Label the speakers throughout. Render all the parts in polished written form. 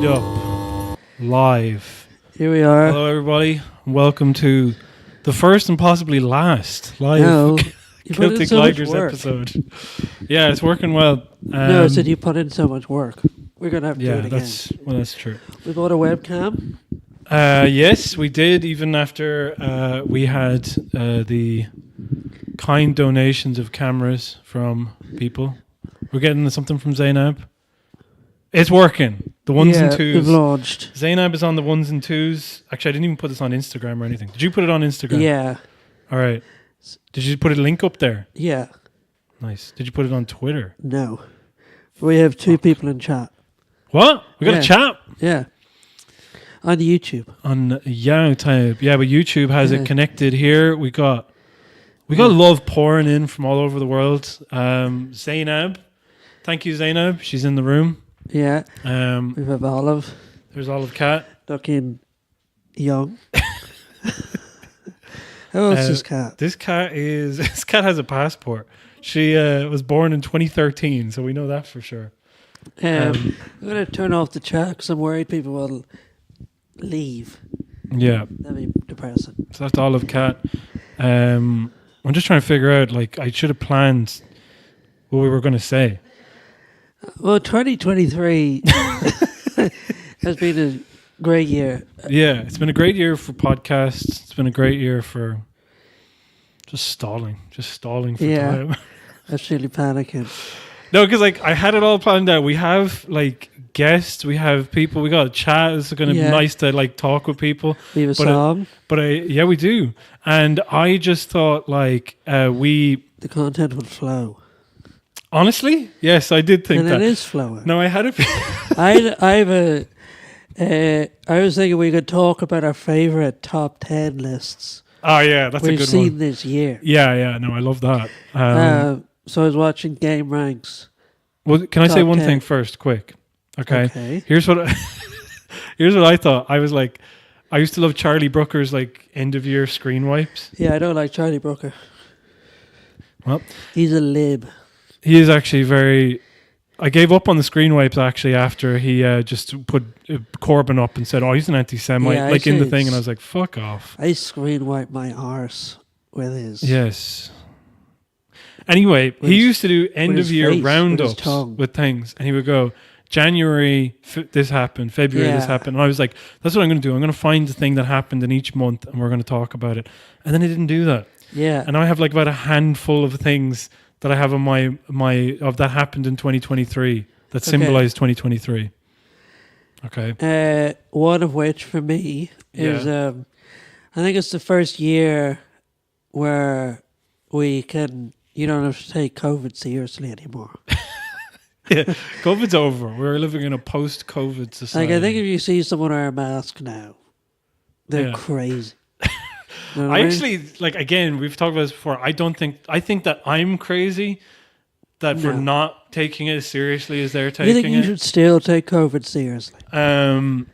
Speaker 1: Meet Up live.
Speaker 2: Here we are.
Speaker 1: Hello, everybody. Welcome to the first and possibly last live Celtic Ligers episode. Yeah, it's working well.
Speaker 2: No, I said you put in so much work. We're going to have to do it again.
Speaker 1: That's true.
Speaker 2: We bought a webcam.
Speaker 1: Yes, we did, even after we had the kind donations of cameras from people. We're getting something from Zainab. It's working. The ones and twos.
Speaker 2: We've launched.
Speaker 1: Zainab is on the ones and twos. Actually, I didn't even put this on Instagram or anything. Did you put it on Instagram?
Speaker 2: Yeah.
Speaker 1: All right. Did you put a link up there?
Speaker 2: Yeah.
Speaker 1: Nice. Did you put it on Twitter?
Speaker 2: No. We have two people in chat.
Speaker 1: What? We got a chat?
Speaker 2: Yeah. On YouTube.
Speaker 1: On YouTube. Yeah, but YouTube has it connected here. We got love pouring in from all over the world. Zainab. Thank you, Zainab. She's in the room.
Speaker 2: Yeah. We have Olive.
Speaker 1: There's Olive Cat.
Speaker 2: Looking young. How old is this cat?
Speaker 1: This cat has a passport. She was born in 2013, so we know that for sure.
Speaker 2: I'm going to turn off the chat because I'm worried people will leave.
Speaker 1: Yeah.
Speaker 2: That'd be depressing.
Speaker 1: So that's Olive Cat. I'm just trying to figure out, I should have planned what we were going to say.
Speaker 2: Well, 2023 has been a great year.
Speaker 1: Yeah, it's been a great year for podcasts. It's been a great year for just stalling for time.
Speaker 2: That's really panicking.
Speaker 1: No, because I had it all planned out. We have guests, we have people, we got a chat. It's going to be nice to talk with people.
Speaker 2: We have a song.
Speaker 1: We do. And I just thought the
Speaker 2: content would flow.
Speaker 1: Honestly, yes, I did think that.
Speaker 2: And it is flowing.
Speaker 1: No, I had a...
Speaker 2: I was thinking we could talk about our favourite top 10 lists.
Speaker 1: Oh, yeah, that's a good one.
Speaker 2: We've seen this year.
Speaker 1: Yeah, no, I love that.
Speaker 2: So I was watching Game Ranks.
Speaker 1: Well, can I say one thing first, quick? Okay. Here's what I thought. I was I used to love Charlie Brooker's end of year screen wipes.
Speaker 2: Yeah, I don't like Charlie Brooker.
Speaker 1: Well,
Speaker 2: he's a lib.
Speaker 1: He is actually very... I gave up on the screen wipes actually after he just put Corbyn up and said, oh, he's an anti-Semite, in the thing, and I was like, fuck off.
Speaker 2: I screen wipe my arse with his...
Speaker 1: Yes. Anyway, he used to do end-of-year roundups with things, and he would go, January, this happened, February, this happened, and I was like, that's what I'm going to do. I'm going to find the thing that happened in each month, and we're going to talk about it. And then he didn't do that.
Speaker 2: Yeah.
Speaker 1: And I have about a handful of things that I have on my that happened in 2023 that symbolized 2023. Okay.
Speaker 2: One of which for me is I think it's the first year where you don't have to take COVID seriously anymore.
Speaker 1: Yeah, COVID's over. We're living in a post-COVID society.
Speaker 2: I think if you see someone wear a mask now, they're crazy. You know
Speaker 1: I actually, again, we've talked about this before. I think that I'm crazy for not taking it as seriously as they're taking it.
Speaker 2: You think you should still take COVID seriously? A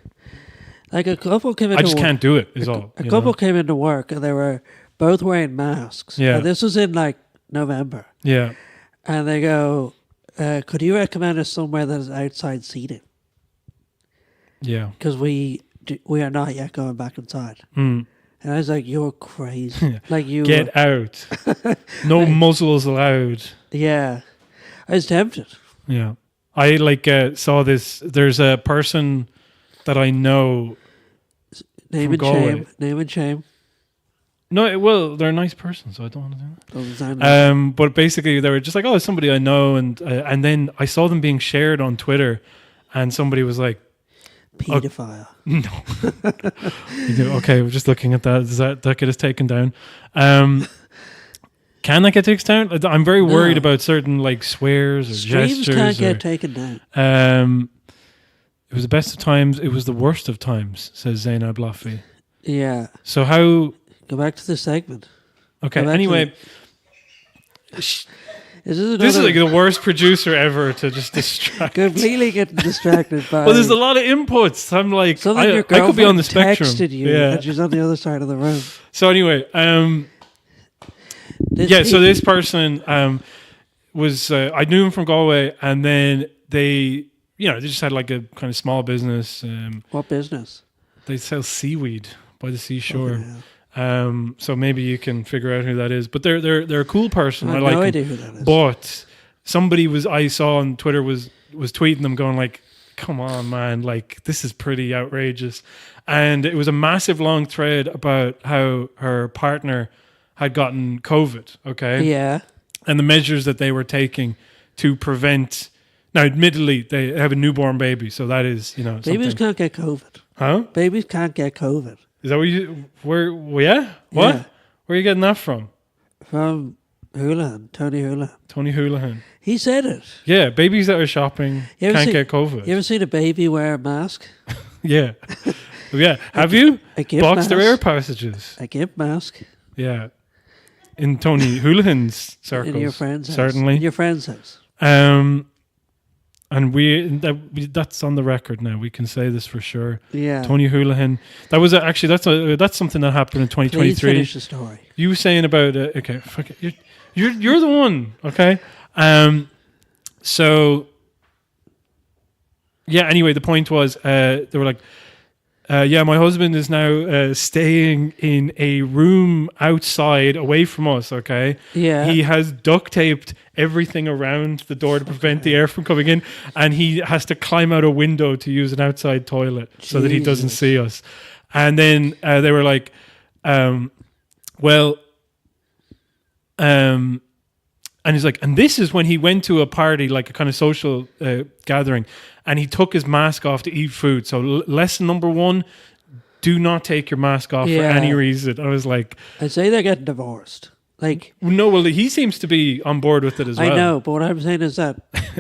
Speaker 2: couple came into
Speaker 1: I just can't do it, is all.
Speaker 2: A couple came into work and they were both wearing masks.
Speaker 1: Yeah.
Speaker 2: And this was in November.
Speaker 1: Yeah.
Speaker 2: And they go, could you recommend us somewhere that is outside seating?
Speaker 1: Yeah.
Speaker 2: Because we are not yet going back inside.
Speaker 1: Mm.
Speaker 2: And I was like, you're crazy.
Speaker 1: Get out. No muzzles allowed.
Speaker 2: Yeah. I was tempted.
Speaker 1: Yeah. I saw this. There's a person that I know.
Speaker 2: Name and shame.
Speaker 1: No, they're a nice person, so I don't want to do that. But basically, they were just oh, somebody I know. And then I saw them being shared on Twitter. And somebody was like,
Speaker 2: pedophile.
Speaker 1: No. Okay, we're just looking at that. Does that get us taken down? Can that get taken down? I'm very worried about certain swears or
Speaker 2: Streams
Speaker 1: gestures.
Speaker 2: Can't get taken down.
Speaker 1: It was the best of times. It was the worst of times, says Zainab Laffy.
Speaker 2: Yeah.
Speaker 1: So how...
Speaker 2: Go back to the segment.
Speaker 1: Okay, anyway...
Speaker 2: This is
Speaker 1: the worst producer ever to just distract.
Speaker 2: Completely getting distracted by...
Speaker 1: Well, there's a lot of inputs. I'm I could be on the spectrum.
Speaker 2: Texted you and she's on the other side of the room.
Speaker 1: So anyway, so this person was... I knew him from Galway, and then they they just had like a kind of small business.
Speaker 2: What business?
Speaker 1: They sell seaweed by the seashore.
Speaker 2: Okay, yeah.
Speaker 1: So maybe you can figure out who that is. But they're a cool person.
Speaker 2: I have
Speaker 1: like
Speaker 2: no
Speaker 1: them.
Speaker 2: idea who that is.
Speaker 1: But somebody I saw on Twitter was tweeting them going like, come on, man, like this is pretty outrageous. And it was a massive long thread about how her partner had gotten COVID, okay?
Speaker 2: Yeah.
Speaker 1: And the measures that they were taking to prevent. Now, admittedly, they have a newborn baby, so that is,
Speaker 2: Babies
Speaker 1: something.
Speaker 2: can't get COVID.
Speaker 1: Huh?
Speaker 2: Babies can't get COVID.
Speaker 1: Is that where, yeah? What?
Speaker 2: Yeah.
Speaker 1: Where are you getting that from?
Speaker 2: From Houlihan, Tony Houlihan.
Speaker 1: Tony Houlihan.
Speaker 2: He said it.
Speaker 1: Yeah, babies that are shopping can't get COVID.
Speaker 2: You ever seen a baby wear a mask?
Speaker 1: Yeah. Yeah. Have you?
Speaker 2: A gimp
Speaker 1: Boxed their
Speaker 2: mask.
Speaker 1: air passages.
Speaker 2: A gimp mask.
Speaker 1: Yeah. In Tony Houlihan's circles.
Speaker 2: In your friend's house.
Speaker 1: Certainly.
Speaker 2: In your friend's house.
Speaker 1: And that's on the record now. We can say this for sure.
Speaker 2: Yeah.
Speaker 1: Tony Houlihan. That was actually that's something that happened in 2023.
Speaker 2: Please finish the story.
Speaker 1: You were saying about okay, fuck it. You're the one. Okay. So yeah. Anyway, the point was they were like, yeah, my husband is now staying in a room outside away from us, okay?
Speaker 2: Yeah.
Speaker 1: He has duct taped everything around the door to prevent the air from coming in, and he has to climb out a window to use an outside toilet so that he doesn't see us. And then they were like, and he's like, and this is when he went to a party, like a kind of social gathering, and he took his mask off to eat food. So lesson number 1, do not take your mask off for any reason. I was like...
Speaker 2: I'd say they're getting divorced. Like,
Speaker 1: no, well, he seems to be on board with it as well.
Speaker 2: I know, but what I'm saying is that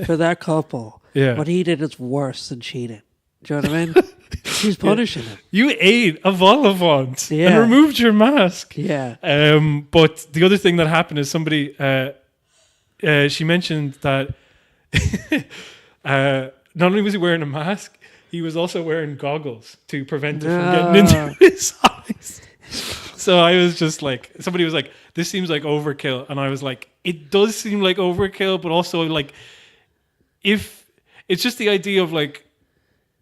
Speaker 2: for that couple,
Speaker 1: Yeah.
Speaker 2: what he did is worse than cheating. Do you know what I mean? He's punishing him.
Speaker 1: You ate a vol au vent
Speaker 2: Yeah.
Speaker 1: and removed your mask.
Speaker 2: Yeah.
Speaker 1: But the other thing that happened is somebody... she mentioned that not only was he wearing a mask, he was also wearing goggles to prevent it from getting into his eyes. So I was just like, somebody was like, this seems like overkill. And I was like, it does seem like overkill, but also like, if it's just the idea of like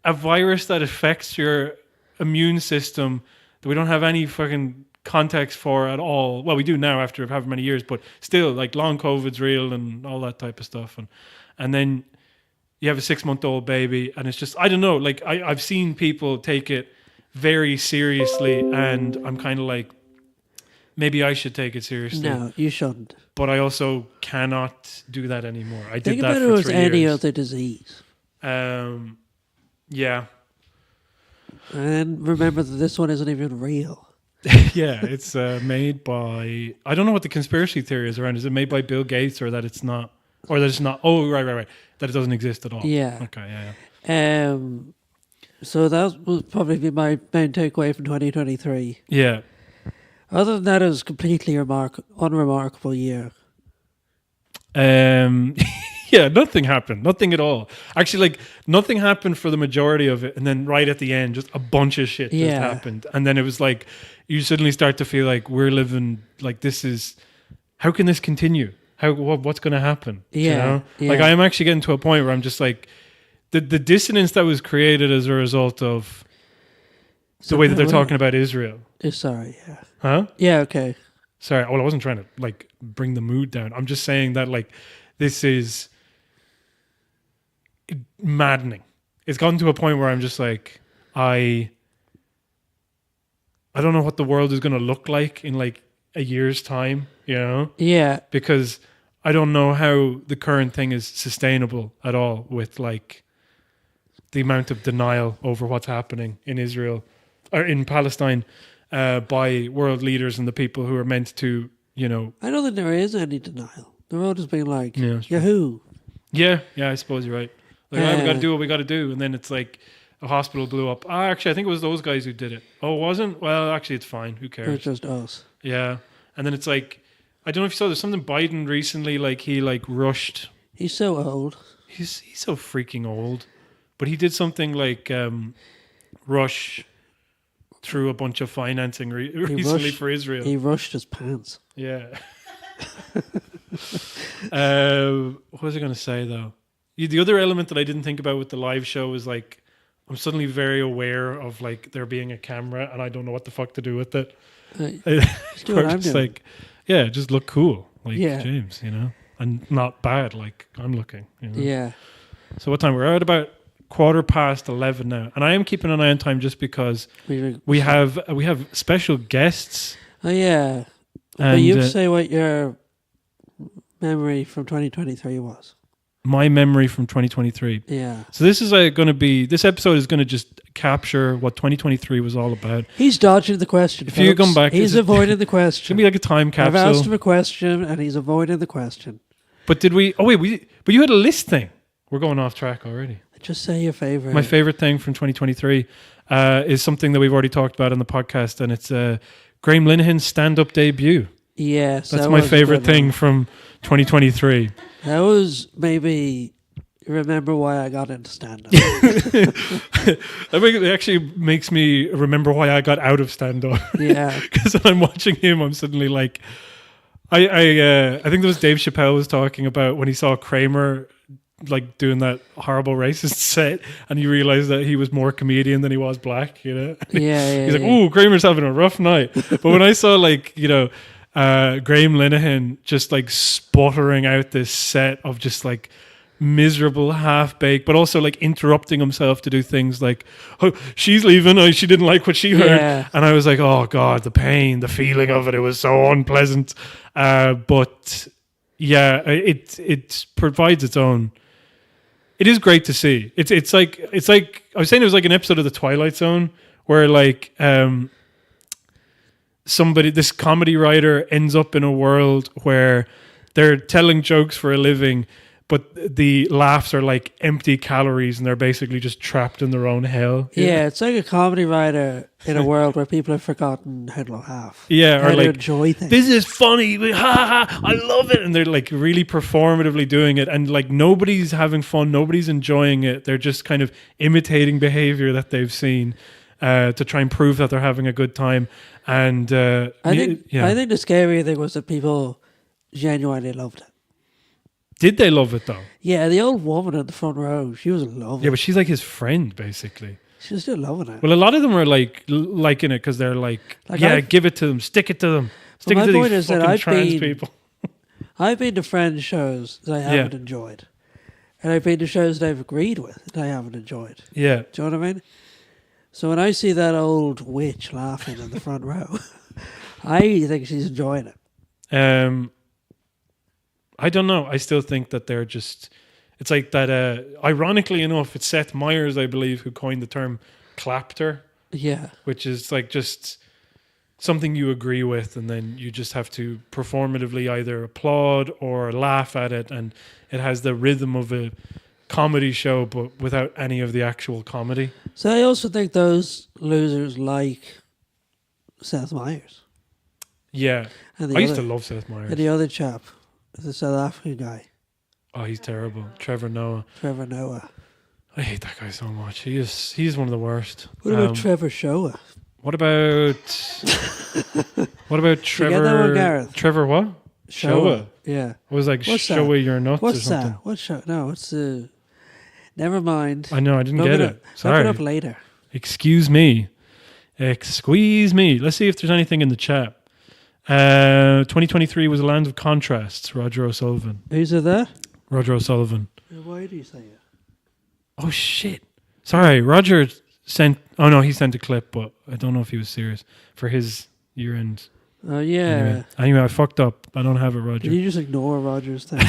Speaker 1: a virus that affects your immune system that we don't have any fucking context for at all. Well, we do now after however many years, but still, like long COVID's real and all that type of stuff. And then you have a 6-month-old baby, and it's just, I don't know, like I've seen people take it very seriously, and I'm kind of like, maybe I should take it seriously.
Speaker 2: No, you shouldn't.
Speaker 1: But I also cannot do that anymore. I
Speaker 2: Think
Speaker 1: did that
Speaker 2: about
Speaker 1: for
Speaker 2: it as
Speaker 1: 3
Speaker 2: any
Speaker 1: years.
Speaker 2: other disease.
Speaker 1: Yeah.
Speaker 2: And remember that this one isn't even real.
Speaker 1: Yeah, it's made by... I don't know what the conspiracy theory is around. Is it made by Bill Gates, or that it's not... Or that it's not... Oh, right. That it doesn't exist at all.
Speaker 2: Yeah.
Speaker 1: Okay, yeah.
Speaker 2: So that will probably be my main takeaway from 2023.
Speaker 1: Yeah.
Speaker 2: Other than that, it was a completely unremarkable year.
Speaker 1: Yeah, nothing happened. Nothing at all. Actually, like, nothing happened for the majority of it. And then right at the end, just a bunch of shit just happened. And then it was like, you suddenly start to feel like we're living, like, this is... How can this continue? What's going to happen?
Speaker 2: Yeah,
Speaker 1: you know?
Speaker 2: yeah.
Speaker 1: Like, I am actually getting to a point where I'm just like, the dissonance that was created as a result of the way that they're talking about Israel.
Speaker 2: Sorry, yeah.
Speaker 1: Huh?
Speaker 2: Yeah, okay.
Speaker 1: Sorry, well, I wasn't trying to, like, bring the mood down. I'm just saying that, like, this is maddening. It's gotten to a point where I'm just like, I don't know what the world is going to look like in, like, a year's time, you know?
Speaker 2: Yeah.
Speaker 1: Because I don't know how the current thing is sustainable at all with, like, the amount of denial over what's happening in Israel or in Palestine by world leaders and the people who are meant to, you know...
Speaker 2: I don't think there is any denial. They're all just being like,
Speaker 1: Yeah,
Speaker 2: Yahoo!
Speaker 1: Yeah, I suppose you're right. Like, we got to do what we got to do. And then it's like a hospital blew up. Actually, I think it was those guys who did it. Oh, it wasn't? Well, actually, it's fine. Who cares?
Speaker 2: It's just us.
Speaker 1: Yeah. And then it's like, I don't know if you saw, there's something Biden recently, like, he, like, rushed.
Speaker 2: He's so old.
Speaker 1: He's so freaking old. But he did something like rush through a bunch of financing recently for Israel.
Speaker 2: He rushed his pants.
Speaker 1: Yeah. What was I going to say, though? The other element that I didn't think about with the live show is like I'm suddenly very aware of like there being a camera and I don't know what the fuck to do with it.
Speaker 2: Just do what I'm doing.
Speaker 1: Like, yeah, just look cool, like James, you know, and not bad like I'm looking. You know?
Speaker 2: Yeah.
Speaker 1: So what time? We're at about 11:15 now, and I am keeping an eye on time just because we have special guests.
Speaker 2: Oh yeah, but you say what your memory from 2023 was.
Speaker 1: My memory from 2023.
Speaker 2: Yeah.
Speaker 1: So this is going to be. This episode is going to just capture what 2023 was all about.
Speaker 2: He's dodging the question.
Speaker 1: If you come back,
Speaker 2: he's avoiding the question.
Speaker 1: It's gonna be like a time capsule.
Speaker 2: I've asked him a question, and he's avoiding the question.
Speaker 1: But did we? Oh wait, but you had a list thing. We're going off track already.
Speaker 2: Just say your favorite.
Speaker 1: My favorite thing from 2023 is something that we've already talked about on the podcast, and it's Graham Linehan's stand-up debut.
Speaker 2: Yes,
Speaker 1: that's my favorite thing from 2023.
Speaker 2: That was maybe remember why I got into stand-up.
Speaker 1: It actually makes me remember why I got out of stand-up.
Speaker 2: Yeah,
Speaker 1: because when I'm watching him, I'm suddenly like, I think there was Dave Chappelle was talking about when he saw Kramer like doing that horrible racist set, and he realized that he was more comedian than he was black, you know. He's like, "Ooh, Kramer's having a rough night." But when I saw like, you know, Graham Linehan just like sputtering out this set of just like miserable half-baked, but also like interrupting himself to do things like, "Oh, she's leaving, oh, she didn't like what she heard," and I was like, "Oh God, the pain, the feeling of it was so unpleasant." But yeah, it provides its own. It is great to see. It's like I was saying, it was like an episode of The Twilight Zone where like this comedy writer ends up in a world where they're telling jokes for a living, but the laughs are like empty calories and they're basically just trapped in their own hell.
Speaker 2: Yeah, it's like a comedy writer in a world where people have forgotten how to laugh.
Speaker 1: Yeah,
Speaker 2: how
Speaker 1: or like,
Speaker 2: enjoy things.
Speaker 1: This is funny, ha ha, I love it. And they're like really performatively doing it. And like nobody's having fun, nobody's enjoying it. They're just kind of imitating behavior that they've seen to try and prove that they're having a good time. And
Speaker 2: I think the scary thing was that people genuinely loved it.
Speaker 1: Did they love it though?
Speaker 2: Yeah, the old woman in the front row, she was loving it.
Speaker 1: Yeah, but she's like his friend, basically.
Speaker 2: She was still loving it.
Speaker 1: Well, a lot of them are like liking it because they're like yeah, give it to them, stick it to them, stick it to these fucking trans people.
Speaker 2: I've been to friends' shows that I haven't enjoyed, and I've been to shows that I've agreed with that I haven't enjoyed.
Speaker 1: Yeah,
Speaker 2: do you know what I mean? So when I see that old witch laughing in the front row, I think she's enjoying it.
Speaker 1: I don't know. I still think that they're just... It's like that... ironically enough, it's Seth Meyers, I believe, who coined the term clapter.
Speaker 2: Yeah.
Speaker 1: Which is like just something you agree with and then you just have to performatively either applaud or laugh at it, and it has the rhythm of a comedy show but without any of the actual comedy.
Speaker 2: So I also think those losers like Seth Meyers.
Speaker 1: Yeah. I used to love Seth Meyers.
Speaker 2: And the other chap, the South African guy.
Speaker 1: Oh, he's terrible. Trevor Noah.
Speaker 2: I
Speaker 1: hate that guy so much. He's one of the worst.
Speaker 2: What about Trevor Showa?
Speaker 1: What about Trevor?
Speaker 2: You get that one, Gareth?
Speaker 1: Trevor what? Showa.
Speaker 2: Yeah.
Speaker 1: It was like Showa your nuts
Speaker 2: What's
Speaker 1: or something.
Speaker 2: That? What show? No, it's never mind.
Speaker 1: I know, I didn't get it. Sorry.
Speaker 2: Look it up later.
Speaker 1: Excuse me. Let's see if there's anything in the chat. 2023 was a land of contrasts. Roger O'Sullivan.
Speaker 2: Who's that?
Speaker 1: Roger O'Sullivan.
Speaker 2: Why do you say it?
Speaker 1: Oh shit! Sorry, Roger sent. Oh no, he sent a clip, but I don't know if he was serious for his year-end.
Speaker 2: Oh yeah.
Speaker 1: Anyway, I fucked up. I don't have it, Roger.
Speaker 2: Did you just ignore Roger's thing?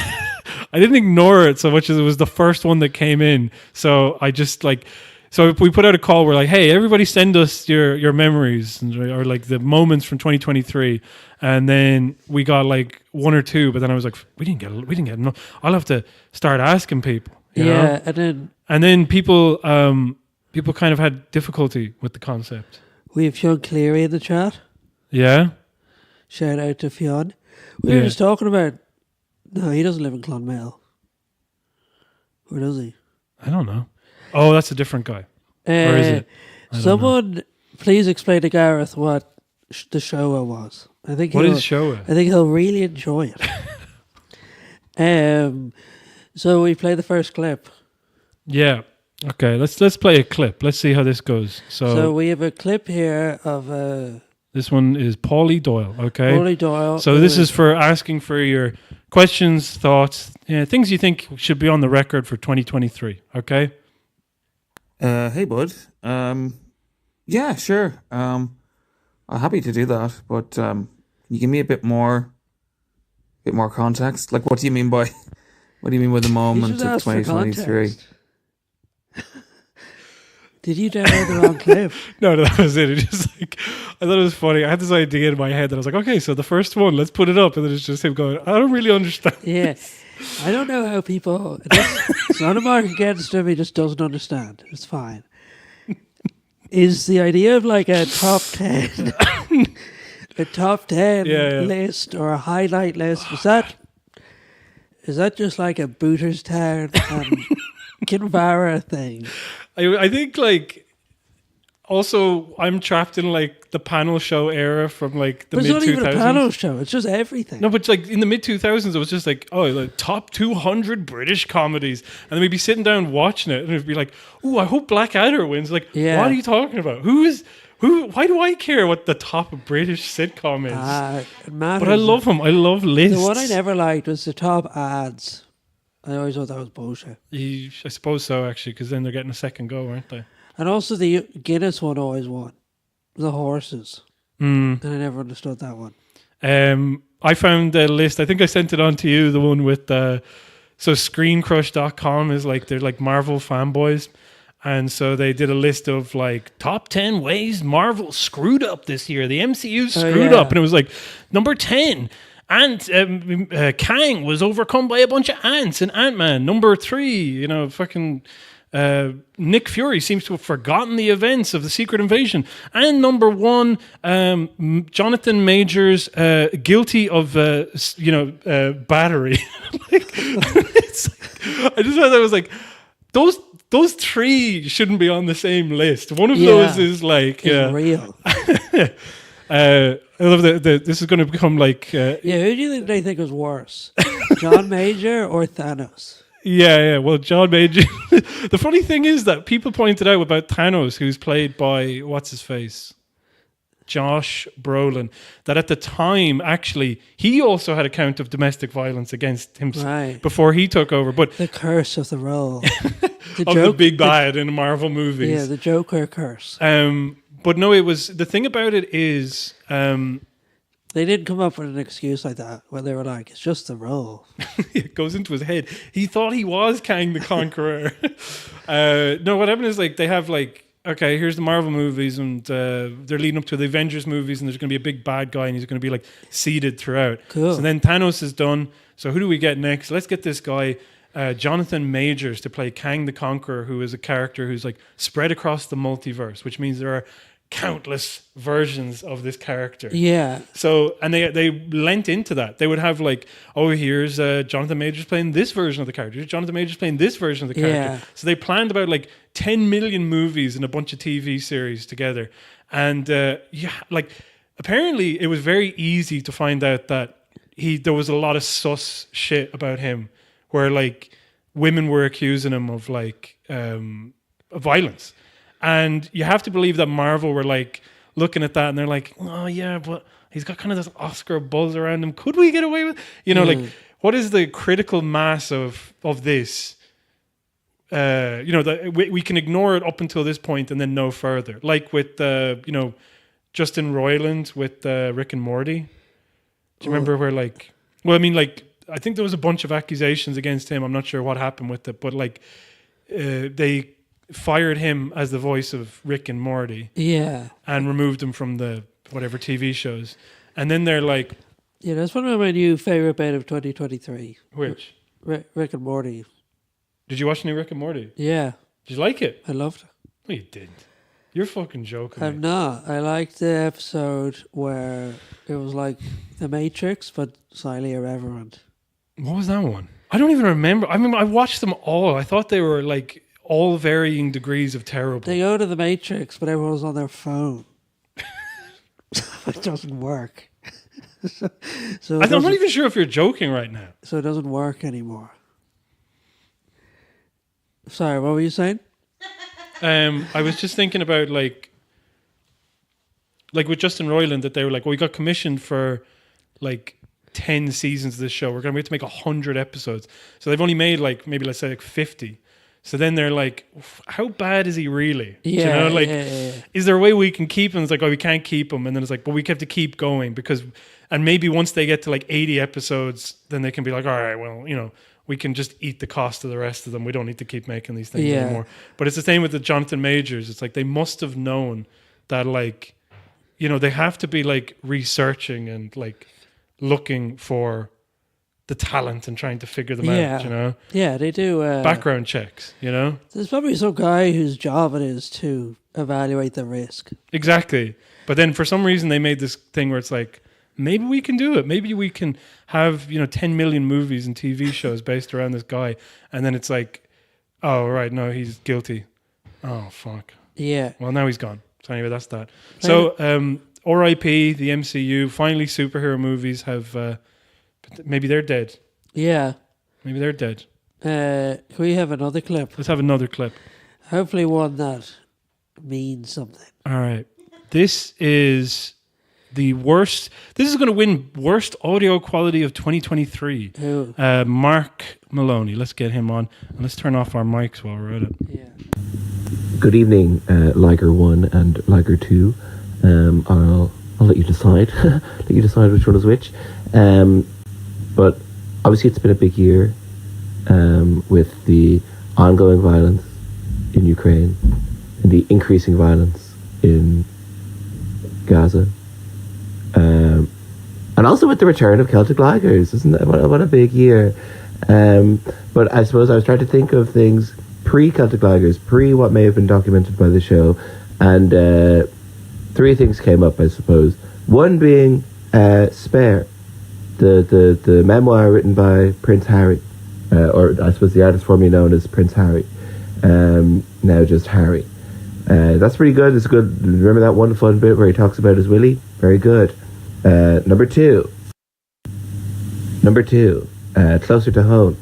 Speaker 1: I didn't ignore it so much as it was the first one that came in. So I just like. So if we put out a call, we're like, hey, everybody send us your memories or like the moments from 2023. And then we got like one or two, but then I was like, we didn't get enough. I'll have to start asking people. You know? And then people kind of had difficulty with the concept.
Speaker 2: We have Fionn Cleary in the chat.
Speaker 1: Yeah.
Speaker 2: Shout out to Fionn. We were just talking about, no, he doesn't live in Clonmel. Or does he?
Speaker 1: I don't know. Oh, that's a different guy. Or is it?
Speaker 2: Someone, please explain to Gareth what the Showa was. What
Speaker 1: is Showa?
Speaker 2: I think he'll really enjoy it. So we play the first clip.
Speaker 1: Yeah. Okay, let's play a clip. Let's see how this goes.
Speaker 2: So we have a clip here of
Speaker 1: this one is Paulie Doyle, okay?
Speaker 2: Paulie Doyle.
Speaker 1: So this is for asking for your questions, thoughts, things you think should be on the record for 2023, okay?
Speaker 3: Hey, bud. Yeah, sure. I'm happy to do that, but can you give me a bit more context? Like, what do you mean by the moment of 2023?
Speaker 2: Did you download the wrong clip?
Speaker 1: No, that was it. It just like I thought it was funny. I had this idea in my head that I was like, okay, so the first one, let's put it up, and then it's just him going, I don't really understand.
Speaker 2: Yeah, I don't know how people. It's not a mark against him. He just doesn't understand. It's fine. Is the idea of like a top 10, a top 10 list or a highlight list? Is that just like a Booterstown and Kinvara thing?
Speaker 1: I think like also I'm trapped in like the panel show era from like the mid 2000s. But it's not even a
Speaker 2: panel show; it's just everything.
Speaker 1: No, but like in the mid 2000s, it was just like like top 200 British comedies, and then we'd be sitting down watching it, and it'd be like, "Oh, I hope Blackadder wins." Like, what are you talking about? Who? Why do I care what the top British sitcom is?
Speaker 2: It matters.
Speaker 1: But I love them. I love lists.
Speaker 2: The one I never liked was the top ads. I always thought that was bullshit.
Speaker 1: I suppose so, actually, because then they're getting a second go, aren't they?
Speaker 2: And also the Guinness one always won. The horses. And I never understood that one.
Speaker 1: I found a list. I think I sent it on to you, the one with... so ScreenCrush.com is like, they're like Marvel fanboys. And so they did a list of like top 10 ways Marvel screwed up this year. The MCU screwed up. And it was like, number 10... Kang was overcome by a bunch of ants in Ant-Man. Number 3, fucking Nick Fury seems to have forgotten the events of the Secret Invasion. And number 1, Jonathan Majors guilty of battery. I just thought that was like those 3 shouldn't be on the same list. One of those is like
Speaker 2: real.
Speaker 1: I love that this is going to become like...
Speaker 2: who do you think they think was worse? John Major or Thanos?
Speaker 1: Yeah. Well, John Major... The funny thing is that people pointed out about Thanos, who's played by... What's his face? Josh Brolin. That at the time, actually, he also had a count of domestic violence against him before he took over. But
Speaker 2: the curse of the role.
Speaker 1: The big bad in Marvel movies.
Speaker 2: Yeah, the Joker curse.
Speaker 1: But no, it was... The thing about it is...
Speaker 2: they didn't come up with an excuse like that where they were like, it's just the role.
Speaker 1: It goes into his head. He thought he was Kang the Conqueror. No, what happened is like they have like, okay, here's the Marvel movies and they're leading up to the Avengers movies and there's going to be a big bad guy and he's going to be like seeded throughout.
Speaker 2: Cool.
Speaker 1: So then Thanos is done. So who do we get next? Let's get this guy... Jonathan Majors to play Kang the Conqueror, who is a character who's like spread across the multiverse, which means there are countless versions of this character.
Speaker 2: Yeah.
Speaker 1: So, and they lent into that. They would have like, oh, here's Jonathan Majors playing this version of the character. Here's Jonathan Majors playing this version of the character.
Speaker 2: Yeah.
Speaker 1: So they planned about like 10 million movies and a bunch of TV series together. And like apparently it was very easy to find out that there was a lot of sus shit about him, where like women were accusing him of like violence. And you have to believe that Marvel were like looking at that and they're like, oh yeah, but he's got kind of this Oscar buzz around him. Could we get away with, like what is the critical mass of this? That we can ignore it up until this point and then no further. Like with Justin Roiland with Rick and Morty. Do you remember where like, well, I mean like, I think there was a bunch of accusations against him. I'm not sure what happened with it, but like they fired him as the voice of Rick and Morty.
Speaker 2: Yeah.
Speaker 1: And removed him from the whatever TV shows. And then they're like...
Speaker 2: Yeah, that's one of my new favourite bit of 2023.
Speaker 1: Which?
Speaker 2: Rick and Morty.
Speaker 1: Did you watch any Rick and Morty?
Speaker 2: Yeah.
Speaker 1: Did you like it?
Speaker 2: I loved it.
Speaker 1: No, you didn't. You're fucking joking.
Speaker 2: I'm not. I liked the episode where it was like The Matrix, but slightly irreverent.
Speaker 1: What was that one? I don't even remember. I mean, I watched them all. I thought they were like all varying degrees of terrible.
Speaker 2: They go to the Matrix, but everyone's on their phone. It doesn't work.
Speaker 1: I'm not even sure if you're joking right now.
Speaker 2: So it doesn't work anymore. Sorry, what were you saying?
Speaker 1: I was just thinking about like with Justin Roiland, that they were like, well, we got commissioned for like 10 seasons of this show. We're going to have to make 100 episodes. So they've only made like, maybe let's say like 50. So then they're like, how bad is he really?
Speaker 2: Yeah,
Speaker 1: you know, like,
Speaker 2: yeah.
Speaker 1: is there a way we can keep him? It's like, oh, we can't keep him. And then it's like, but we have to keep going because, and maybe once they get to like 80 episodes, then they can be like, all right, well, you know, we can just eat the cost of the rest of them. We don't need to keep making these things anymore. But it's the same with the Jonathan Majors. It's like, they must have known that, like, you know, they have to be like researching and like looking for the talent and trying to figure them out, you know?
Speaker 2: Yeah, they do.
Speaker 1: Background checks, you know?
Speaker 2: There's probably some guy whose job it is to evaluate the risk.
Speaker 1: Exactly. But then for some reason they made this thing where it's like, maybe we can do it. Maybe we can have, you know, 10 million movies and TV shows based around this guy. And then it's like, oh, right, no, he's guilty. Oh, fuck.
Speaker 2: Yeah.
Speaker 1: Well, now he's gone. So anyway, that's that. So, R.I.P. the MCU. Finally, superhero movies have... maybe they're dead.
Speaker 2: Yeah.
Speaker 1: Maybe they're dead.
Speaker 2: Can we have another clip?
Speaker 1: Let's have another clip.
Speaker 2: Hopefully one that means something.
Speaker 1: All right. This is the worst. This is going to win worst audio quality of 2023.
Speaker 2: Who?
Speaker 1: Mark Maloney. Let's get him on. And let's turn off our mics while we're at it.
Speaker 2: Yeah.
Speaker 4: Good evening, Liger 1 and Liger 2. I'll let you decide. Let you decide which one is which. But obviously it's been a big year with the ongoing violence in Ukraine and the increasing violence in Gaza. And also with the return of Celtic Ligers. Isn't that what a big year? But I suppose I was trying to think of things pre-Celtic Ligers, pre what may have been documented by the show, and three things came up, I suppose. One being Spare, the memoir written by Prince Harry, or I suppose the artist formerly known as Prince Harry, now just Harry. That's pretty good. It's good. Remember that one fun bit where he talks about his Willie? Very good. Number two, closer to home,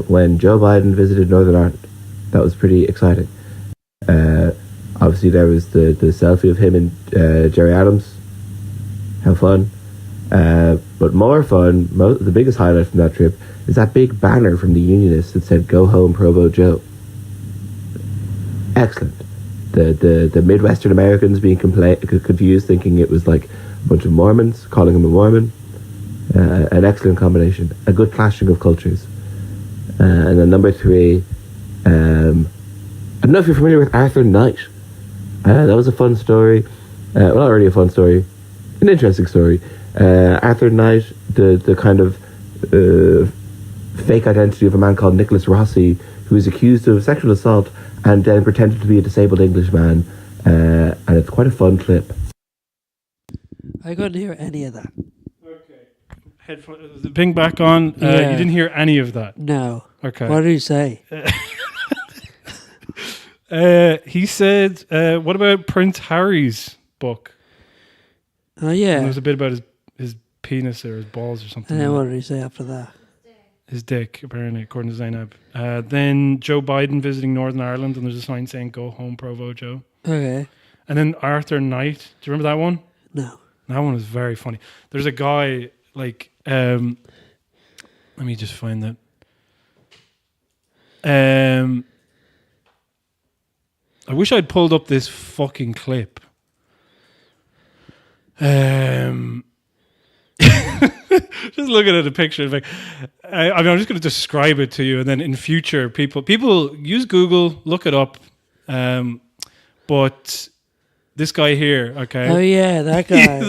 Speaker 4: when Joe Biden visited Northern Ireland. That was pretty exciting. Obviously there was the selfie of him and Jerry Adams. How fun. But more fun, the biggest highlight from that trip is that big banner from the Unionists that said "Go home, Provo Joe." Excellent. The Midwestern Americans being confused, thinking it was like a bunch of Mormons, calling him a Mormon. An excellent combination. A good clashing of cultures. And then number three, I don't know if you're familiar with Arthur Knight. That was a fun story. Well, not really a fun story. An interesting story. Arthur Knight, the kind of fake identity of a man called Nicholas Rossi, who was accused of sexual assault and then pretended to be a disabled Englishman. And it's quite a fun clip.
Speaker 2: I couldn't hear any of that.
Speaker 1: Okay. Headphone, the ping back on.
Speaker 2: Yeah.
Speaker 1: You didn't hear any of that.
Speaker 2: No.
Speaker 1: Okay.
Speaker 2: What did he say?
Speaker 1: He said, what about Prince Harry's book?
Speaker 2: Oh, yeah.
Speaker 1: And there was a bit about his penis or his balls or something.
Speaker 2: And then what did he say after that?
Speaker 1: His dick, apparently, according to Zainab. Then Joe Biden visiting Northern Ireland, and there's a sign saying "Go home, Provo Joe."
Speaker 2: Okay.
Speaker 1: And then Arthur Knight. Do you remember that one?
Speaker 2: No.
Speaker 1: That one was very funny. There's a guy, like, let me just find that. I wish I'd pulled up this fucking clip. Just looking at the picture, like, I mean, I'm just going to describe it to you, and then in future, people use Google, look it up. But this guy here, okay.
Speaker 2: Oh yeah, that guy.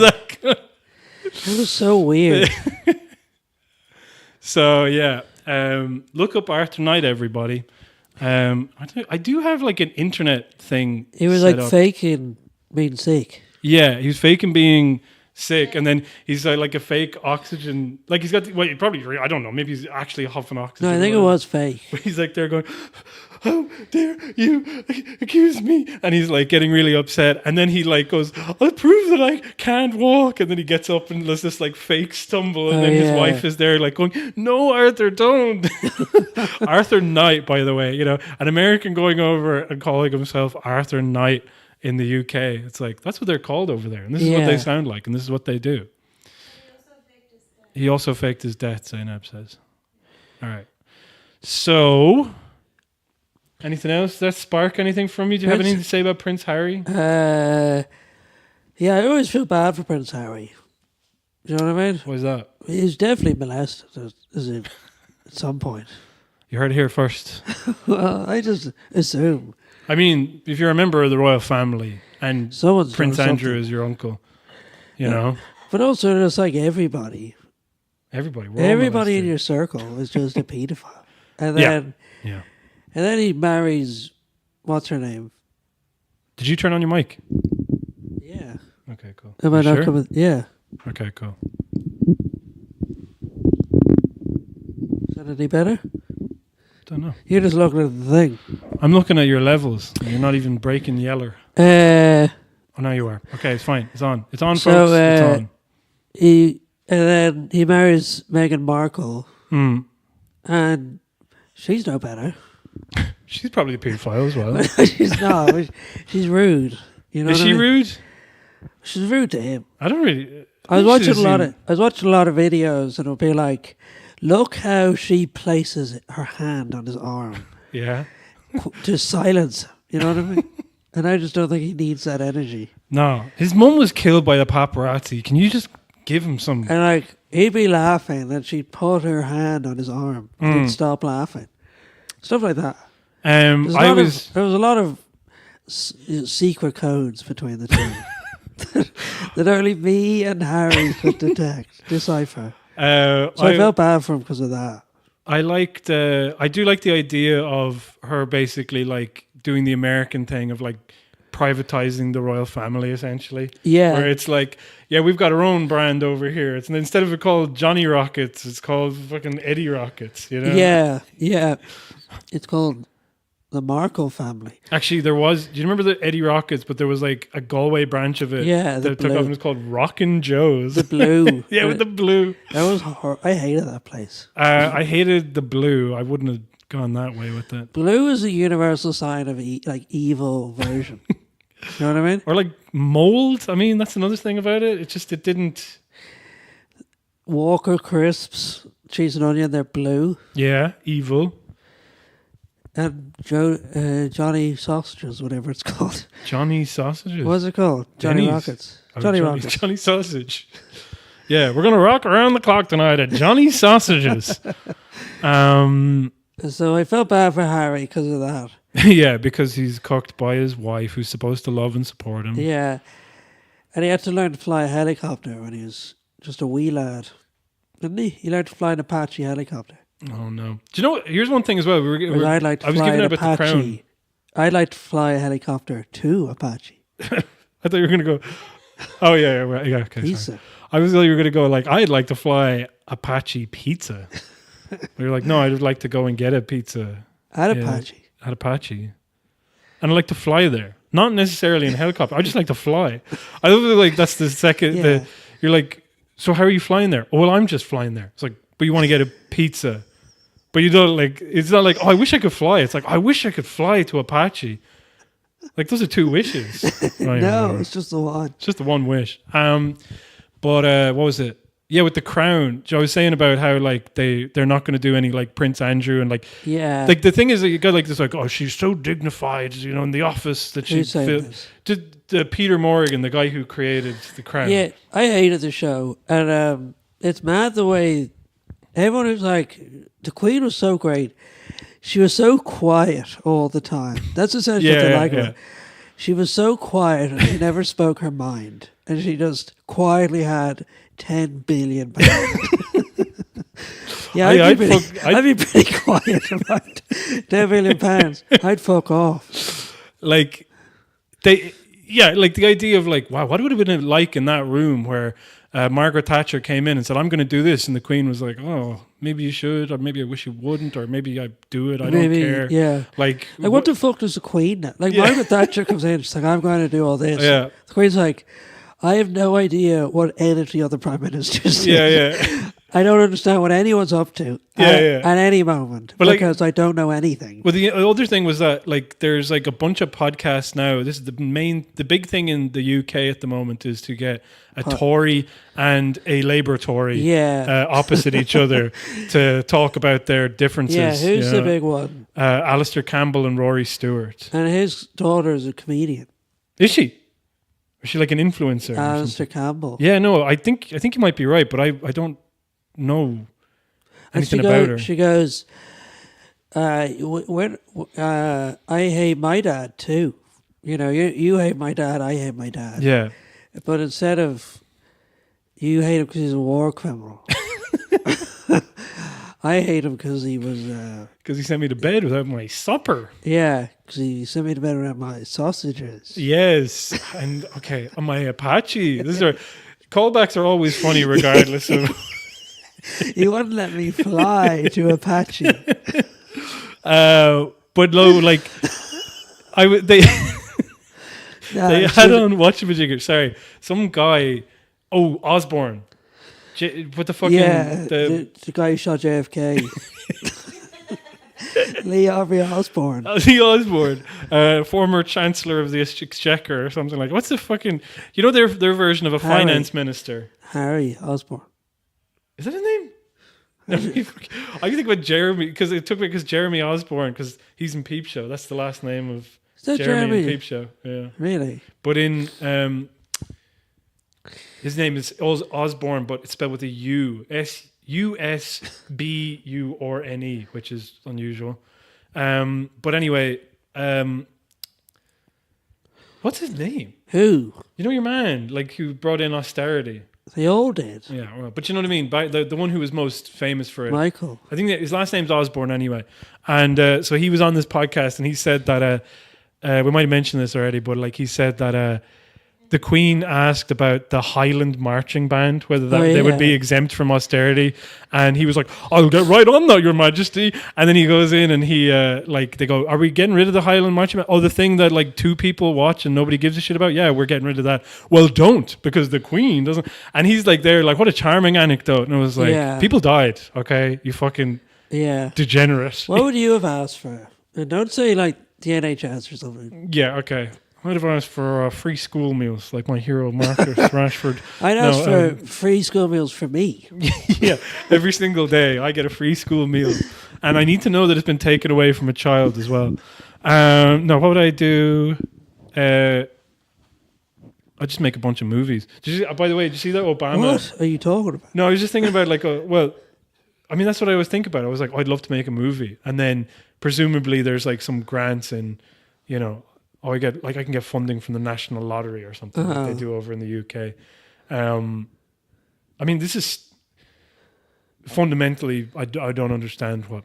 Speaker 1: That
Speaker 2: was so weird.
Speaker 1: So yeah, look up Arthur Knight, everybody. I do have like an internet thing.
Speaker 2: He was like faking being sick.
Speaker 1: Yeah, he was faking being sick, and then he's like a fake oxygen. Like he's got, well, probably, I don't know, maybe he's actually huffing oxygen.
Speaker 2: No, I think it was fake.
Speaker 1: But he's like there going, how dare you accuse me? And he's like getting really upset. And then he like goes, I'll prove that I can't walk. And then he gets up and does this like fake stumble. And then his wife is there like going, no, Arthur, don't. Arthur Knight, by the way, an American going over and calling himself Arthur Knight in the UK. It's like, that's what they're called over there. And this is what they sound like. And this is what they do. He also faked his death, Zainab says. All right. So, anything else that spark anything from you? Do you have anything to say about Prince Harry?
Speaker 2: Yeah, I always feel bad for Prince Harry. You know what I mean?
Speaker 1: What is that?
Speaker 2: He's definitely molested at some point.
Speaker 1: You heard it here first.
Speaker 2: Well, I just assume.
Speaker 1: I mean, if you're a member of the royal family and Prince Andrew is your uncle, you know.
Speaker 2: But also, it's like everybody. Everybody in your circle is just a paedophile. And then, and then he marries, what's her name?
Speaker 1: Did you turn on your mic?
Speaker 2: Yeah.
Speaker 1: Okay, cool.
Speaker 2: Am I not coming? Yeah.
Speaker 1: Okay, cool.
Speaker 2: Is that any better?
Speaker 1: Don't know.
Speaker 2: You're just looking at the thing.
Speaker 1: I'm looking at your levels. You're not even breaking yeller. Oh, no, you are. Okay, it's fine. It's on. It's on, folks. It's on.
Speaker 2: And then he marries Meghan Markle. And she's no better.
Speaker 1: She's probably a paedophile as well.
Speaker 2: She's not. She's rude. You know?
Speaker 1: Is she rude?
Speaker 2: She's rude to him.
Speaker 1: I don't really.
Speaker 2: I was watching a lot of videos, and it'll be like, look how she places her hand on his arm.
Speaker 1: Yeah.
Speaker 2: To silence him. You know what I mean? And I just don't think he needs that energy.
Speaker 1: No, his mum was killed by the paparazzi. Can you just give him some?
Speaker 2: And like he'd be laughing, then she'd put her hand on his arm and he'd stop laughing. Stuff like that. There was a lot of secret codes between the two that only me and Harry could decipher. So I felt bad for him because of that.
Speaker 1: I do like the idea of her basically like doing the American thing of like privatizing the royal family, essentially.
Speaker 2: Yeah.
Speaker 1: Where it's like, yeah, we've got our own brand over here. And instead of it called Johnny Rockets, it's called fucking Eddie Rockets, you know?
Speaker 2: Yeah, yeah. It's called the Markle family.
Speaker 1: Actually, do you remember the Eddie Rockets, but there was like a Galway branch of it that took off and it was called Rockin' Joe's.
Speaker 2: The blue.
Speaker 1: Yeah, with the blue.
Speaker 2: That was I hated that place.
Speaker 1: I hated the blue. I wouldn't have gone that way with it.
Speaker 2: Blue is a universal sign of evil version. You know what I mean?
Speaker 1: Or like mold. I mean, that's another thing about it. It didn't.
Speaker 2: Walker crisps, cheese and onion, they're blue.
Speaker 1: Yeah, evil.
Speaker 2: And Johnny sausages, whatever it's called.
Speaker 1: Johnny sausages.
Speaker 2: What's it called? Johnny
Speaker 1: Denny's.
Speaker 2: Rockets.
Speaker 1: Johnny Rockets. Johnny sausage. Yeah, we're gonna rock around the clock tonight at Johnny Sausages.
Speaker 2: So I felt bad for Harry because of that.
Speaker 1: Yeah, because he's cooked by his wife, who's supposed to love and support him.
Speaker 2: Yeah, and he had to learn to fly a helicopter when he was just a wee lad, didn't he? He learned to fly an Apache helicopter.
Speaker 1: Oh no! Do you know what? Here's one thing as well.
Speaker 2: I'd like to fly an Apache. I'd like to fly a helicopter to Apache.
Speaker 1: I thought you were going to go. Oh yeah, okay.
Speaker 2: Pizza.
Speaker 1: Sorry. I was thought you were going to go like I'd like to fly Apache pizza. You're like, no, I'd like to go and get a pizza
Speaker 2: at Apache.
Speaker 1: At Apache, and I'd like to fly there. Not necessarily in a helicopter. I just like to fly. I feel like that's the second.
Speaker 2: Yeah.
Speaker 1: You're like, so how are you flying there? Oh well, I'm just flying there. It's like, but you want to get a pizza. But you don't like, it's not like, oh, I wish I could fly. It's like, I wish I could fly to Apache. Like, those are two wishes.
Speaker 2: No, it's just the one.
Speaker 1: It's just the one wish. But what was it? Yeah, with the crown. I was saying about how, like, they're not going to do any, like, Prince Andrew and, like...
Speaker 2: Yeah.
Speaker 1: Like, the thing is that you got, like, this, like, oh, she's so dignified, you know, in the office that she... Peter Morgan, the guy who created the crown.
Speaker 2: Yeah, I hated the show. And it's mad the way... Everyone was like, the Queen was so great. She was so quiet all the time. That's essentially what they like about her. She was so quiet and she never spoke her mind. And she just quietly had 10 billion pounds. Yeah, I'd be pretty quiet about 10 billion pounds. I'd fuck off.
Speaker 1: Like, like the idea of like, wow, what would it have been like in that room where Margaret Thatcher came in and said, I'm going to do this. And the Queen was like, oh, maybe you should, or maybe I wish you wouldn't, or maybe I do it. I don't care.
Speaker 2: Yeah.
Speaker 1: Like
Speaker 2: what the fuck does the Queen know? Like, Margaret Thatcher comes in, she's like, I'm going to do all this.
Speaker 1: Yeah.
Speaker 2: The Queen's like, I have no idea what any of the other prime ministers do.
Speaker 1: Yeah.
Speaker 2: I don't understand what anyone's up to at any moment, but because I don't know anything.
Speaker 1: Well, the other thing was that like there's like a bunch of podcasts now. This is the big thing in the UK at the moment is to get a Tory and a Labour Tory opposite each other to talk about their differences.
Speaker 2: Yeah, who's the big one?
Speaker 1: Alistair Campbell and Rory Stewart.
Speaker 2: And his daughter is a comedian.
Speaker 1: Is she? Is she like an influencer?
Speaker 2: Alistair Campbell.
Speaker 1: Yeah, no, I think you might be right, but I don't know anything about her.
Speaker 2: She goes, I hate my dad too. You know, you hate my dad, I hate my dad.
Speaker 1: Yeah.
Speaker 2: But instead of you hate him because he's a war criminal, I hate him because he was...
Speaker 1: Because he sent me to bed without my supper.
Speaker 2: Yeah, because he sent me to bed without my sausages.
Speaker 1: Yes. And, okay, on my Apache. Callbacks are always funny regardless of...
Speaker 2: He wouldn't let me fly to Apache.
Speaker 1: But no, like... they had on Watchamajigger. Sorry. Some guy... Oh, Osborne. What the fucking...
Speaker 2: the guy who shot JFK. Lee Harvey Osborne.
Speaker 1: Lee Osborne, former Chancellor of the Exchequer or something like that. What's the fucking... You know their version of a finance minister?
Speaker 2: Harry Osborne.
Speaker 1: Is that his name? I think about Jeremy, because it took me because Jeremy Osborne, because he's in Peep Show. That's the last name of Jeremy in Peep Show. Yeah.
Speaker 2: Really?
Speaker 1: But in... his name is Osborne, but it's spelled with a U. Usburne, which is unusual. But anyway, what's his name?
Speaker 2: Who?
Speaker 1: You know your man, like who brought in austerity.
Speaker 2: They all did.
Speaker 1: Yeah, well, but you know what I mean. The one who was most famous for it,
Speaker 2: Michael.
Speaker 1: I think that his last name's Osborne anyway. And so he was on this podcast, and he said that we might have mentioned this already, but like he said that. The Queen asked about the Highland Marching Band, whether they would be exempt from austerity. And he was like, I'll get right on that, Your Majesty. And then he goes in and he, they go, are we getting rid of the Highland Marching Band? Oh, the thing that like 2 people watch and nobody gives a shit about? Yeah, we're getting rid of that. Well, don't, because the Queen doesn't. And he's like there, like, what a charming anecdote. And it was like, people died, okay? You fucking degenerate.
Speaker 2: What would you have asked for? And don't say like the NHS or something.
Speaker 1: Yeah, okay. I'd have asked for free school meals, like my hero Marcus Rashford.
Speaker 2: I'd ask for free school meals for me.
Speaker 1: Yeah, every single day I get a free school meal. And I need to know that it's been taken away from a child as well. No, what would I do? I'd just make a bunch of movies. By the way, did you see that Obama...
Speaker 2: What are you talking about?
Speaker 1: No, I was just thinking about like, I mean, that's what I was thinking about. I was like, I'd love to make a movie. And then presumably there's like some grants and, you know... I can get funding from the National Lottery or something like they do over in the UK. I mean, this is fundamentally, I don't understand what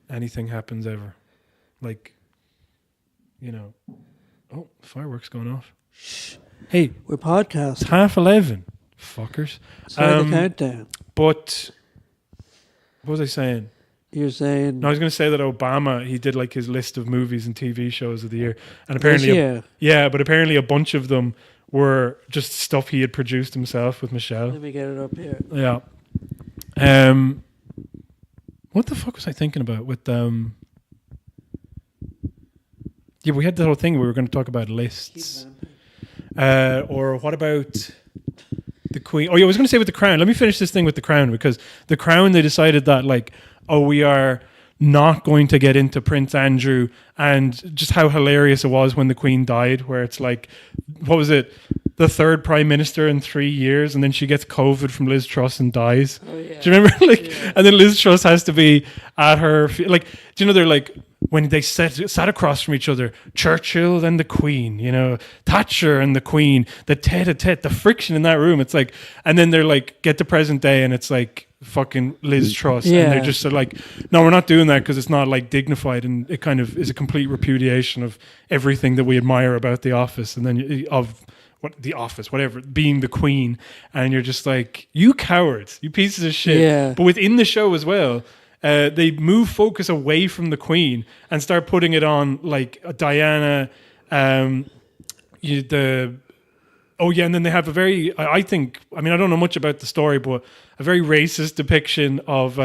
Speaker 1: anything happens ever. Like, you know, fireworks going off. Shh. Hey,
Speaker 2: we're podcasting.
Speaker 1: It's 11:30, fuckers.
Speaker 2: Sorry, the countdown.
Speaker 1: But what was I saying?
Speaker 2: You're saying...
Speaker 1: No, I was going to say that Obama, he did like his list of movies and TV shows of the year. And apparently... but apparently a bunch of them were just stuff he had produced himself with Michelle.
Speaker 2: Let me get it up here.
Speaker 1: Yeah. What the fuck was I thinking about with... we had the whole thing where we were going to talk about lists. Or what about... The Queen? Oh, yeah, I was going to say with The Crown. Let me finish this thing with The Crown, because The Crown, they decided that like... we are not going to get into Prince Andrew and just how hilarious it was when the Queen died, where it's like, what was it? The 3rd Prime Minister in 3 years, and then she gets COVID from Liz Truss and dies. Oh, yeah. Do you remember? And then Liz Truss has to be at her, like, do you know, they're like, when they sat across from each other, Churchill and the Queen, you know, Thatcher and the Queen, the tete-a-tete, the friction in that room, it's like, and then they're like, get to present day, and it's like, fucking Liz Truss, and they're just sort of like, no, we're not doing that because it's not like dignified, and it kind of is a complete repudiation of everything that we admire about The Office, and then of the office, whatever, being the queen, and you're just like, you cowards, you pieces of shit.
Speaker 2: Yeah.
Speaker 1: But within the show as well, they move focus away from the queen and start putting it on like Diana, and then they have a very, I don't know much about the story, but a very racist depiction of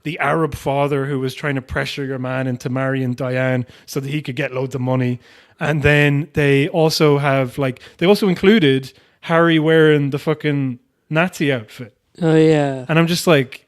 Speaker 1: the Arab father who was trying to pressure your man into marrying Diane so that he could get loads of money. And then they also included Harry wearing the fucking Nazi outfit.
Speaker 2: Oh, yeah.
Speaker 1: And I'm just like,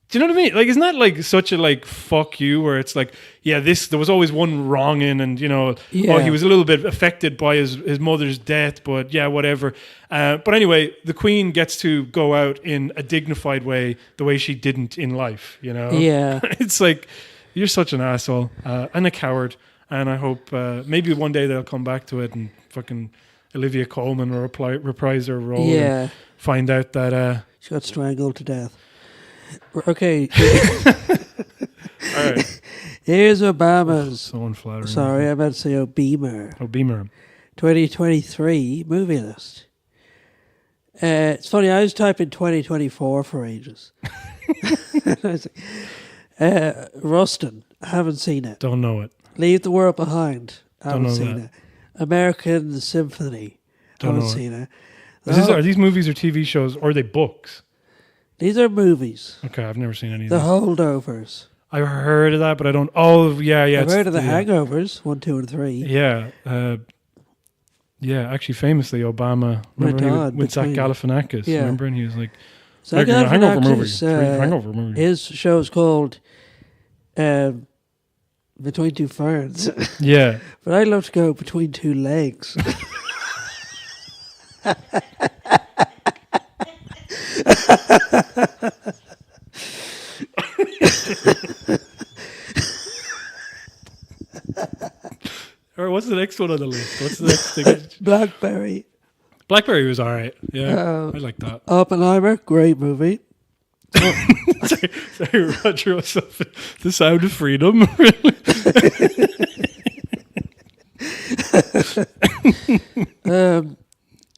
Speaker 1: do you know what I mean? Like, isn't that like such a like fuck you, where it's like, yeah, there was always one wronging, and he was a little bit affected by his mother's death, but yeah, whatever. But anyway, the queen gets to go out in a dignified way, the way she didn't in life.
Speaker 2: Yeah.
Speaker 1: It's like, you're such an asshole and a coward, and I hope maybe one day they'll come back to it and fucking Olivia Colman will reprise her role.
Speaker 2: Yeah.
Speaker 1: And find out that
Speaker 2: she got strangled to death. Okay.
Speaker 1: All right.
Speaker 2: Here's Obama's.
Speaker 1: So unflattering.
Speaker 2: Sorry, I meant to say Obeamer. 2023 movie list. It's funny, I was typing 2024 for ages. Rustin, haven't seen it.
Speaker 1: Don't know it.
Speaker 2: Leave the World Behind,
Speaker 1: Don't know
Speaker 2: haven't seen
Speaker 1: that.
Speaker 2: it. American Symphony, haven't seen it.
Speaker 1: Are these movies or TV shows, or are they books?
Speaker 2: These are movies.
Speaker 1: Okay, I've never seen any of
Speaker 2: The
Speaker 1: these.
Speaker 2: Holdovers.
Speaker 1: I've heard of that, but I don't. Oh, yeah.
Speaker 2: I've heard of the Hangovers, 1, 2, and 3.
Speaker 1: Yeah. Actually, famously, Obama. Remember
Speaker 2: Went on
Speaker 1: with Zach
Speaker 2: between-
Speaker 1: Galifianakis.
Speaker 2: Yeah.
Speaker 1: Remember, and he was like,
Speaker 2: Zach
Speaker 1: "Making a hangover movie,
Speaker 2: Galifianakis,
Speaker 1: 3 hangover movies."
Speaker 2: His show's called Between Two Ferns.
Speaker 1: Yeah.
Speaker 2: But I'd love to go Between Two Legs.
Speaker 1: All right, what's the next one on the list? What's the next thing?
Speaker 2: Blackberry.
Speaker 1: Blackberry was all right. Yeah, I like that.
Speaker 2: Oppenheimer, great movie.
Speaker 1: Sorry, Roger, what's up? The Sound of Freedom.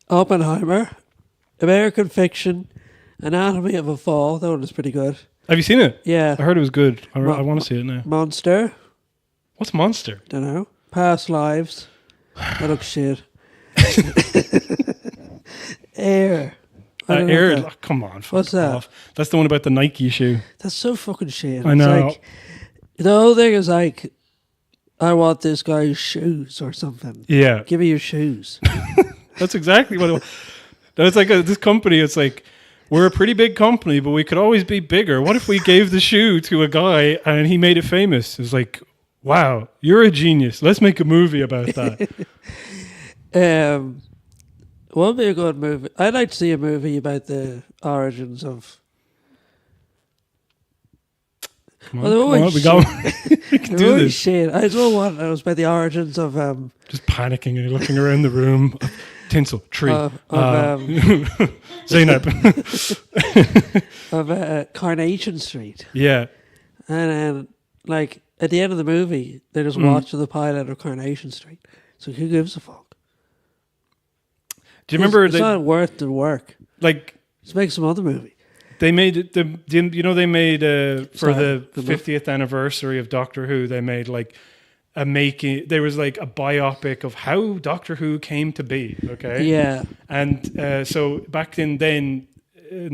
Speaker 2: Oppenheimer, American Fiction, Anatomy of a Fall. That one was pretty good.
Speaker 1: Have you seen it?
Speaker 2: Yeah.
Speaker 1: I heard it was good. I want to see it now.
Speaker 2: Monster.
Speaker 1: What's Monster?
Speaker 2: Don't know. Past Lives. That looks shit. Air.
Speaker 1: Air. Oh, come on.
Speaker 2: What's that?
Speaker 1: Off. That's the one about the Nike shoe.
Speaker 2: That's so fucking shit.
Speaker 1: I know.
Speaker 2: It's like, the whole thing is like, I want this guy's shoes or something.
Speaker 1: Yeah.
Speaker 2: Give me your shoes.
Speaker 1: That's exactly what it was. It's like this company, it's like, we're a pretty big company, but we could always be bigger. What if we gave the shoe to a guy and he made it famous? It's like, wow, you're a genius. Let's make a movie about that.
Speaker 2: Won't be a good movie. I'd like to see a movie about the origins of.
Speaker 1: Come on, we can do this.
Speaker 2: Shit. I don't want. It was about the origins of.
Speaker 1: Just panicking and looking around the room. Tinsel, tree. Zainab.
Speaker 2: of Carnation Street.
Speaker 1: Yeah.
Speaker 2: And then, like, at the end of the movie, they just watch the pilot of Carnation Street. So who gives a fuck?
Speaker 1: Do you remember?
Speaker 2: It's not worth the work.
Speaker 1: Like,
Speaker 2: let's make some other movie.
Speaker 1: They made they made for the 50th anniversary of Doctor Who. They made like there was like a biopic of how Doctor Who came to be. Okay.
Speaker 2: Yeah.
Speaker 1: And so back then, in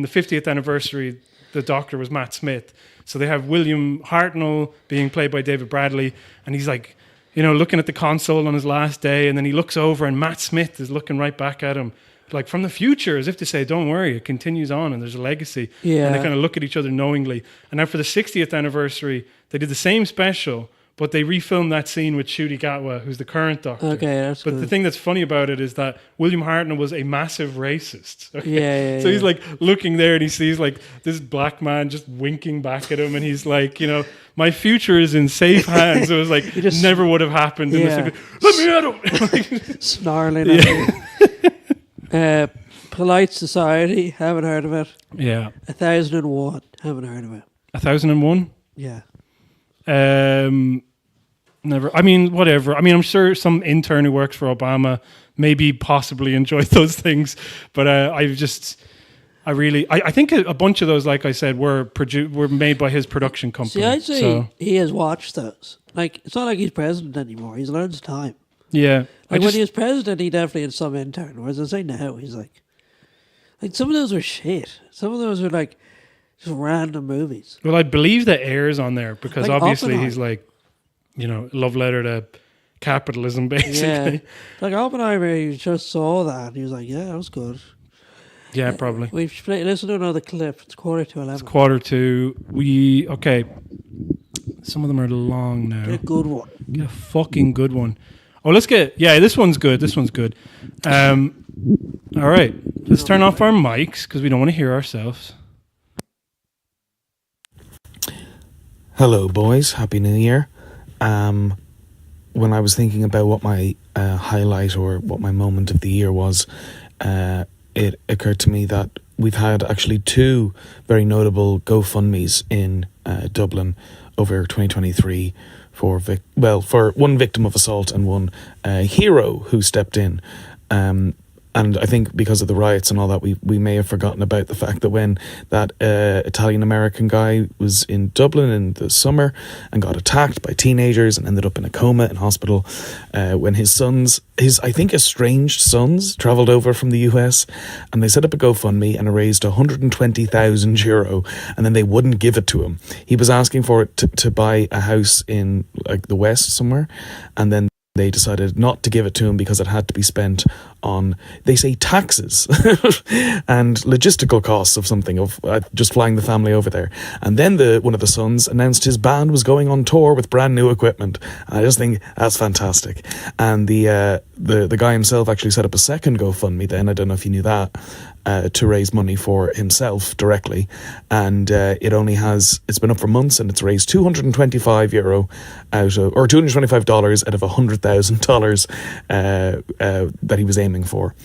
Speaker 1: the 50th anniversary, the Doctor was Matt Smith. So they have William Hartnell being played by David Bradley, and he's like, looking at the console on his last day, and then he looks over, and Matt Smith is looking right back at him, like from the future, as if to say, don't worry, it continues on, and there's a legacy.
Speaker 2: Yeah.
Speaker 1: And they kind of look at each other knowingly. And now for the 60th anniversary, they did the same special, but they refilmed that scene with Ncuti Gatwa, who's the current Doctor.
Speaker 2: Okay, that's
Speaker 1: But
Speaker 2: good.
Speaker 1: the thing that's funny about it is that William Hartnell was a massive racist. Okay?
Speaker 2: Yeah.
Speaker 1: So he's like looking there, and he sees like this black man just winking back at him, and he's like, my future is in safe hands. It was like
Speaker 2: just,
Speaker 1: never would have happened.
Speaker 2: Yeah.
Speaker 1: In this. Let me at him.
Speaker 2: Snarling at me. Polite Society, haven't heard of it.
Speaker 1: Yeah.
Speaker 2: 1001, haven't heard of it.
Speaker 1: 1001.
Speaker 2: Yeah.
Speaker 1: Never. I mean, whatever. I mean, I'm sure some intern who works for Obama maybe possibly enjoyed those things, but I think a bunch of those, like I said, were made by his production company.
Speaker 2: See, I'd say he has watched those. Like, it's not like he's president anymore. He's learned his time.
Speaker 1: Yeah.
Speaker 2: Like, when he was president, he definitely had some intern. Whereas I say now, he's like some of those are shit. Some of those are like just random movies.
Speaker 1: Well, I believe that Air's on there because
Speaker 2: like
Speaker 1: obviously
Speaker 2: Oppenheimer.
Speaker 1: he's like, love letter to capitalism, basically.
Speaker 2: Yeah. Like Oppenheimer, he just saw that and he was like, yeah, that was good.
Speaker 1: Yeah, probably.
Speaker 2: We've listen to another clip. It's 11:15.
Speaker 1: It's 11:45. Okay. Some of them are long now.
Speaker 2: Get a good one.
Speaker 1: Get a fucking good one. Oh, this one's good. This one's good. All right. Let's turn off our mics because we don't want to hear ourselves.
Speaker 5: Hello, boys. Happy New Year. When I was thinking about what my highlight or what my moment of the year was, it occurred to me that we've had actually two very notable GoFundMes in Dublin over 2023 for one victim of assault and one hero who stepped in. And I think because of the riots and all that, we may have forgotten about the fact that when that Italian-American guy was in Dublin in the summer and got attacked by teenagers and ended up in a coma in hospital, when his I think estranged sons, travelled over from the US and they set up a GoFundMe and it raised €120,000 and then they wouldn't give it to him. He was asking for it to buy a house in like the West somewhere, and then they decided not to give it to him because it had to be spent on, they say, taxes and logistical costs of something, of just flying the family over there. And then one of the sons announced his band was going on tour with brand new equipment. And I just think that's fantastic. And the guy himself actually set up a second GoFundMe then, I don't know if you knew that, to raise money for himself directly, and it's been up for months and it's raised €225 $225 out of $100,000 that he was aiming for.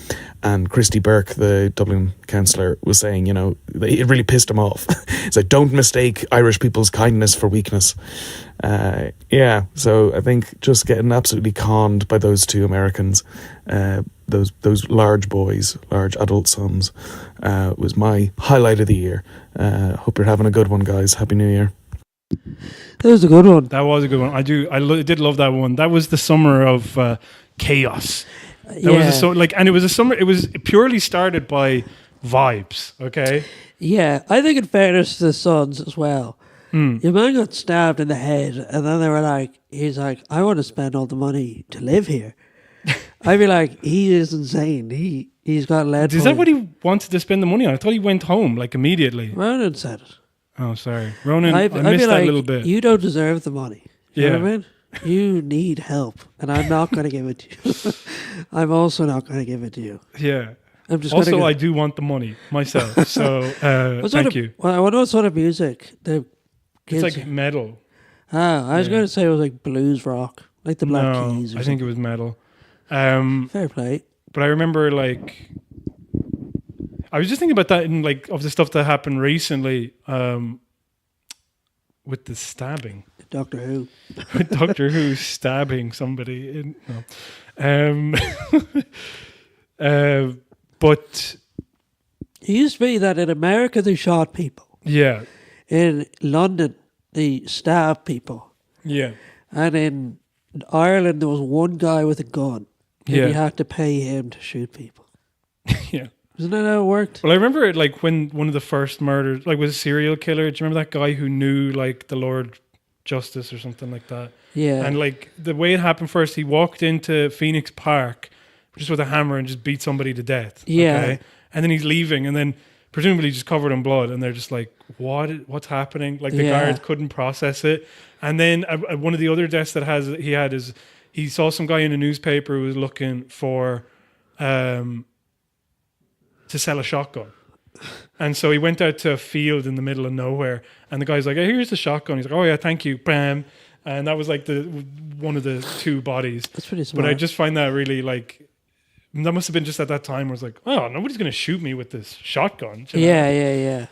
Speaker 5: And Christy Burke, the Dublin councillor, was saying, it really pissed him off. It's like, don't mistake Irish people's kindness for weakness. So I think just getting absolutely conned by those two Americans, those large boys, large adult sons, was my highlight of the year. Hope you're having a good one, guys. Happy New Year.
Speaker 2: That was a good one.
Speaker 1: That was a good one. I did love that one. That was the summer of chaos. And it was a summer. It was purely started by vibes. Okay.
Speaker 2: Yeah, I think in fairness to the sons as well. Your man got stabbed in the head, and then he's like, I want to spend all the money to live here. I'd be like, he is insane. He's got lead.
Speaker 1: Is that what he wanted to spend the money on? I thought he went home immediately.
Speaker 2: Ronan said it.
Speaker 1: Oh, sorry, Ronan. I missed that little bit.
Speaker 2: You don't deserve the money. You know what I mean? You need help, and I'm not going to give it to you. I'm also not going to give it to you.
Speaker 1: Yeah. I'm just also, I do want the money myself. So thank you.
Speaker 2: Well, I wonder what sort of music the kids.
Speaker 1: It's like metal.
Speaker 2: I was going to say it was like blues rock, like the Black Keys.
Speaker 1: I think it was metal.
Speaker 2: Fair play.
Speaker 1: But I remember I was just thinking about that in of the stuff that happened recently with the stabbing.
Speaker 2: Doctor Who.
Speaker 1: Doctor Who stabbing somebody. But
Speaker 2: it used to be that in America they shot people.
Speaker 1: Yeah.
Speaker 2: In London they stabbed people.
Speaker 1: Yeah.
Speaker 2: And in Ireland there was one guy with a gun. And you had to pay him to shoot people.
Speaker 1: Yeah.
Speaker 2: Isn't that how it worked?
Speaker 1: Well, I remember it when one of the first murders, was a serial killer. Do you remember that guy who knew the Lord Justice or something like that?
Speaker 2: Yeah.
Speaker 1: And the way it happened first, he walked into Phoenix Park just with a hammer and just beat somebody to death.
Speaker 2: Yeah.
Speaker 1: Okay? And then he's leaving and then presumably just covered in blood, and they're just like, what's happening? The guards couldn't process it. And then one of the other deaths that he saw some guy in a newspaper who was looking for to sell a shotgun. And so he went out to a field in the middle of nowhere, and the guy's like, hey, here's the shotgun. He's like, oh yeah, thank you, bam. And that was one of the two bodies.
Speaker 2: That's pretty smart.
Speaker 1: But I just find that really that must have been just at that time where it's like, oh, nobody's going to shoot me with this shotgun.
Speaker 2: Yeah.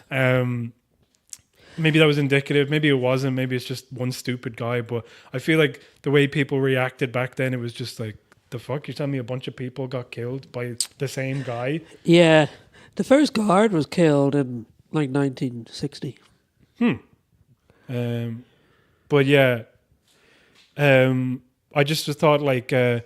Speaker 1: maybe that was indicative. Maybe it wasn't. Maybe it's just one stupid guy. But I feel like the way people reacted back then, it was just like, the fuck? You're telling me a bunch of people got killed by the same guy?
Speaker 2: Yeah. The first guard was killed in like 1960.
Speaker 1: But yeah, I just thought like I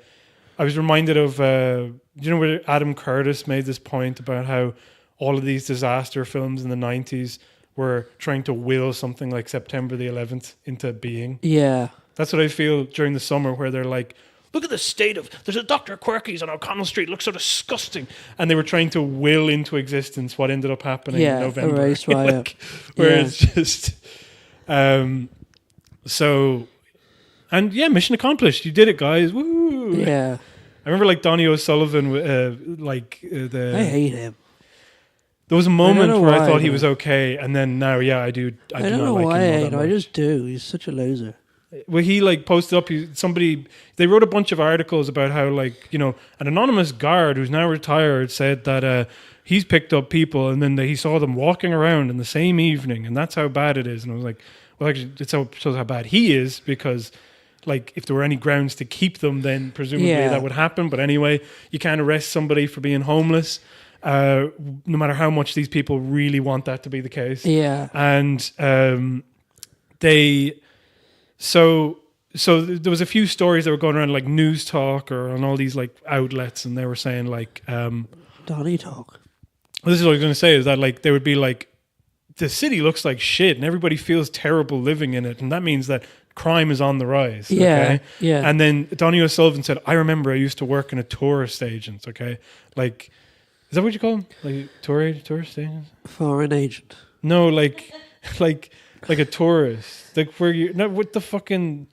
Speaker 1: was reminded of where Adam Curtis made this point about how all of these disaster films in the 90s were trying to will something like September the 11th into being.
Speaker 2: Yeah.
Speaker 1: That's what I feel during the summer, where they're like, look at the state of, there's a Dr. Quirky's on O'Connell Street, looks so disgusting. And they were trying to will into existence what ended up happening in November.
Speaker 2: A race riot.
Speaker 1: Where it's just... mission accomplished. You did it, guys. Woo!
Speaker 2: Yeah.
Speaker 1: I remember like Donny O'Sullivan,
Speaker 2: I hate him.
Speaker 1: There was a moment where I thought he was okay, and then now, I do. I
Speaker 2: don't know why I hate him. I just do. He's such a loser.
Speaker 1: Well, he like posted up. They wrote a bunch of articles about how an anonymous guard who's now retired said that he's picked up people, and then he saw them walking around in the same evening, and that's how bad it is. And I was like, well, actually, it shows how bad he is, because like if there were any grounds to keep them, then presumably that would happen. But anyway, you can't arrest somebody for being homeless, no matter how much these people really want that to be the case.
Speaker 2: Yeah.
Speaker 1: And so there was a few stories that were going around like News Talk or on all these like outlets, and they were saying like
Speaker 2: Donny Talk.
Speaker 1: Well, this is what I was going to say, is that like they would be like, the city looks like shit and everybody feels terrible living in it, and that means that crime is on the rise.
Speaker 2: Yeah,
Speaker 1: okay?
Speaker 2: yeah.
Speaker 1: And then Donny O'Sullivan said, I remember I used to work in a tourist agent, okay? Like, is that what you call them? Like tourist agents?
Speaker 2: Foreign agent.
Speaker 1: No, like a tourist. Like where you, not what the fucking,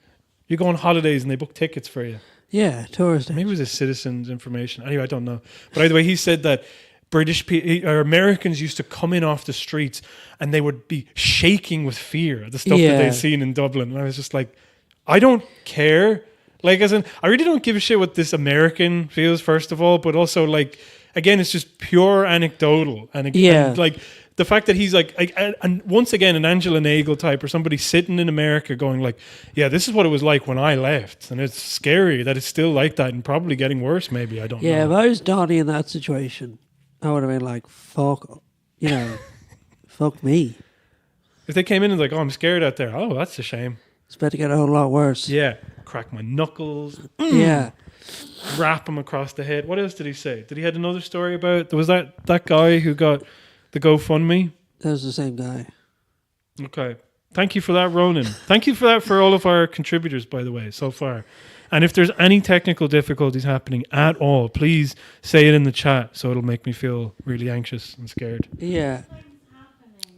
Speaker 1: you go on holidays and they book tickets for you.
Speaker 2: Yeah, tourist agent.
Speaker 1: Maybe it was a citizen's information. Anyway, I don't know. But either way, he said that Americans used to come in off the streets and they would be shaking with fear at the stuff that they'd seen in Dublin. And I was just like, I don't care. Like, as in, I really don't give a shit what this American feels, first of all, but also like, again, it's just pure anecdotal. And like the fact that he's like, and once again, an Angela Nagel type or somebody sitting in America going like, yeah, this is what it was like when I left. And it's scary that it's still like that and probably getting worse, maybe. I don't know.
Speaker 2: Yeah, if I was Donny in that situation, I would have been like, fuck, fuck me.
Speaker 1: If they came in and like, oh, I'm scared out there. Oh, that's a shame.
Speaker 2: It's about to get a whole lot worse.
Speaker 1: Yeah. Crack my knuckles.
Speaker 2: Yeah.
Speaker 1: Wrap him across the head. What else did he say? Did he had another story about, there was that guy who got the GoFundMe?
Speaker 2: That was the same guy.
Speaker 1: Okay. Thank you for that, Ronan. Thank you for that for all of our contributors, by the way, so far. And if there's any technical difficulties happening at all, please say it in the chat so it'll make me feel really anxious and scared.
Speaker 2: Yeah.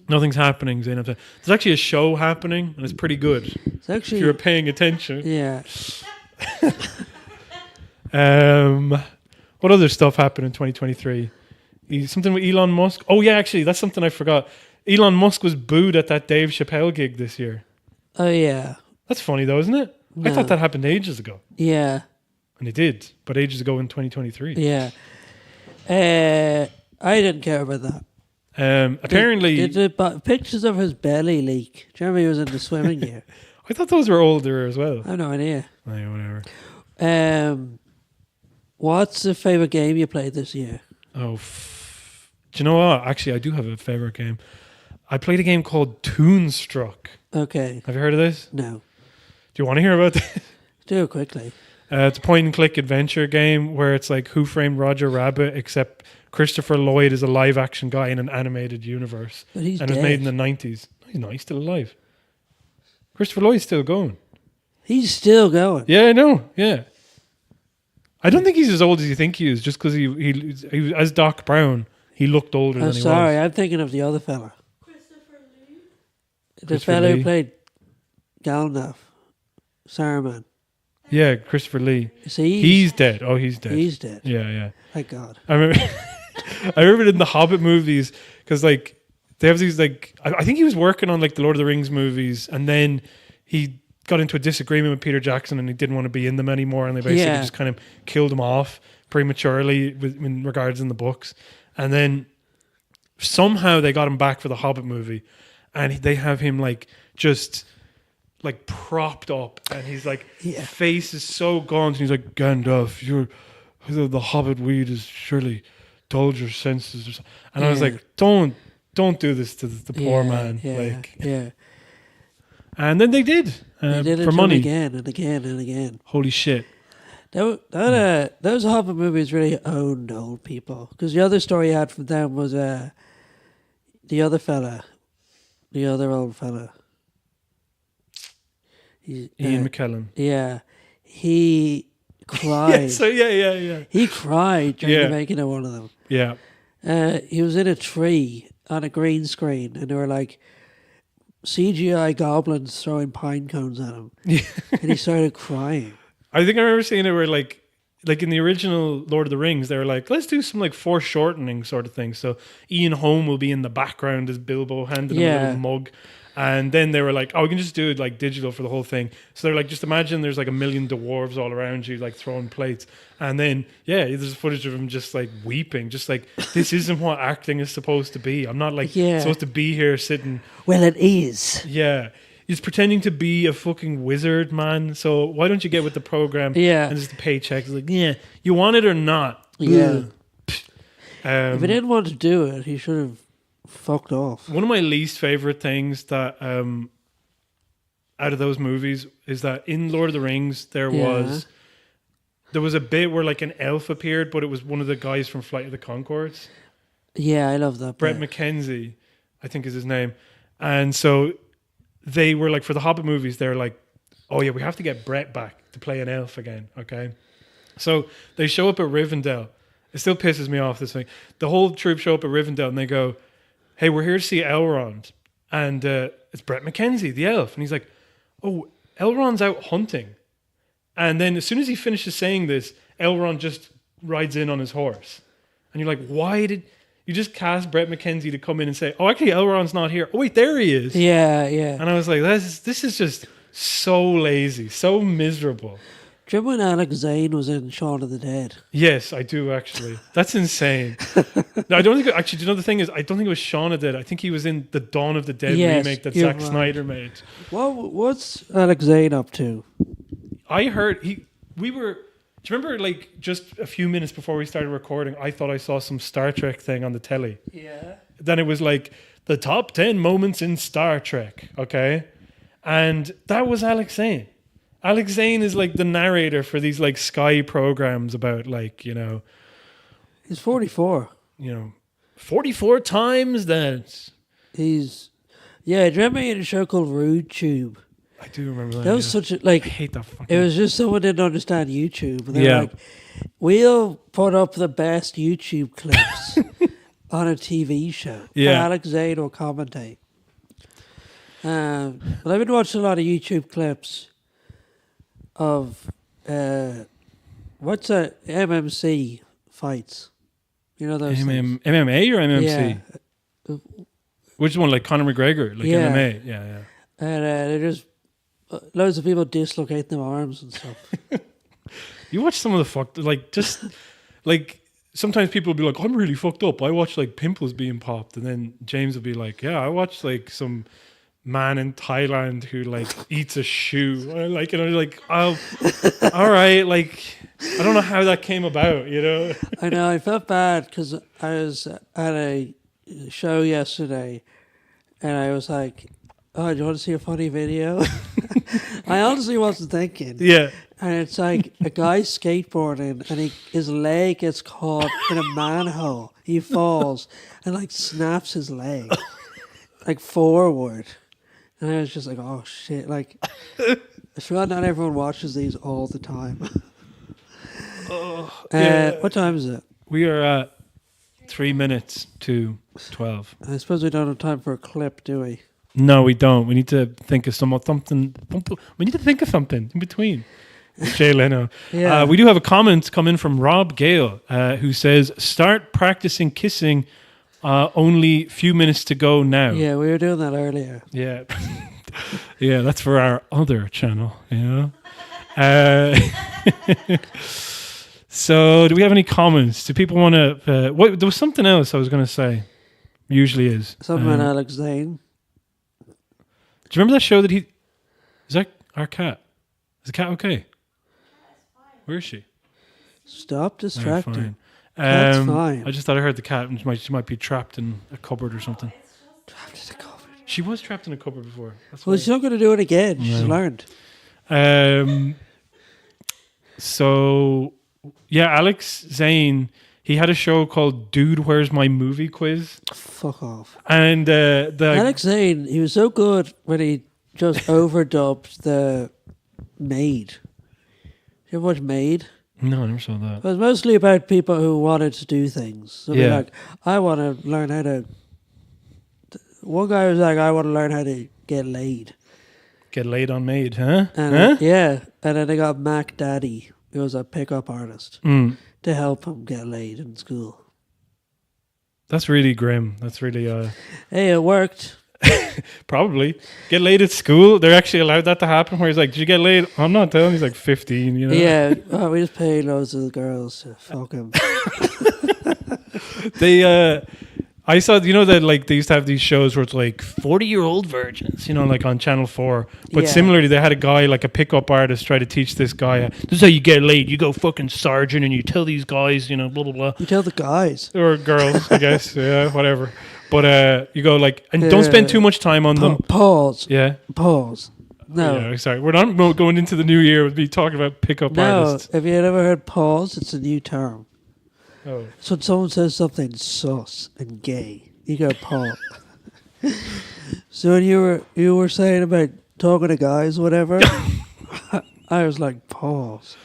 Speaker 1: Nothing's happening, Zainab. There's actually a show happening, and it's pretty good.
Speaker 2: It's actually,
Speaker 1: if you're paying attention.
Speaker 2: Yeah.
Speaker 1: What other stuff happened in 2023? Something with Elon Musk. Oh yeah, actually, that's something I forgot. Elon Musk was booed at that Dave Chappelle gig this year.
Speaker 2: Oh yeah.
Speaker 1: That's funny though, isn't it? No. I thought that happened ages ago.
Speaker 2: Yeah.
Speaker 1: And it did, but ages ago in 2023.
Speaker 2: Yeah. I didn't care about that.
Speaker 1: Apparently...
Speaker 2: Did the pictures of his belly leak? Do you remember he was in the swimming gear?
Speaker 1: I thought those were older as well.
Speaker 2: I have no idea.
Speaker 1: Oh, whatever.
Speaker 2: What's the favourite game you played this year?
Speaker 1: Oh, do you know what? Actually, I do have a favourite game. I played a game called Toonstruck.
Speaker 2: Okay.
Speaker 1: Have you heard of this?
Speaker 2: No.
Speaker 1: Do you want to hear about this?
Speaker 2: Do it quickly.
Speaker 1: It's a point-and-click adventure game where it's like Who Framed Roger Rabbit, except Christopher Lloyd is a live-action guy in an animated universe.
Speaker 2: But he's
Speaker 1: and
Speaker 2: dead.
Speaker 1: It was made in the 90s. No, he's not. He's still alive. Christopher Lloyd's still going.
Speaker 2: He's still going?
Speaker 1: Yeah, I know. Yeah. I don't think he's as old as you think he is, just because he as Doc Brown, he looked older than he was.
Speaker 2: Sorry, I'm thinking of the other fella.
Speaker 6: Christopher Lee?
Speaker 2: The fella who played Galnaff. Saruman.
Speaker 1: Yeah, Christopher Lee.
Speaker 2: See,
Speaker 1: he's dead. Oh, he's dead.
Speaker 2: He's dead.
Speaker 1: Yeah, yeah.
Speaker 2: Thank God.
Speaker 1: I remember in the Hobbit movies, because like they have these like I think he was working on like the Lord of the Rings movies, and then he got into a disagreement with Peter Jackson, and he didn't want to be in them anymore, and they basically just kind of killed him off prematurely in regards in the books, and then somehow they got him back for the Hobbit movie. and they have him like just like propped up, and he's like face is so gaunt, and he's like, Gandalf, the Hobbit weed has surely dulled your senses, or something. And I was like, don't do this to the poor man, And then they did
Speaker 2: it
Speaker 1: for money
Speaker 2: again and again and again.
Speaker 1: Holy shit!
Speaker 2: Those Hobbit movies really owned old people, because the other story I had from them was the other old fella.
Speaker 1: Ian McKellen.
Speaker 2: Yeah, he cried.
Speaker 1: He
Speaker 2: cried during the making of one of them.
Speaker 1: Yeah.
Speaker 2: He was in a tree on a green screen, and they were like CGI goblins throwing pine cones at him, and he started crying.
Speaker 1: I think I remember seeing it where like in the original Lord of the Rings, they were like, let's do some like foreshortening sort of thing. So Ian Holm will be in the background as Bilbo handing him a little mug. And then they were like, oh, we can just do it like digital for the whole thing. So they're like, just imagine there's like a million dwarves all around you, like throwing plates. And then, there's footage of him just like weeping, just like, this isn't what acting is supposed to be. I'm not like supposed to be here sitting.
Speaker 2: Well, it is.
Speaker 1: Yeah. He's pretending to be a fucking wizard, man. So why don't you get with the program?
Speaker 2: Yeah.
Speaker 1: And just the paycheck. It's like, you want it or not?
Speaker 2: Yeah. If he didn't want to do it, he should have fucked off.
Speaker 1: One of my least favorite things that out of those movies is that in Lord of the Rings there was a bit where like an elf appeared, but it was one of the guys from Flight of the Conchords.
Speaker 2: Yeah, I love that.
Speaker 1: Brett McKenzie, I think is his name. And so they were like, for the Hobbit movies, they're like, oh yeah, we have to get Brett back to play an elf again. Okay. So they show up at Rivendell. It still pisses me off, this thing. The whole troop show up at Rivendell and they go, hey, we're here to see Elrond. And it's Brett McKenzie, the elf. And he's like, oh, Elrond's out hunting. And then as soon as he finishes saying this, Elrond just rides in on his horse. And you're like, why did you just cast Brett McKenzie to come in and say, oh, actually, Elrond's not here. Oh, wait, there he is.
Speaker 2: Yeah.
Speaker 1: And I was like, this is just so lazy, so miserable.
Speaker 2: Do you remember when Alex Zane was in Shaun of the Dead?
Speaker 1: Yes, I do, actually. That's insane. No, I don't think... Actually, do you know the thing is, I don't think it was Shaun of the Dead. I think he was in the Dawn of the Dead remake that Zack Snyder made.
Speaker 2: What's Alex Zane up to?
Speaker 1: I heard... Do you remember, like, just a few minutes before we started recording, I thought I saw some Star Trek thing on the telly.
Speaker 2: Yeah.
Speaker 1: Then it was like, the top 10 moments in Star Trek, okay? And that was Alex Zane. Alex Zane is like the narrator for these like Sky programs about like,
Speaker 2: he's 44.
Speaker 1: 44 times that.
Speaker 2: Do you remember he had a show called Rude Tube?
Speaker 1: I do remember that.
Speaker 2: That was such a like.
Speaker 1: I hate that fucking.
Speaker 2: It was just someone didn't understand YouTube. And they were like, we'll put up the best YouTube clips on a TV show.
Speaker 1: Yeah.
Speaker 2: And Alex Zane will commentate. But I've been watching a lot of YouTube clips of what's a MMC fights? You know those things?
Speaker 1: MMA or MMC?
Speaker 2: Yeah.
Speaker 1: Which one? Like Conor McGregor? Like MMA? Yeah.
Speaker 2: And they're just loads of people dislocating their arms and stuff.
Speaker 1: You watch some of the fucked... Like, just... like, sometimes people will be like, I'm really fucked up. I watch, like, pimples being popped. And then James will be like, yeah, I watched, like, some... man in Thailand who like eats a shoe. I'm like, oh, all right. Like, I don't know how that came about,
Speaker 2: I know. I felt bad because I was at a show yesterday and I was like, oh, do you want to see a funny video? I honestly wasn't thinking.
Speaker 1: Yeah.
Speaker 2: And it's like a guy skateboarding and his leg gets caught in a manhole. He falls and like snaps his leg like forward. And I was just like, oh shit, like, I forgot not everyone watches these all the time. What time is it?
Speaker 1: We are at 3 minutes to 12.
Speaker 2: I suppose we don't have time for a clip, do we?
Speaker 1: No, we don't. We need to think of something. We need to think of something in between. Jay Leno.
Speaker 2: Yeah.
Speaker 1: We do have a comment come in from Rob Gale, who says, start practicing kissing. Only few minutes to go now.
Speaker 2: Yeah, we were doing that earlier.
Speaker 1: Yeah. Yeah, that's for our other channel, So, do we have any comments? Do people want to... there was something else I was going to say. Usually is.
Speaker 2: Something about Alex Zane.
Speaker 1: you remember that show that he? Is that our cat? Is the cat okay? Where is she?
Speaker 2: Stop distracting.
Speaker 1: Oh,
Speaker 2: That's fine.
Speaker 1: I just thought I heard the cat, and she might be trapped in a cupboard or something.
Speaker 2: Trapped in a cupboard.
Speaker 1: She was trapped in a cupboard before.
Speaker 2: Well, she's not going to do it again. She's learned.
Speaker 1: So, yeah, Alex Zane, he had a show called Dude, Where's My Movie Quiz?
Speaker 2: Fuck off.
Speaker 1: And
Speaker 2: Alex Zane, he was so good when he just overdubbed the Maid. You ever watch Maid?
Speaker 1: No, I never saw that.
Speaker 2: It was mostly about people who wanted to do things. So they're like, I want to learn how to... One guy was like, I want to learn how to get laid.
Speaker 1: Get laid on Maid, huh?
Speaker 2: And yeah, and then they got Mac Daddy, who was a pickup artist, to help him get laid in school.
Speaker 1: That's really grim. That's really...
Speaker 2: Hey, it worked.
Speaker 1: Probably. Get laid at school? They're actually allowed that to happen where he's like, did you get laid? I'm not telling. He's like 15, you know?
Speaker 2: Yeah, we just pay loads of the girls to fuck him.
Speaker 1: I saw, you know, that like they used to have these shows where it's like 40-year-old virgins, you know, like on Channel 4. But similarly, they had a guy, like a pickup artist, try to teach this guy, this is how you get laid. You go fucking sergeant and you tell these guys, you know, blah, blah, blah.
Speaker 2: You tell the guys.
Speaker 1: Or girls, I guess. Yeah, whatever. But you go like, and don't spend too much time on them.
Speaker 2: Pause.
Speaker 1: Yeah.
Speaker 2: Pause. No.
Speaker 1: Yeah, sorry. We're not going into the new year with me talking about pickup artists.
Speaker 2: Have you ever heard pause? It's a new term.
Speaker 1: Oh.
Speaker 2: So when someone says something sus and gay, you go pause. So when you were saying about talking to guys, whatever, I was like pause.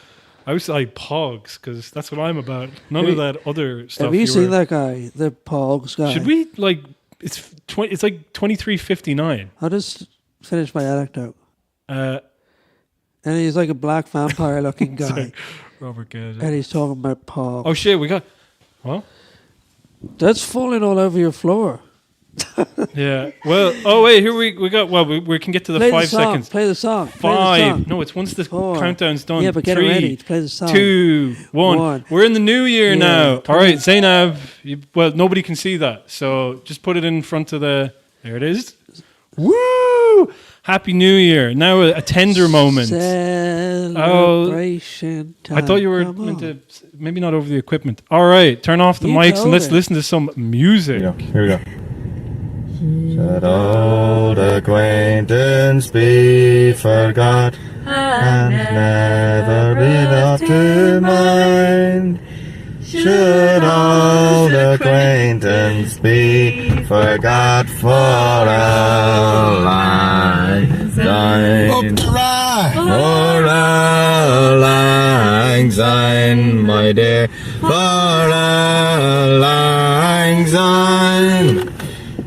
Speaker 1: I was like pogs because that's what I'm about. None of that other stuff.
Speaker 2: Have you seen that guy, the pogs guy?
Speaker 1: Should we like? It's like 23:59.
Speaker 2: I'll just finish my anecdote.
Speaker 1: And
Speaker 2: he's like a black vampire looking guy.
Speaker 1: Sorry, Robert Gadd.
Speaker 2: And he's talking about pogs.
Speaker 1: Oh shit, we got. What?
Speaker 2: That's falling all over your floor.
Speaker 1: Yeah. Well. Oh wait. Here we got. Well, we can get to the
Speaker 2: play
Speaker 1: 5
Speaker 2: the song,
Speaker 1: seconds.
Speaker 2: Play the song.
Speaker 1: Five.
Speaker 2: Play the song.
Speaker 1: No, it's once the
Speaker 2: 4.
Speaker 1: countdown's done.
Speaker 2: Yeah, but get
Speaker 1: 3,
Speaker 2: it ready to play the song.
Speaker 1: 2, 1. We're in the new year now. All right, Zainab. Well, nobody can see that, so just put it in front of the. There it is. Woo! Happy New Year. Now a tender moment.
Speaker 2: Celebration time.
Speaker 1: I thought you were meant to maybe not over the equipment. All right, turn off the mics and let's listen to some music.
Speaker 6: Here we go. Should old acquaintance be forgot and never be brought to mind? Should old acquaintance be forgot for a lang syne? For a lang syne, my dear, for a lang syne.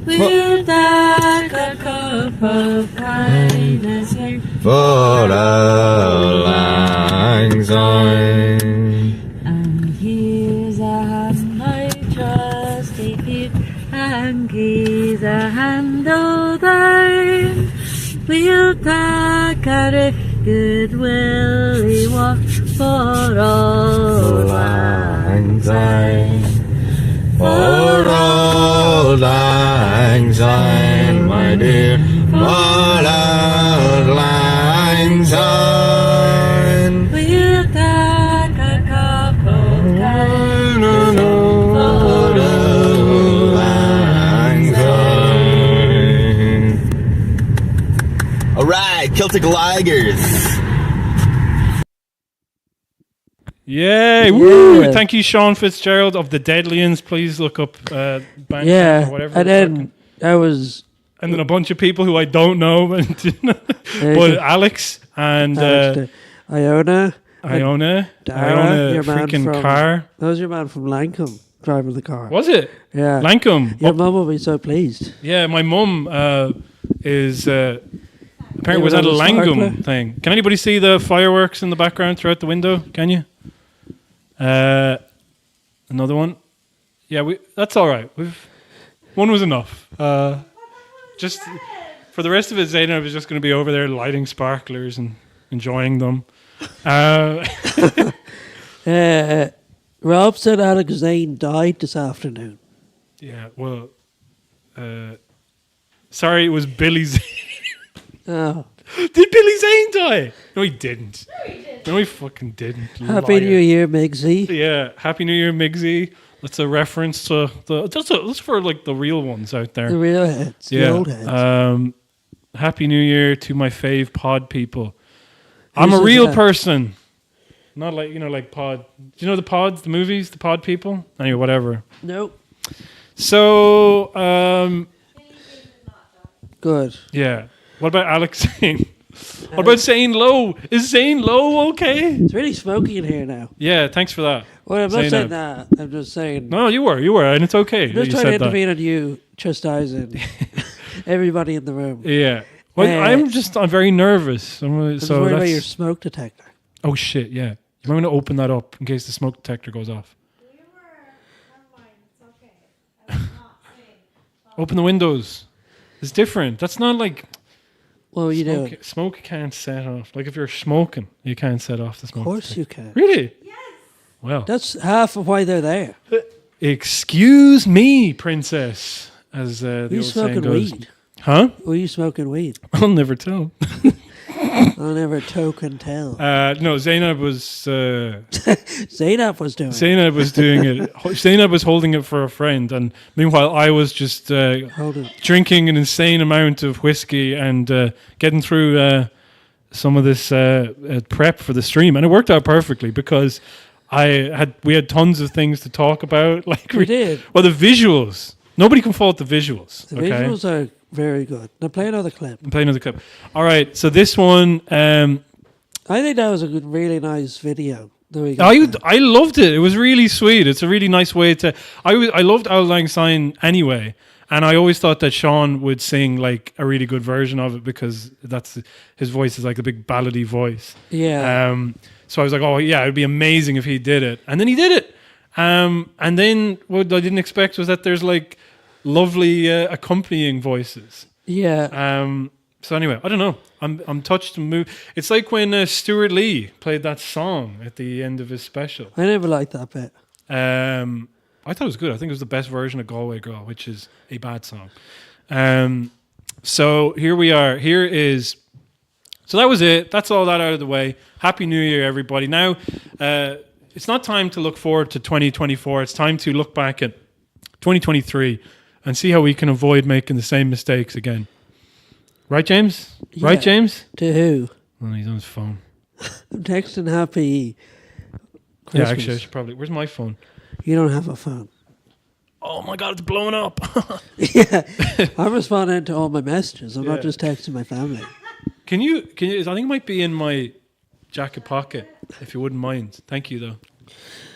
Speaker 6: We'll take a cup of kindness here for a lang syne. And here's a hand, my trusty feet, and here's a hand o' thine. We'll take a goodwilly walk for all lang syne. For all lang syne, my dear, for all lang syne. We'll take a cup of kindness for all lang syne. All right, Celtic Ligers.
Speaker 1: Yay! Woo! Thank you, Sean Fitzgerald of the Deadlians. Please look up Bandcamp or whatever.
Speaker 2: And then
Speaker 1: and then a bunch of people who I don't know, but Alex and
Speaker 2: Iona,
Speaker 1: Dara, your freaking
Speaker 2: man
Speaker 1: car.
Speaker 2: That was your man from Lancome driving the car.
Speaker 1: Was it?
Speaker 2: Yeah,
Speaker 1: Lancome.
Speaker 2: Your mum will be so pleased.
Speaker 1: Yeah, my mum is. Apparently, was at a Langum thing. Can anybody see the fireworks in the background throughout the window? Can you? Another one. Yeah, that's all right. One was enough. Just for the rest of it, Zainab was just going to be over there lighting sparklers and enjoying them.
Speaker 2: Rob said Alex Zane died this afternoon.
Speaker 1: Yeah, well, sorry, it was Billy Zane.
Speaker 2: Oh.
Speaker 1: Did Billy Zane die? No, he didn't. No, he fucking didn't.
Speaker 2: Happy New Year, Migsy.
Speaker 1: Yeah, Happy New Year, Migsy. That's a reference to that's for like the real ones out there.
Speaker 2: The real heads. The old heads.
Speaker 1: Happy New Year to my fave pod people. I'm a real person. Not like, like pod. Do you know the pods, the movies, the pod people? Anyway, whatever.
Speaker 2: Nope.
Speaker 1: So,
Speaker 2: good.
Speaker 1: Yeah. What about Alex saying? What about Zane Lowe? Is Zane Lowe okay?
Speaker 2: It's really smoky in here now.
Speaker 1: Yeah, thanks for that.
Speaker 2: Well, I'm not saying that. I'm just saying.
Speaker 1: No, you were, and it's okay.
Speaker 2: I'm just trying to intervene on you, chastising everybody in the room.
Speaker 1: Yeah. Well, I'm very nervous.
Speaker 2: I'm just worried about your smoke detector.
Speaker 1: Oh, shit, yeah. You might want to open that up in case the smoke detector goes off.
Speaker 7: Never mind, it's okay. I'm not saying.
Speaker 1: Open the windows. It's different. That's not like...
Speaker 2: What are you doing?
Speaker 1: Smoke can't set off. Like if you're smoking, you can't set off the smoke.
Speaker 2: Of course you can.
Speaker 1: Really?
Speaker 7: Yes.
Speaker 1: Well.
Speaker 2: That's half of why they're there.
Speaker 1: Excuse me, princess, as the
Speaker 2: you
Speaker 1: old saying goes.
Speaker 2: Weed?
Speaker 1: Huh?
Speaker 2: Were you smoking weed?
Speaker 1: I'll never tell.
Speaker 2: I'll never token tell.
Speaker 1: No, Zainab was...
Speaker 2: Zainab was doing
Speaker 1: Zainab was doing it. Zainab was holding it for a friend, and meanwhile I was just drinking an insane amount of whiskey and getting through some of this prep for the stream, and it worked out perfectly because we had tons of things to talk about. Like
Speaker 2: we did.
Speaker 1: Well, the visuals. Nobody can fault the visuals.
Speaker 2: The visuals are very good. Now play another clip.
Speaker 1: All right, so this one...
Speaker 2: I think that was a really nice video.
Speaker 1: I loved it. It was really sweet. It's a really nice way to... I loved Auld Lang Syne anyway, and I always thought that Sean would sing like a really good version of it because his voice is like a big ballady voice.
Speaker 2: Yeah.
Speaker 1: So I was like, oh yeah, it'd be amazing if he did it. And then he did it. And then what I didn't expect was that there's like lovely accompanying voices.
Speaker 2: Yeah.
Speaker 1: So anyway, I don't know. I'm touched and moved. It's like when Stuart Lee played that song at the end of his special.
Speaker 2: I never liked that bit.
Speaker 1: I thought it was good. I think it was the best version of Galway Girl, which is a bad song. So here we are. So that was it. That's all that out of the way. Happy New Year, everybody. Now, it's not time to look forward to 2024. It's time to look back at 2023 and see how we can avoid making the same mistakes again. Right, James?
Speaker 2: Yeah.
Speaker 1: Right, James?
Speaker 2: To who?
Speaker 1: Oh, he's on his phone.
Speaker 2: I'm texting happy Christmas.
Speaker 1: Yeah, actually, I should probably... Where's my phone?
Speaker 2: You don't have a phone.
Speaker 1: Oh my God, it's blowing up.
Speaker 2: Yeah. I'm responding to all my messages. I'm not just texting my family.
Speaker 1: Can you... I think it might be in my jacket pocket, if you wouldn't mind. Thank you, though.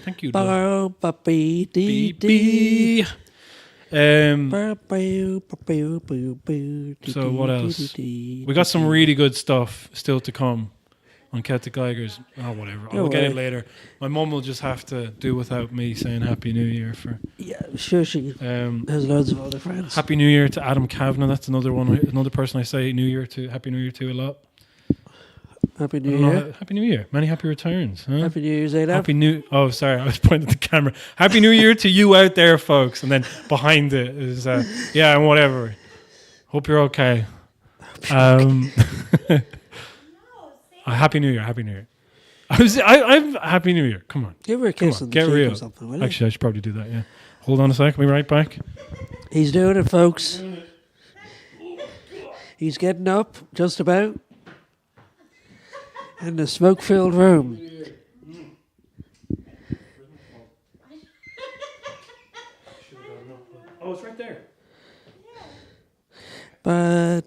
Speaker 1: Thank you, though. So what else? We got some really good stuff still to come on Celtic Ligers. Oh, whatever. I'll get it later. My mum will just have to do without me saying Happy New Year for...
Speaker 2: Yeah, sure she has loads of other friends.
Speaker 1: Happy New Year to Adam Kavanagh. That's another person I say Happy New Year to a lot.
Speaker 2: Happy New Year.
Speaker 1: Happy New Year. Many happy returns. Huh?
Speaker 2: Happy New Year, Zainab.
Speaker 1: Oh, sorry. I was pointing at the camera. Happy New Year to you out there, folks. And then behind it is, yeah, and whatever. Hope you're okay. Happy New Year. Happy New Year. I'm Happy New Year. Come on.
Speaker 2: Give her a kiss on the cheek or something, will you?
Speaker 1: Actually, I should probably do that, yeah. Hold on a sec. I'll be right back.
Speaker 2: He's doing it, folks. He's getting up, just about. In the smoke-filled room.
Speaker 1: Oh, it's right there. Right.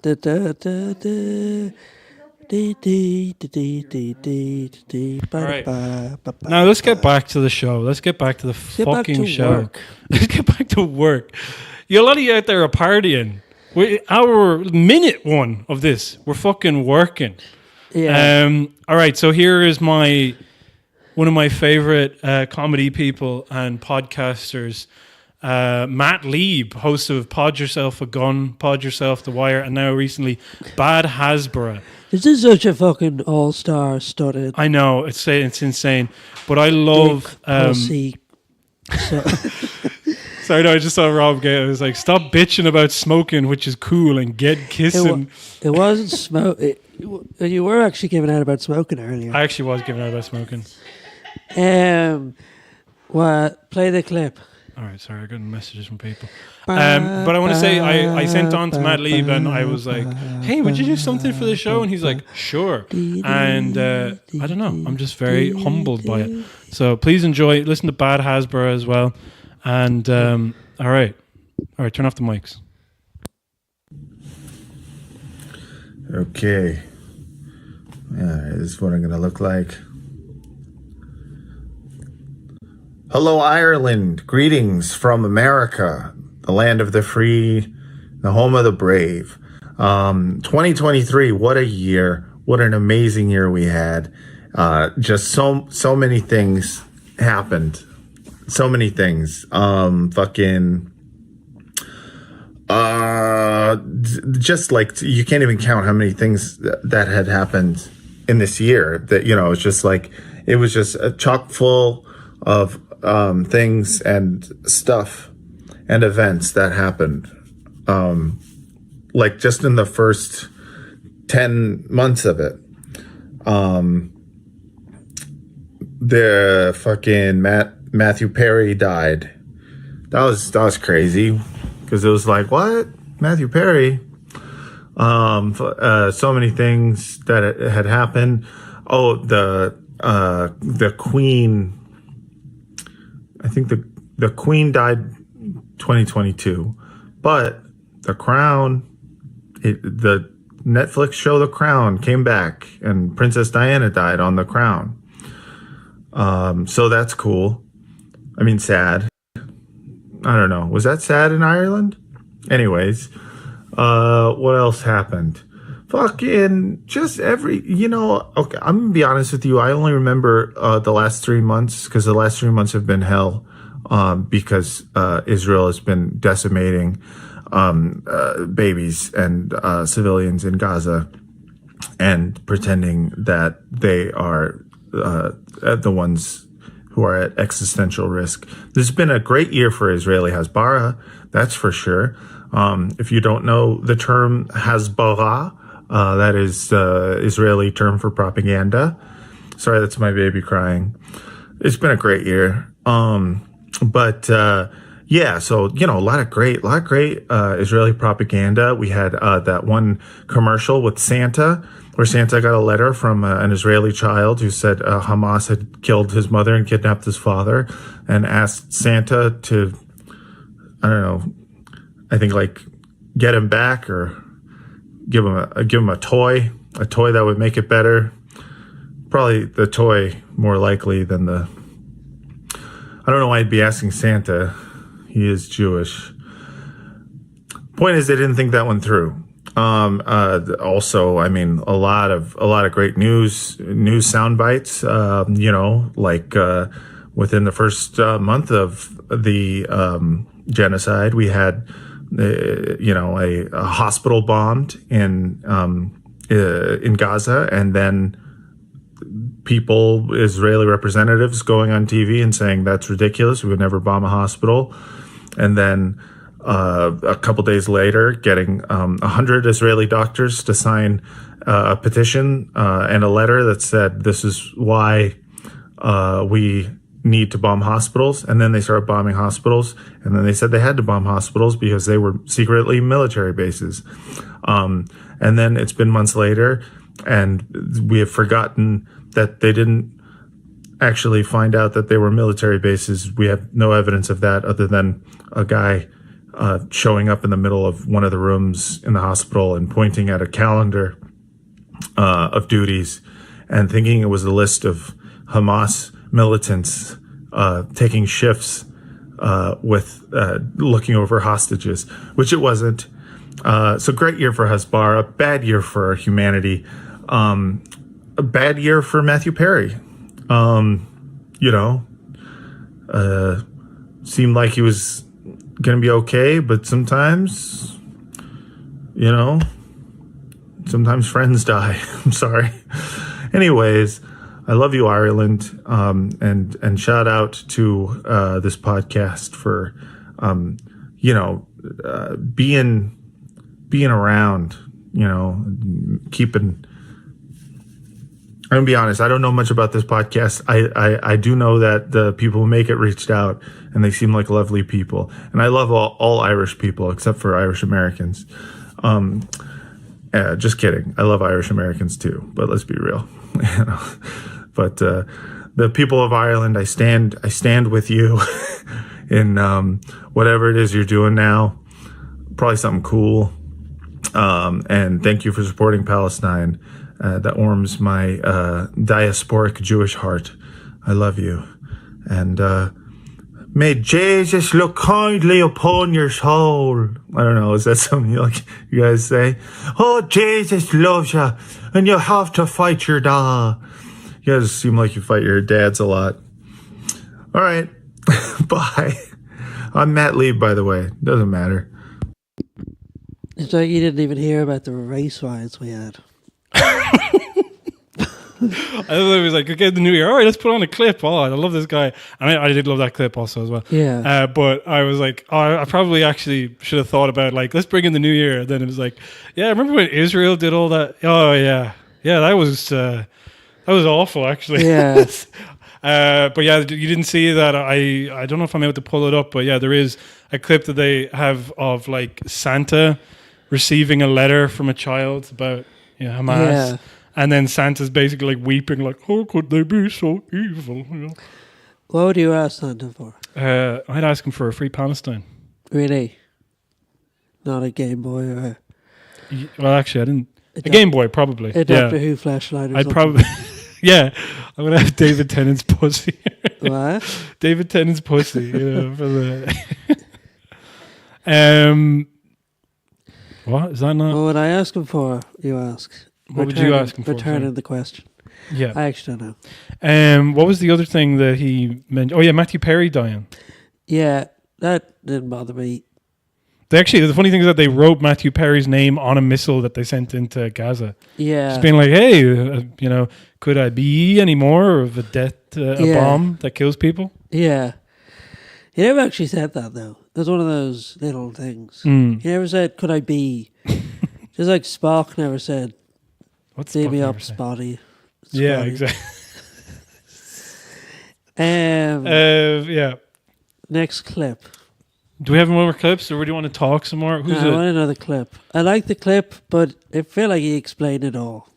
Speaker 1: Now let's get back to the show. Let's get back to the fucking show. Let's get back to work. A lot of you out there are partying. Our minute one of this, we're fucking working.
Speaker 2: Yeah.
Speaker 1: All right, so here is one of my favorite comedy people and podcasters, Matt Lieb, host of Pod Yourself a Gun, Pod Yourself the Wire, and now recently Bad Hasbro.
Speaker 2: This is such a fucking all-star studded.
Speaker 1: I know, it's insane, but I love...
Speaker 2: So
Speaker 1: Sorry, no, I just saw Rob get. I was like, stop bitching about smoking, which is cool, and get kissing.
Speaker 2: It wasn't smoke. You were actually giving out about smoking earlier.
Speaker 1: I actually was giving out about smoking.
Speaker 2: Well, play the clip.
Speaker 1: All right, sorry, I got messages from people. But I want to say I sent on to Matt Lieb and I was like, hey, would you do something for the show? And he's like, sure. And I don't know, I'm just very humbled by it. So please enjoy. Listen to Bad Hasbro as well. And all right, turn off the mics.
Speaker 6: Okay. This is what I'm going to look like. Hello, Ireland. Greetings from America, the land of the free, the home of the brave. 2023, what a year. What an amazing year we had. Just so many things happened. So many things. Just like, you can't even count how many things that had happened in this year. That, it's just like, it was just chock full of things and stuff and events that happened. Like just in the first 10 months of it. The fucking Matthew Perry died. That was crazy. Because it was like, what? Matthew Perry? So many things that had happened. Oh, the Queen. I think the Queen died 2022, but The Crown, the Netflix show The Crown came back, and Princess Diana died on The Crown. So that's cool. I mean, sad. I don't know. Was that sad in Ireland? Anyways, what else happened? Fucking just okay, I'm gonna be honest with you. I only remember the last 3 months, because the last 3 months have been hell, because Israel has been decimating babies and civilians in Gaza and pretending that they are the ones who are at existential risk. This has been a great year for Israeli Hasbara, that's for sure. If you don't know the term Hasbara, that is Israeli term for propaganda. Sorry, that's my baby crying. It's been a great year. Yeah, so, a lot of great Israeli propaganda. We had that one commercial with Santa, where Santa got a letter from an Israeli child who said Hamas had killed his mother and kidnapped his father, and asked Santa to, I don't know, I think like get him back or give him a toy that would make it better. Probably the toy more likely than the. I don't know why I'd be asking Santa. He is Jewish. Point is, they didn't think that one through. Also, I mean, a lot of great news sound bites. Like within the first month of the genocide, we had a hospital bombed in Gaza, and then Israeli representatives going on TV and saying that's ridiculous. We would never bomb a hospital. And then a couple days later, getting 100 Israeli doctors to sign a petition and a letter that said this is why we need to bomb hospitals. And then they started bombing hospitals. And then they said they had to bomb hospitals because they were secretly military bases. And then it's been months later, and we have forgotten that they didn't actually find out that they were military bases. We have no evidence of that other than a guy showing up in the middle of one of the rooms in the hospital and pointing at a calendar of duties and thinking it was a list of Hamas militants taking shifts with looking over hostages, which it wasn't. So great year for Hasbara, bad year for humanity, a bad year for Matthew Perry. Seemed like he was going to be okay, but sometimes, sometimes friends die. I'm sorry. Anyways, I love you, Ireland. And shout out to this podcast for being around, keeping. I'm gonna be honest. I don't know much about this podcast. I do know that the people who make it reached out, and they seem like lovely people. And I love all Irish people except for Irish Americans. Just kidding. I love Irish Americans too, but let's be real. But the people of Ireland, I stand with you in whatever it is you're doing now. Probably something cool. And thank you for supporting Palestine. That warms my diasporic Jewish heart. I love you. And may Jesus look kindly upon your soul. I don't know, is that something you guys say? Oh, Jesus loves you, and you have to fight your dad. You guys seem like you fight your dads a lot. All right. Bye. I'm Matt Lieb, by the way. Doesn't matter.
Speaker 2: It's like you didn't even hear about the race riots we had.
Speaker 1: I thought it was like, okay, the new year. All right, let's put on a clip. Oh, I love this guy. I mean, I did love that clip also as well.
Speaker 2: Yeah.
Speaker 1: But I was like, I probably actually should have thought about like, let's bring in the new year. And then it was like, yeah, remember when Israel did all that? Oh yeah, that was awful actually.
Speaker 2: Yeah.
Speaker 1: But yeah, you didn't see that. I don't know if I'm able to pull it up, but yeah, there is a clip that they have of like Santa receiving a letter from a child about Hamas.
Speaker 2: Yeah.
Speaker 1: And then Santa's basically like weeping, like, "How could they be so evil?"
Speaker 2: What would you ask Santa for?
Speaker 1: I'd ask him for a free Palestine.
Speaker 2: Really? Not a Game Boy or
Speaker 1: Well, actually, I didn't. A Game Boy, probably.
Speaker 2: a Doctor Who flashlight or
Speaker 1: I'd
Speaker 2: something?
Speaker 1: probably. Yeah, I'm gonna have David Tennant's pussy.
Speaker 2: What?
Speaker 1: David Tennant's pussy. For the. What is that not?
Speaker 2: What would I ask him for? You ask.
Speaker 1: What would you ask him for?
Speaker 2: Returning the question.
Speaker 1: Yeah.
Speaker 2: I actually don't know.
Speaker 1: What was the other thing that he mentioned? Oh yeah, Matthew Perry dying.
Speaker 2: Yeah, that didn't bother me.
Speaker 1: The funny thing is that they wrote Matthew Perry's name on a missile that they sent into Gaza.
Speaker 2: Yeah.
Speaker 1: Just being like, hey, could I be any more of a bomb that kills people?
Speaker 2: Yeah. He never actually said that, though. It was one of those little things.
Speaker 1: Mm.
Speaker 2: He never said, could I be? Just like Spock never said,
Speaker 1: What's
Speaker 2: "See
Speaker 1: Spock
Speaker 2: me
Speaker 1: never
Speaker 2: up,
Speaker 1: say?
Speaker 2: Spotty."
Speaker 1: Yeah, exactly. Yeah.
Speaker 2: Next clip.
Speaker 1: Do we have more clips, or do you want to talk some more? Who's
Speaker 2: I
Speaker 1: it?
Speaker 2: want another clip. I like the clip, but I feel like he explained it all.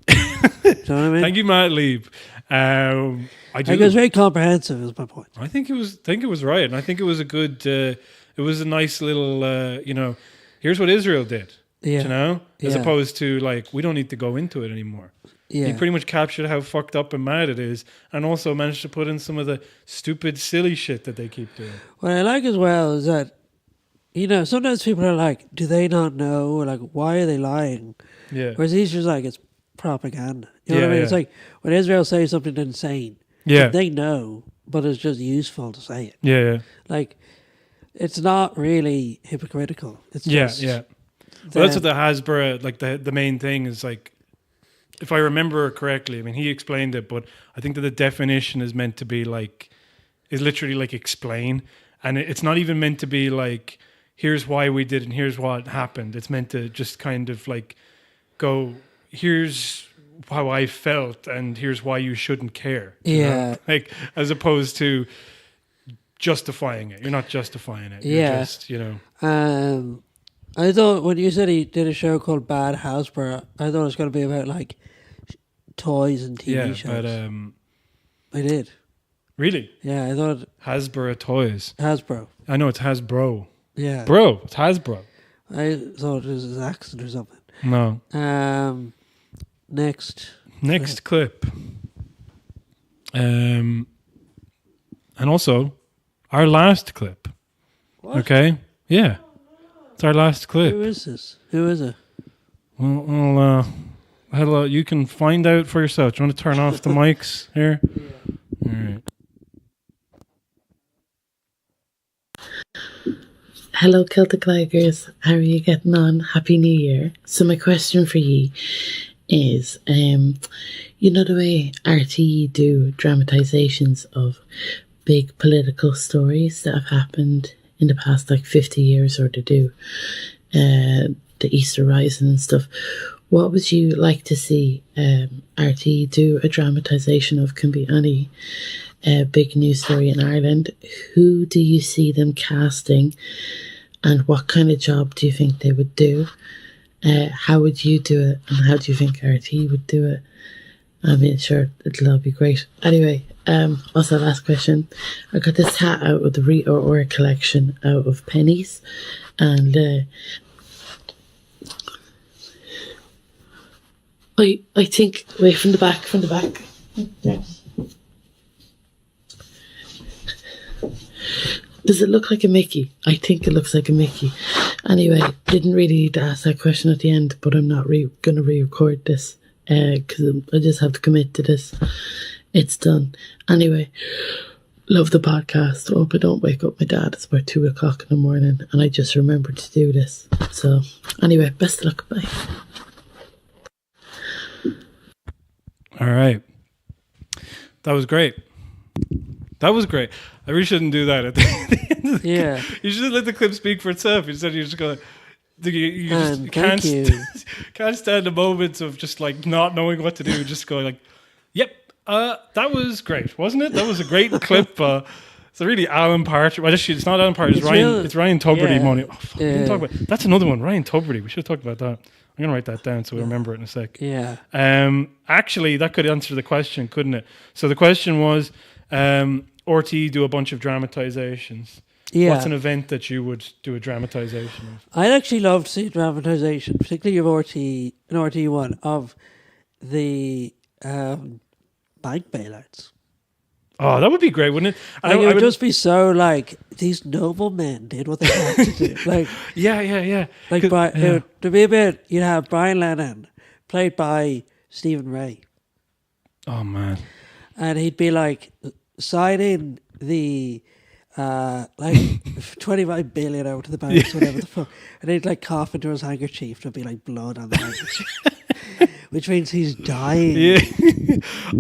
Speaker 2: Do you know what I mean?
Speaker 1: Thank you, Matt Lieb. I do.
Speaker 2: Like, it was very comprehensive, is my point.
Speaker 1: I think it was right, and I think it was a good. It was a nice little. Here's what Israel did.
Speaker 2: Yeah.
Speaker 1: As opposed to like, we don't need to go into it anymore.
Speaker 2: Yeah.
Speaker 1: He pretty much captured how fucked up and mad it is, and also managed to put in some of the stupid, silly shit that they keep doing.
Speaker 2: What I like as well is that, sometimes people are like, do they not know? Or like, why are they lying?
Speaker 1: Yeah.
Speaker 2: Whereas he's just like, it's propaganda. You know what I mean?
Speaker 1: Yeah.
Speaker 2: It's like when Israel says something insane,
Speaker 1: Yeah.
Speaker 2: they know, but it's just useful to say it.
Speaker 1: Yeah.
Speaker 2: Like, it's not really hypocritical. It's just...
Speaker 1: Yeah. Well, that's what the Hasbro, like the main thing is like, if I remember correctly, I mean, he explained it, but I think that the definition is meant to be like, is literally like explain. And it's not even meant to be like, here's why we did and here's what happened. It's meant to just kind of like go, here's how I felt and here's why you shouldn't care. You know? Like, as opposed to justifying it. You're not justifying it. You're just,
Speaker 2: I thought when you said he did a show called Bad Hasbro, I thought it was going to be about like toys and TV shows.
Speaker 1: But
Speaker 2: I did.
Speaker 1: Really?
Speaker 2: Yeah, I thought
Speaker 1: Hasbro toys.
Speaker 2: Hasbro.
Speaker 1: I know it's Hasbro.
Speaker 2: Yeah.
Speaker 1: Bro, it's Hasbro.
Speaker 2: I thought it was his accent or something.
Speaker 1: No.
Speaker 2: Next
Speaker 1: clip. And also our last clip.
Speaker 2: What?
Speaker 1: Okay? Yeah. It's our last clip.
Speaker 2: Who is this? Who is it?
Speaker 1: Well, hello. You can find out for yourself. Do you want to turn off the mics here? Yeah. All right.
Speaker 8: Hello, Celtic Ligers. How are you getting on? Happy New Year. So my question for you is, you know the way RTE do dramatisations of big political stories that have happened in the past like 50 years, or to do the Easter Rising and stuff. What would you like to see RT do a dramatisation of? Can be any big news story in Ireland. Who do you see them casting, and what kind of job do you think they would do? How would you do it, and how do you think RT would do it? I mean, sure, it'll all be great. Anyway, what's the last question? I got this hat out of the Rita Ora collection out of pennies, and I think, wait, from the back. Yes. Does it look like a Mickey? I think it looks like a Mickey. Anyway, didn't really need to ask that question at the end, but I'm not going to re-record this because I just have to commit to this. It's done. Anyway, love the podcast. Hope I don't wake up my dad. It's about 2 o'clock in the morning and I just remembered to do this. So anyway, best of luck. Bye.
Speaker 1: All right. That was great. I really shouldn't do that at the end of the clip. You should let the clip speak for itself. Instead, you're just going to... You just can't stand the moments of just like not knowing what to do. Just going like, yep, that was great, wasn't it? That was a great clip. It's really Alan Partridge. Well, actually, it's not Alan Partridge. It's Ryan Tubridy. Didn't talk about, that's another one. Ryan Tubridy. We should have talked about that. I'm going to write that down so we remember it in a sec.
Speaker 2: Yeah.
Speaker 1: Actually, that could answer the question, couldn't it? So the question was, RT do a bunch of dramatizations.
Speaker 2: Yeah.
Speaker 1: What's an event that you would do a dramatization of?
Speaker 2: I'd actually love to see a dramatization, particularly of RT one, of the bank bailouts.
Speaker 1: Oh, that would be great, wouldn't it?
Speaker 2: Like, it would just be so like these noblemen did what they had to do. Like,
Speaker 1: yeah.
Speaker 2: Like, to be a bit, you'd have Brian Lennon played by Stephen Ray.
Speaker 1: Oh man!
Speaker 2: And he'd be like signing the like 25 billion out to the banks, whatever the fuck, and he'd like cough into his handkerchief. There'd be like blood on the handkerchief. Which means he's dying.
Speaker 1: Yeah,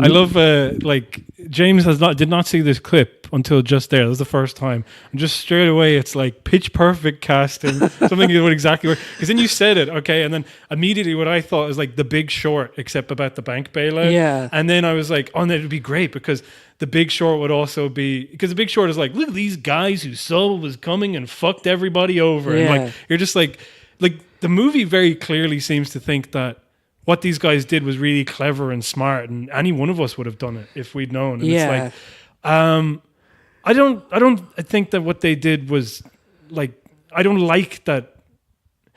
Speaker 1: I love like James did not see this clip until just there. That was the first time, and just straight away it's like pitch perfect casting. Something you would exactly work. Because then you said it, okay, and then immediately what I thought was like The Big Short, except about the bank bailout.
Speaker 2: Yeah,
Speaker 1: and then I was like, oh, that would be great because The Big Short would also be, because The Big Short is like, look at these guys who saw what was coming and fucked everybody over, and like you're just like the movie very clearly seems to think that what these guys did was really clever and smart, and any one of us would have done it if we'd known. And it's like, I think that what they did was like, I don't like that.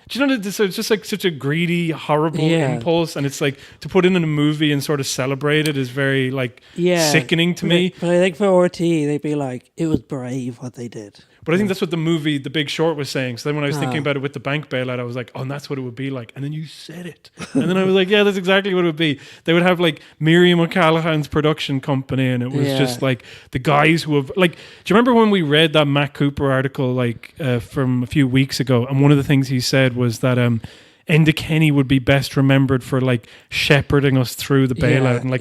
Speaker 1: Do you know that it's just like such a greedy, horrible impulse, and it's like to put it in a movie and sort of celebrate it is very like sickening to me.
Speaker 2: But I think for RT, they'd be like, it was brave what they did.
Speaker 1: But I think that's what the movie The Big Short was saying. So then when I was thinking about it with the bank bailout, I was like, oh, and that's what it would be like. And then you said it. And then I was like, yeah, that's exactly what it would be. They would have like Miriam O'Callaghan's production company, and it was just like the guys who have like, do you remember when we read that Matt Cooper article like from a few weeks ago? And one of the things he said was that Enda Kenny would be best remembered for like shepherding us through the bailout. And like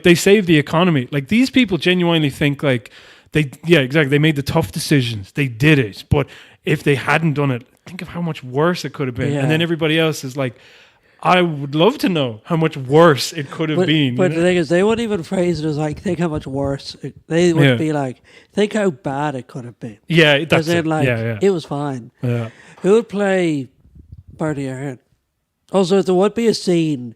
Speaker 1: they saved the economy. Like these people genuinely think like, exactly. They made the tough decisions. They did it. But if they hadn't done it, think of how much worse it could have been. Yeah. And then everybody else is like, I would love to know how much worse it could have been.
Speaker 2: But the thing is, they wouldn't even phrase it as like, think how much worse. They would be like, think how bad it could have been.
Speaker 1: Yeah, that's it.
Speaker 2: Like, it was fine.
Speaker 1: Yeah.
Speaker 2: Who would play Bertie Ahern? Also, there would be a scene,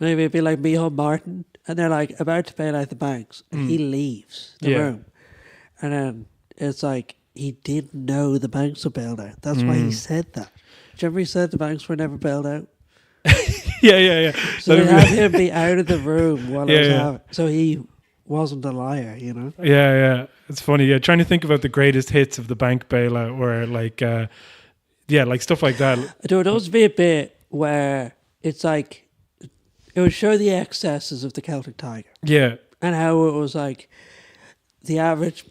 Speaker 2: maybe it'd be like Micheál Martin, and they're like about to bail out the banks, and he leaves the room. And then it's like, he didn't know the banks were bailed out. That's why he said that. Do you remember he said the banks were never bailed out?
Speaker 1: Yeah.
Speaker 2: So they had him be out of the room while I was having. So he wasn't a liar, you know?
Speaker 1: Yeah. It's funny. Yeah, trying to think about the greatest hits of the bank bailout where like, like stuff like that.
Speaker 2: There would always be a bit where it's like, it would show the excesses of the Celtic Tiger.
Speaker 1: Yeah.
Speaker 2: And how it was like, the average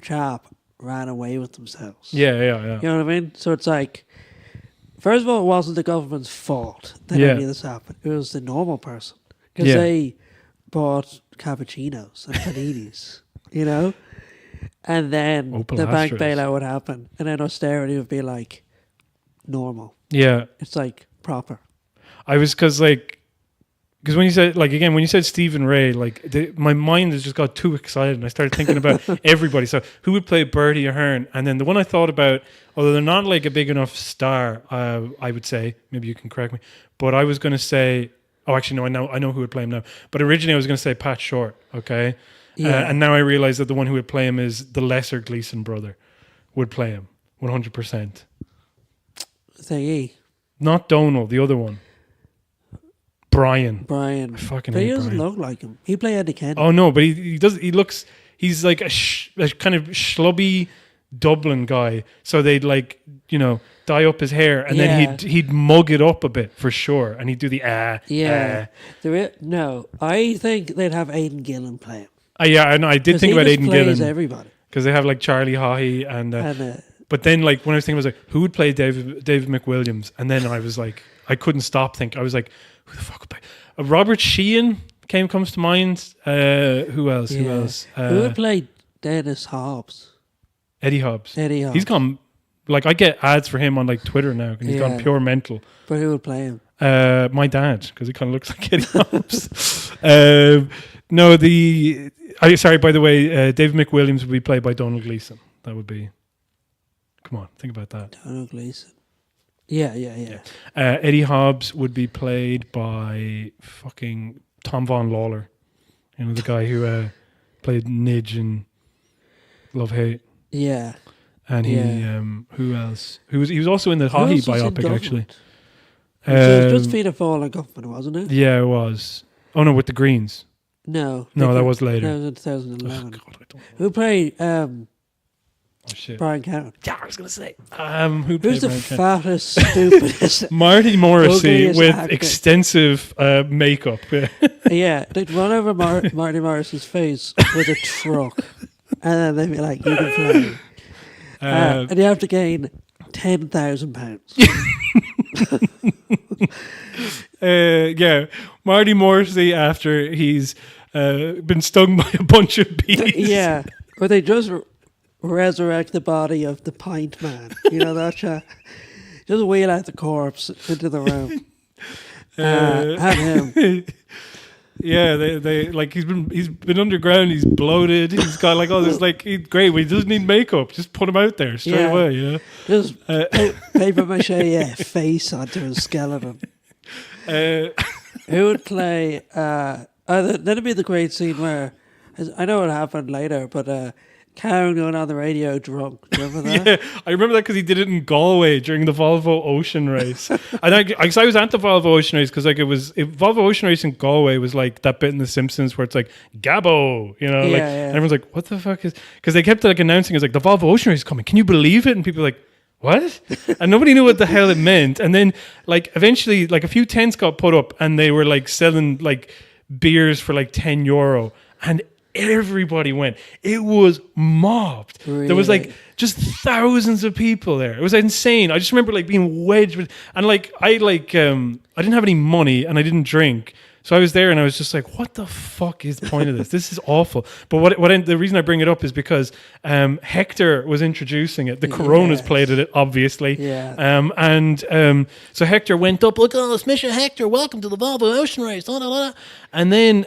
Speaker 2: chap ran away with themselves.
Speaker 1: Yeah.
Speaker 2: You know what I mean? So it's like, first of all, it wasn't the government's fault that any of this happened. It was the normal person. Because they bought cappuccinos and paninis, you know? and then
Speaker 1: Opel
Speaker 2: the bank
Speaker 1: Astras.
Speaker 2: bailout would happen, and then austerity would be like normal.
Speaker 1: Yeah.
Speaker 2: It's like proper.
Speaker 1: I was because when you said when you said Stephen Ray, my mind has just got too excited and I started thinking about everybody. So who would play Bertie Ahern? And then the one I thought about, although they're not like a big enough star, I would say, maybe you can correct me, but I was going to say, oh, actually no, I know who would play him now. But originally I was going to say Pat Short. Okay, and now I realize that the one who would play him is the lesser Gleason brother would play him 100%.
Speaker 2: Thingy.
Speaker 1: Not Donal, the other one. Brian.
Speaker 2: I
Speaker 1: fucking
Speaker 2: but
Speaker 1: hate
Speaker 2: he doesn't
Speaker 1: Brian.
Speaker 2: look like him. He played Eddie Kent.
Speaker 1: Oh no, but he does. He looks. He's like a kind of schlubby Dublin guy. So they'd dye up his hair and then he'd mug it up a bit for sure, and he'd do the
Speaker 2: No, I think they'd have Aidan Gillen play him.
Speaker 1: Yeah, I know. I did think about Aidan Gillen.
Speaker 2: Everybody.
Speaker 1: Because they have like Charlie Haughey and but then when I was thinking, I was like, who would play David McWilliams? And then I was like, I couldn't stop thinking. I was like, who the fuck would play? Robert Sheehan comes to mind. Who else?
Speaker 2: Who would play Dennis Hobbs?
Speaker 1: Eddie Hobbs. He's gone. I get ads for him on Twitter now, and he's gone pure mental.
Speaker 2: But who would play him?
Speaker 1: My dad, because he kind of looks like Eddie Hobbs. Sorry, by the way, David McWilliams would be played by Donald Gleason. That would be. Come on, think about that.
Speaker 2: Donald Gleason. Yeah.
Speaker 1: Eddie Hobbs would be played by fucking Tom Von Lawler. You know, the guy who played Nidge in Love Hate.
Speaker 2: Yeah.
Speaker 1: And he, who else? He was also in the Haughey biopic, actually.
Speaker 2: It was just Fianna Fáil and Government, wasn't it?
Speaker 1: Yeah, it was. Oh no, with the Greens.
Speaker 2: No,
Speaker 1: that was later.
Speaker 2: That was in 2011.
Speaker 1: Oh, God, I don't know.
Speaker 2: Who played
Speaker 1: shit.
Speaker 2: Brian Cowan?
Speaker 1: Yeah, I was going to say.
Speaker 2: Who's the fattest, stupidest?
Speaker 1: Marty Morrissey with
Speaker 2: actor.
Speaker 1: Extensive makeup.
Speaker 2: Yeah, they'd run over Marty Morrissey's face with a truck, and then they'd be like, "You can play," and you have to gain £10,000.
Speaker 1: Yeah, Marty Morrissey after he's been stung by a bunch of bees.
Speaker 2: Yeah, or they just resurrect the body of the pint man. You know that shot? Just wheel out the corpse into the room. Have him.
Speaker 1: Yeah, they he's been underground. He's bloated. He's got all this he's great. He doesn't need makeup. Just put him out there straight away. You know,
Speaker 2: just paper mache face onto his skeleton. Who would play? That'd be the great scene where I know it happened later, but Cowan going on the radio drunk. Do you remember that?
Speaker 1: Yeah, I remember that because he did it in Galway during the Volvo Ocean Race. And I was at the Volvo Ocean Race because Volvo Ocean Race in Galway was like that bit in The Simpsons where it's like Gabbo, you know, and everyone's like, what the fuck is? Because they kept announcing it's like the Volvo Ocean Race is coming. Can you believe it? And people were like, what? And nobody knew what the hell it meant. And then eventually a few tents got put up and they were selling beers for €10, and everybody went. It was mobbed. Really? There was just thousands of people there. It was insane. I just remember being wedged with, and I didn't have any money and I didn't drink. So I was there and I was just like, what the fuck is the point of this? This is awful. But the reason I bring it up is because Hector was introducing it. The Coronas played it, obviously.
Speaker 2: Yeah.
Speaker 1: So Hector went up, look, oh, it's Misha Hector, welcome to the Volvo Ocean Race. Blah, blah, blah. And then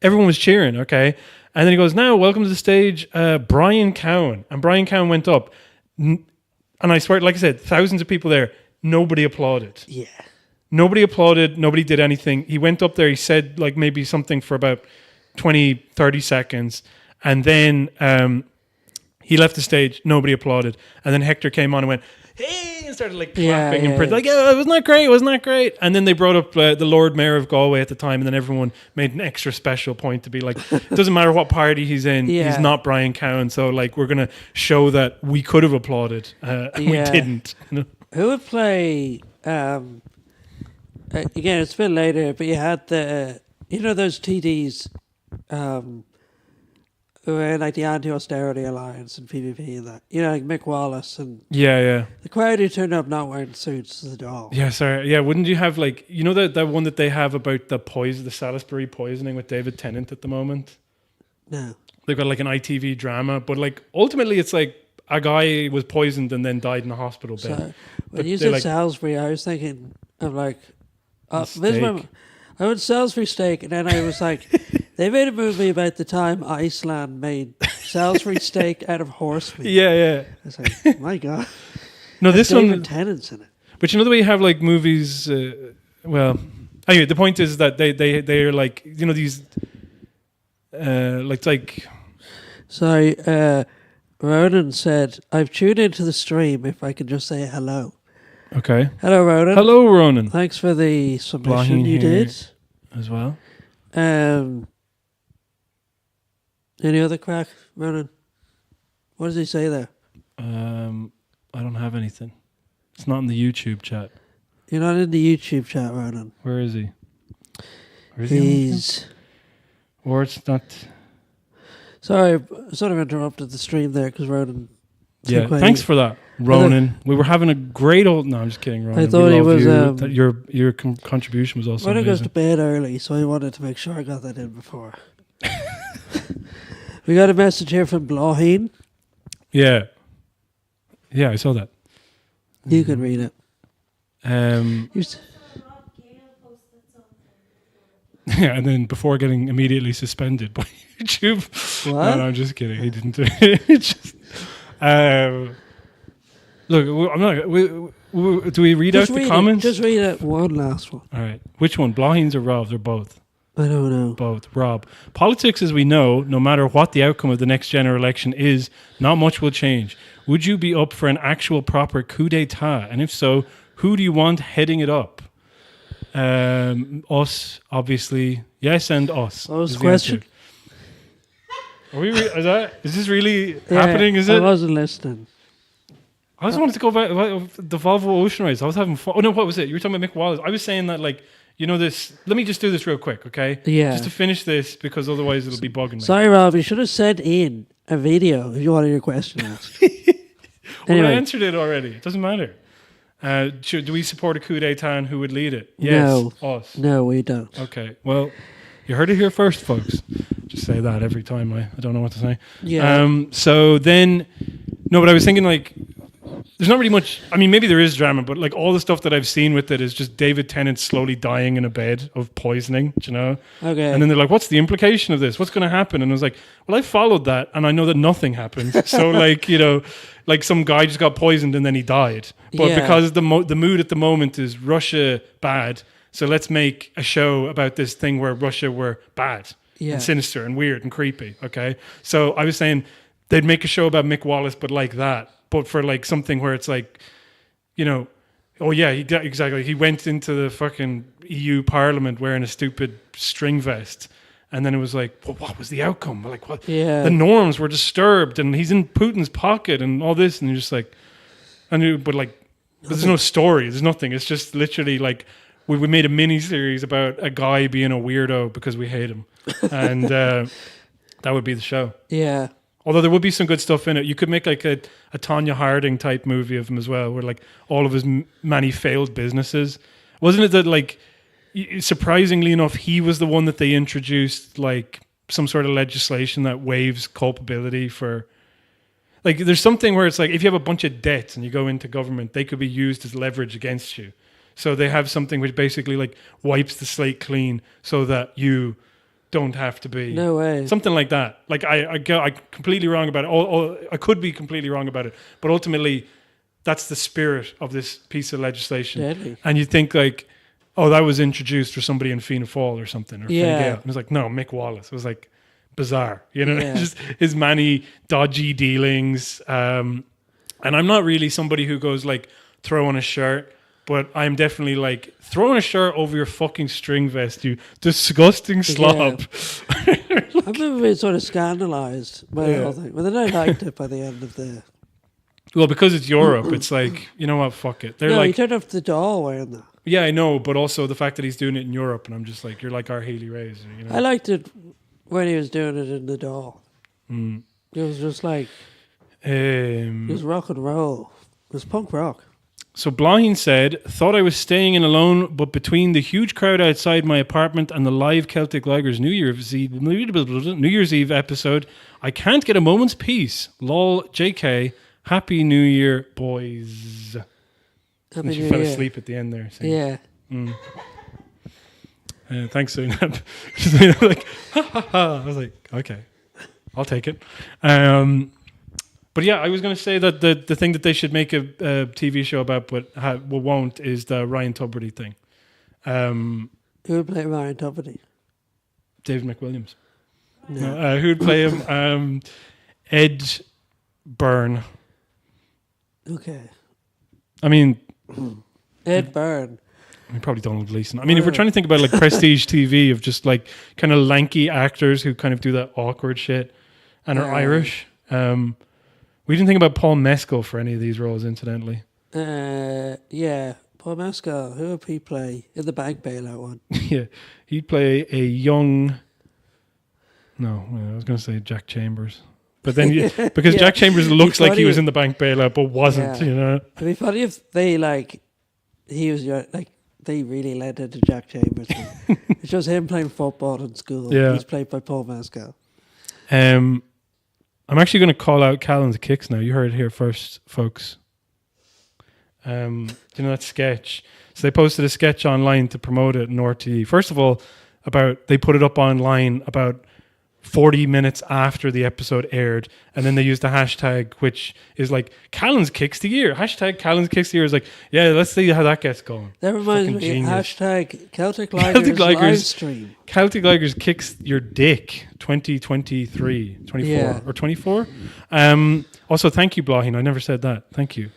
Speaker 1: everyone was cheering, okay? And then he goes, now, welcome to the stage, Brian Cowan. And Brian Cowan went up. And I swear, like I said, thousands of people there. Nobody applauded.
Speaker 2: Yeah.
Speaker 1: Nobody applauded. Nobody did anything. He went up there. He said maybe something for about 20, 30 seconds. And then he left the stage. Nobody applauded. And then Hector came on and went, hey, and started clapping and wasn't that great? Wasn't that great? And then they brought up the Lord Mayor of Galway at the time. And then everyone made an extra special point to be like, it doesn't matter what party he's in. He's not Brian Cowan. So we're going to show that we could have applauded. And we didn't.
Speaker 2: Who would play... again, it's a bit later, but you had the, those TDs who were in the Anti-Austerity Alliance and PVP and that. Mick Wallace and...
Speaker 1: Yeah.
Speaker 2: The crowd who turned up not wearing suits at all.
Speaker 1: Yeah, sorry. Yeah, wouldn't you have that one that they have about the Salisbury poisoning with David Tennant at the moment?
Speaker 2: No.
Speaker 1: they've got like an ITV drama, but like ultimately it's like a guy was poisoned and then died in a hospital bed.
Speaker 2: So,
Speaker 1: But
Speaker 2: when you
Speaker 1: they're
Speaker 2: said
Speaker 1: like,
Speaker 2: Salisbury, I was thinking of like,
Speaker 1: steak.
Speaker 2: I went Salisbury steak, and then I was like, they made a movie about the time Iceland made Salisbury steak out of horse meat.
Speaker 1: Yeah.
Speaker 2: I was like, my God.
Speaker 1: No, this
Speaker 2: David
Speaker 1: one.
Speaker 2: Tennant's in it.
Speaker 1: But you know the way you have like movies. Well, anyway, the point is that they are like, you know, these like.
Speaker 2: Sorry, Ronan said, I've tuned into the stream if I can just say hello.
Speaker 1: Okay.
Speaker 2: Hello, Ronan.
Speaker 1: Hello, Ronan.
Speaker 2: Thanks for the submission
Speaker 1: Blahin
Speaker 2: you
Speaker 1: here
Speaker 2: did.
Speaker 1: as well.
Speaker 2: Any other crack, Ronan? What does he say there?
Speaker 1: I don't have anything. It's not in the YouTube chat.
Speaker 2: You're not in the YouTube chat, Ronan.
Speaker 1: Where is he?
Speaker 2: He's...
Speaker 1: Or it's not.
Speaker 2: Sorry, I sort of interrupted the stream there because Ronan...
Speaker 1: Yeah, thanks for that, Ronan. We were having a great old... No, I'm just kidding, Ronan.
Speaker 2: I thought he was...
Speaker 1: That your contribution was also
Speaker 2: Ronan
Speaker 1: amazing.
Speaker 2: goes to bed early, so I wanted to make sure I got that in before. We got a message here from Blahin.
Speaker 1: Yeah, I saw that.
Speaker 2: You can read it.
Speaker 1: Yeah, and then before getting immediately suspended by YouTube.
Speaker 2: What?
Speaker 1: No, I'm just kidding. He didn't do it. It's just, look, I'm not. Do we read out the comments?
Speaker 2: Just read out one last one.
Speaker 1: All right. Which one? Blahins or Robs or both?
Speaker 2: I don't know.
Speaker 1: Both. Rob. Politics, as we know, no matter what the outcome of the next general election is, not much will change. Would you be up for an actual proper coup d'etat? And if so, who do you want heading it up? Us, obviously. Yes, and us.
Speaker 2: What was the question?
Speaker 1: Are we? Is this really happening? Is it?
Speaker 2: I wasn't listening.
Speaker 1: I just wanted to go back the Volvo Ocean Race. I was having fun. Oh no, what was it? You were talking about Mick Wallace. I was saying that, like, you know this. Let me just do this real quick, okay?
Speaker 2: Yeah.
Speaker 1: Just to finish this, because otherwise it'll be bugging me.
Speaker 2: Sorry, Rob. You should have sent in a video if you wanted your question asked.
Speaker 1: Well, I answered it already. It doesn't matter. Do we support a coup d'etat and who would lead it? Yes,
Speaker 2: No.
Speaker 1: us.
Speaker 2: No, we don't.
Speaker 1: Okay. Well, you heard it here first, folks. Just say that every time. I don't know what to say.
Speaker 2: Yeah.
Speaker 1: So then, no, but I was thinking, like, there's not really much. I mean, maybe there is drama, but like all the stuff that I've seen with it is just David Tennant slowly dying in a bed of poisoning, do you know?
Speaker 2: Okay.
Speaker 1: And then they're like, what's the implication of this? What's going to happen? And I was like, well, I followed that and I know that nothing happened. So like, you know, like some guy just got poisoned and then he died. But
Speaker 2: Yeah.
Speaker 1: because the mood at the moment is Russia bad, so let's make a show about this thing where Russia were bad
Speaker 2: Yeah.
Speaker 1: and sinister and weird and creepy, okay? So I was saying they'd make a show about Mick Wallace, but like that. But for like something where it's like, you know, oh yeah, exactly. He went into the fucking EU Parliament wearing a stupid string vest, and then it was like, well, what was the outcome? Like, what?
Speaker 2: Yeah.
Speaker 1: The norms were disturbed, and he's in Putin's pocket, and all this, and you're just like, but there's no story. There's nothing. It's just literally like we made a mini series about a guy being a weirdo because we hate him, and that would be the show.
Speaker 2: Yeah.
Speaker 1: Although there would be some good stuff in it. You could make like a Tonya Harding type movie of him as well, where like all of his many failed businesses. Wasn't it that like, surprisingly enough, he was the one that they introduced like some sort of legislation that waives culpability for... Like there's something where it's like, if you have a bunch of debts and you go into government, they could be used as leverage against you. So they have something which basically like wipes the slate clean so that you... don't have to be.
Speaker 2: No way.
Speaker 1: Something like that. Like I completely wrong about it. I could be completely wrong about it. But ultimately, that's the spirit of this piece of legislation.
Speaker 2: Deadly.
Speaker 1: And you think like, oh, that was introduced for somebody in Fianna Fáil or something. Or
Speaker 2: Yeah.
Speaker 1: Fine Gael. And it was like, no, Mick Wallace. It was like bizarre. You know,
Speaker 2: Yeah.
Speaker 1: just his many dodgy dealings. And I'm not really somebody who goes like, throw on a shirt. But I'm definitely like, throwing a shirt over your fucking string vest, you disgusting slob.
Speaker 2: I've never been sort of scandalised by the whole thing. But then I liked it by the end of the...
Speaker 1: Well, because it's Europe, it's like, you know what, fuck it. They're
Speaker 2: No, he
Speaker 1: like,
Speaker 2: turned up the doll wearing that.
Speaker 1: yeah, I know, but also the fact that he's doing it in Europe, and I'm just like, you're like our Haley Rays, you know?
Speaker 2: I liked it when he was doing it in the doll.
Speaker 1: Mm.
Speaker 2: It was just like, it was rock and roll. It was punk rock.
Speaker 1: So Blahin said, thought I was staying in alone, but between the huge crowd outside my apartment and the live Celtic Ligers New Year's Eve episode, I can't get a moment's peace. Lol, JK, Happy New Year, boys.
Speaker 2: Happy
Speaker 1: and she
Speaker 2: New
Speaker 1: fell
Speaker 2: Year.
Speaker 1: asleep at the end there. Saying,
Speaker 2: Yeah.
Speaker 1: Thanks, Zainab. She's like, ha ha ha. I was like, okay, I'll take it. But yeah, I was going to say that the thing that they should make a TV show about, but won't, is the Ryan Tubridy thing.
Speaker 2: Who would play Ryan Tubridy?
Speaker 1: David McWilliams.
Speaker 2: No.
Speaker 1: Who would play him? Ed Byrne.
Speaker 2: Okay.
Speaker 1: I mean,
Speaker 2: Ed Byrne.
Speaker 1: Probably Donald Gleason. I mean, if we're trying to think about like prestige TV of just like kind of lanky actors who kind of do that awkward shit and are Irish. We didn't think about Paul Mescal for any of these roles, incidentally.
Speaker 2: Yeah, Paul Mescal. Who would he play in the bank bailout one?
Speaker 1: Yeah, he'd play a young. No, I was going to say Jack Chambers, but then because Jack Chambers looks like he was in the bank bailout, but wasn't. You know,
Speaker 2: it'd be funny if they he was they really led into Jack Chambers. It's just him playing football in school.
Speaker 1: Yeah,
Speaker 2: he's played by Paul Mescal.
Speaker 1: I'm actually going to call out Callan's Kicks now. You heard it here first, folks. Do you know that sketch? So they posted a sketch online to promote it in RTE. First of all, they put it up online about 40 minutes after the episode aired, and then they used the hashtag, which is like Callan's Kicks the Year. Hashtag Callan's Kicks the Year is like, yeah, let's see how that gets going.
Speaker 2: That reminds me,
Speaker 1: genius.
Speaker 2: Hashtag Celtic Ligers live stream.
Speaker 1: Celtic Ligers Kicks Your Dick 2023, 24 or 24. Also, thank you, Blahin. I never said that. Thank you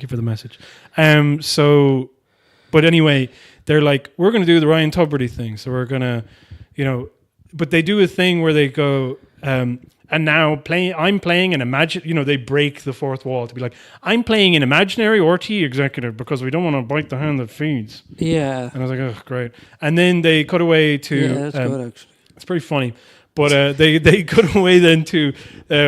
Speaker 1: for the message. But anyway, they're like, we're going to do the Ryan Tubridy thing, so we're going to, but they do a thing where they go, and now I'm playing an they break the fourth wall to be like, I'm playing an imaginary RT executive because we don't want to bite the hand that feeds.
Speaker 2: Yeah.
Speaker 1: And I was like, oh, great. And then they cut away to...
Speaker 2: Yeah, that's good, actually.
Speaker 1: It's pretty funny. But they cut away then to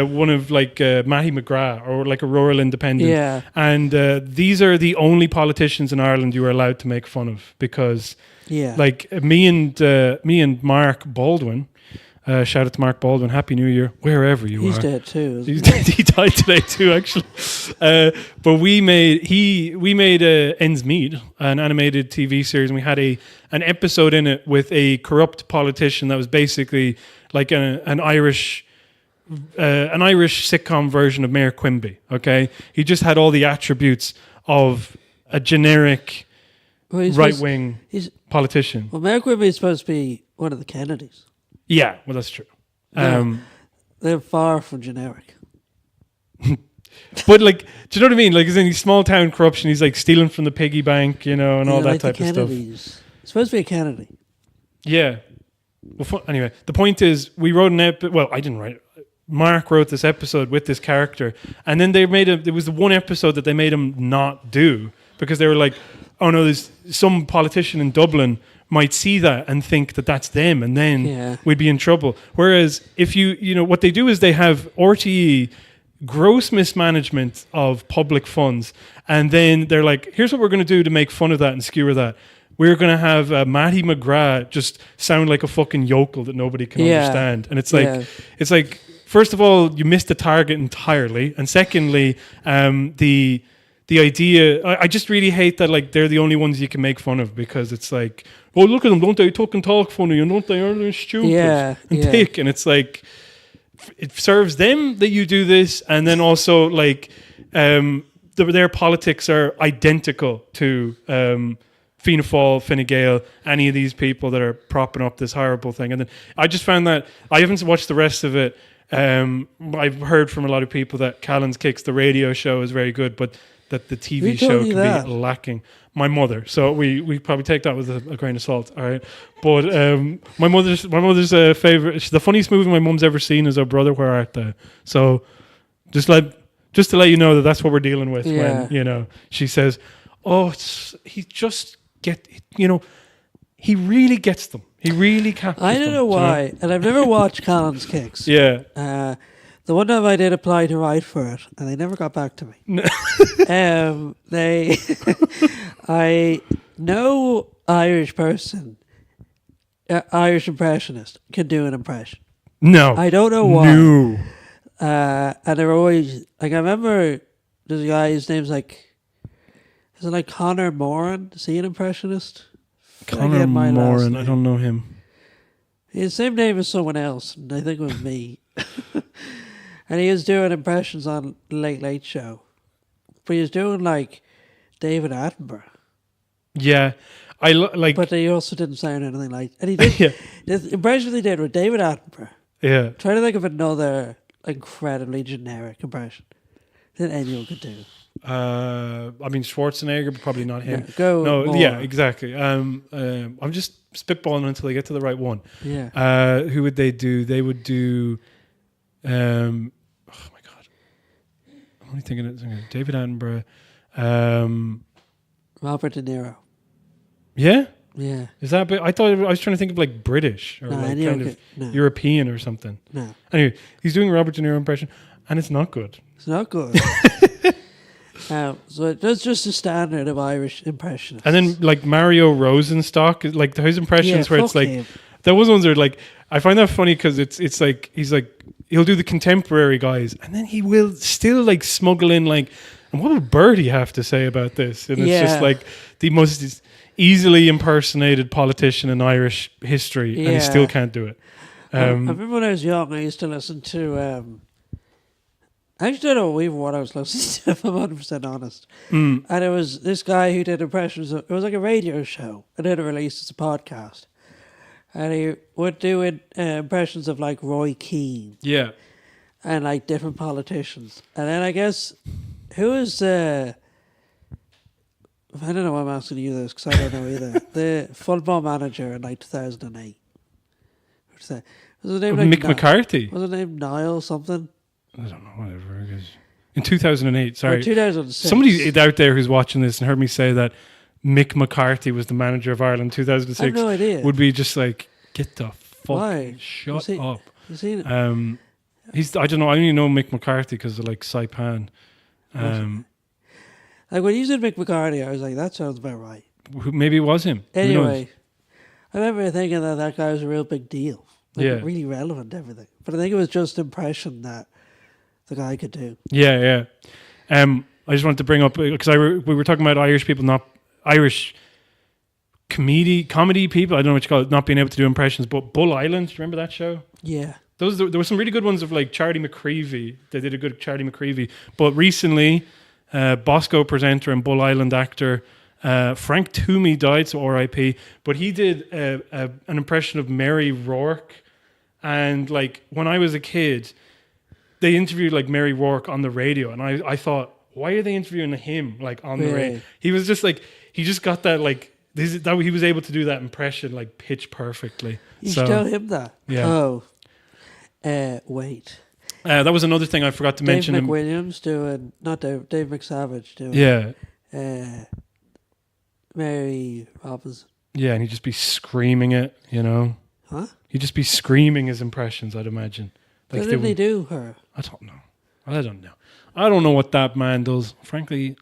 Speaker 1: one of like Matty McGrath or like a rural independent.
Speaker 2: Yeah. And
Speaker 1: these are the only politicians in Ireland you are allowed to make fun of because...
Speaker 2: Yeah,
Speaker 1: like me and Mark Baldwin. Shout out to Mark Baldwin. Happy New Year, wherever you are.
Speaker 2: He's dead too.
Speaker 1: He died today too, actually. But we made Ends Meet, an animated TV series, and we had an episode in it with a corrupt politician that was basically like an Irish sitcom version of Mayor Quimby. Okay, he just had all the attributes of a generic right-wing politician.
Speaker 2: Well, Mayor Quimby is supposed to be one of the Kennedys.
Speaker 1: Yeah, well, that's true.
Speaker 2: They're far from generic.
Speaker 1: But like, do you know what I mean? Like, he's small town corruption. He's like stealing from the piggy bank, and all that type of stuff.
Speaker 2: It's supposed to be a Kennedy.
Speaker 1: Yeah. Well, anyway, the point is, we wrote I didn't write it. Mark wrote this episode with this character, and then they it was the one episode that they made him not do because they were like, oh no, there's some politician in Dublin might see that and think that that's them, and then we'd be in trouble. Whereas if what they do is they have RTE gross mismanagement of public funds, and then they're like, here's what we're going to do to make fun of that and skewer that. We're going to have Matty McGrath just sound like a fucking yokel that nobody can understand. And it's like, first of all, you missed the target entirely, and secondly, the idea, I just really hate that like they're the only ones you can make fun of because it's like, oh, look at them, don't they talk and talk funny, and don't they are stupid and thick, and it's like it serves them that you do this, and then also like their politics are identical to Fianna Fáil, Fine Gael, any of these people that are propping up this horrible thing. And then I just found that I haven't watched the rest of it. I've heard from a lot of people that Callan's Kicks, the radio show, is very good, but that the TV show can be lacking. My mother, so we probably take that with a grain of salt, all right. But my mother's favorite, the funniest movie my mum's ever seen is "Oh Brother, Where Art Thou?" So just to let you know that that's what we're dealing with when she says, "Oh, he just he really gets them. He really captures them."
Speaker 2: I don't know why, and I've never watched Callan's Kicks.
Speaker 1: Yeah.
Speaker 2: The one time I did apply to write for it, and they never got back to me. I no Irish person, Irish impressionist, can do an impression.
Speaker 1: No.
Speaker 2: I don't know why.
Speaker 1: No.
Speaker 2: And they're always like, I remember there's a guy, his name's like, is it like Conor Moran? Is he an impressionist?
Speaker 1: Conor Moran, I don't know him.
Speaker 2: His same name as someone else, and I think it was me. And he was doing impressions on Late Late Show. But he was doing like David Attenborough.
Speaker 1: Yeah.
Speaker 2: But he also didn't sound anything like. And he did. The impressions he did were David Attenborough.
Speaker 1: Yeah.
Speaker 2: Try to think of another incredibly generic impression that anyone could do.
Speaker 1: I mean Schwarzenegger, but probably not him.
Speaker 2: More.
Speaker 1: Yeah, exactly. I'm just spitballing until I get to the right one.
Speaker 2: Yeah.
Speaker 1: Who would they do? They would do. Oh my god! I'm only thinking of David Attenborough.
Speaker 2: Robert De Niro.
Speaker 1: Yeah.
Speaker 2: Yeah.
Speaker 1: Is that? I thought I was trying to think of like British or European or something.
Speaker 2: No.
Speaker 1: Anyway, he's doing a Robert De Niro impression, and it's not good.
Speaker 2: It's not good. So that's just a standard of Irish impressionists.
Speaker 1: And then like Mario Rosenstock, like his impressions where it's like
Speaker 2: him.
Speaker 1: those ones are like, I find that funny because it's like he'll do the contemporary guys, and then he will still like smuggle in like, and what would Bertie have to say about this? And it's just like the most easily impersonated politician in Irish history, and he still can't do it.
Speaker 2: I remember when I was young, I used to listen to. I actually don't know even what I was listening to, if I'm 100% honest. And it was this guy who did impressions of, it was like a radio show, and then it released as a podcast. And he would do impressions of like Roy Keane.
Speaker 1: Yeah.
Speaker 2: And like different politicians. And then I guess, who is I don't know why I'm asking you this, because I don't know either. The football manager in like 2008. Was his name like
Speaker 1: Mick McCarthy?
Speaker 2: Was his name Niall something?
Speaker 1: I don't know, whatever it is. In 2008, sorry.
Speaker 2: Or 2006.
Speaker 1: Somebody out there who's watching this and heard me say that Mick McCarthy was the manager of Ireland in 2006
Speaker 2: I have no idea.
Speaker 1: would be just like, get the fuck,
Speaker 2: Why?
Speaker 1: shut up.
Speaker 2: You seen it?
Speaker 1: I don't know, I only know Mick McCarthy because of like Saipan.
Speaker 2: Like when you said Mick McCarthy, I was like, that sounds about right.
Speaker 1: Maybe it was him.
Speaker 2: Anyway, I remember thinking that guy was a real big deal. Like really relevant to everything. But I think it was just impression that the guy could do.
Speaker 1: Yeah. I just wanted to bring up, because we were talking about Irish people, not Irish comedy people, I don't know what you call it, not being able to do impressions, but Bull Island, do you remember that show?
Speaker 2: Yeah.
Speaker 1: There were some really good ones of like Charlie McCreevy. They did a good Charlie McCreevy. But recently, Bosco presenter and Bull Island actor Frank Toomey died, so R.I.P. But he did an impression of Mary Rourke. And like when I was a kid, they interviewed like Mary Rourke on the radio, and I thought, why are they interviewing him like on the radio? He was just like, he just got that like that he was able to do that impression like pitch perfectly.
Speaker 2: You should tell him that.
Speaker 1: Yeah.
Speaker 2: Oh, wait.
Speaker 1: That was another thing I forgot to mention.
Speaker 2: Dave McWilliams doing, not Dave McSavage doing.
Speaker 1: Yeah.
Speaker 2: Mary Robbins.
Speaker 1: Yeah, and he'd just be screaming it, you know.
Speaker 2: Huh?
Speaker 1: He'd just be screaming his impressions, I'd imagine.
Speaker 2: Like what did they do her?
Speaker 1: I don't know. I don't know what that man does. Frankly,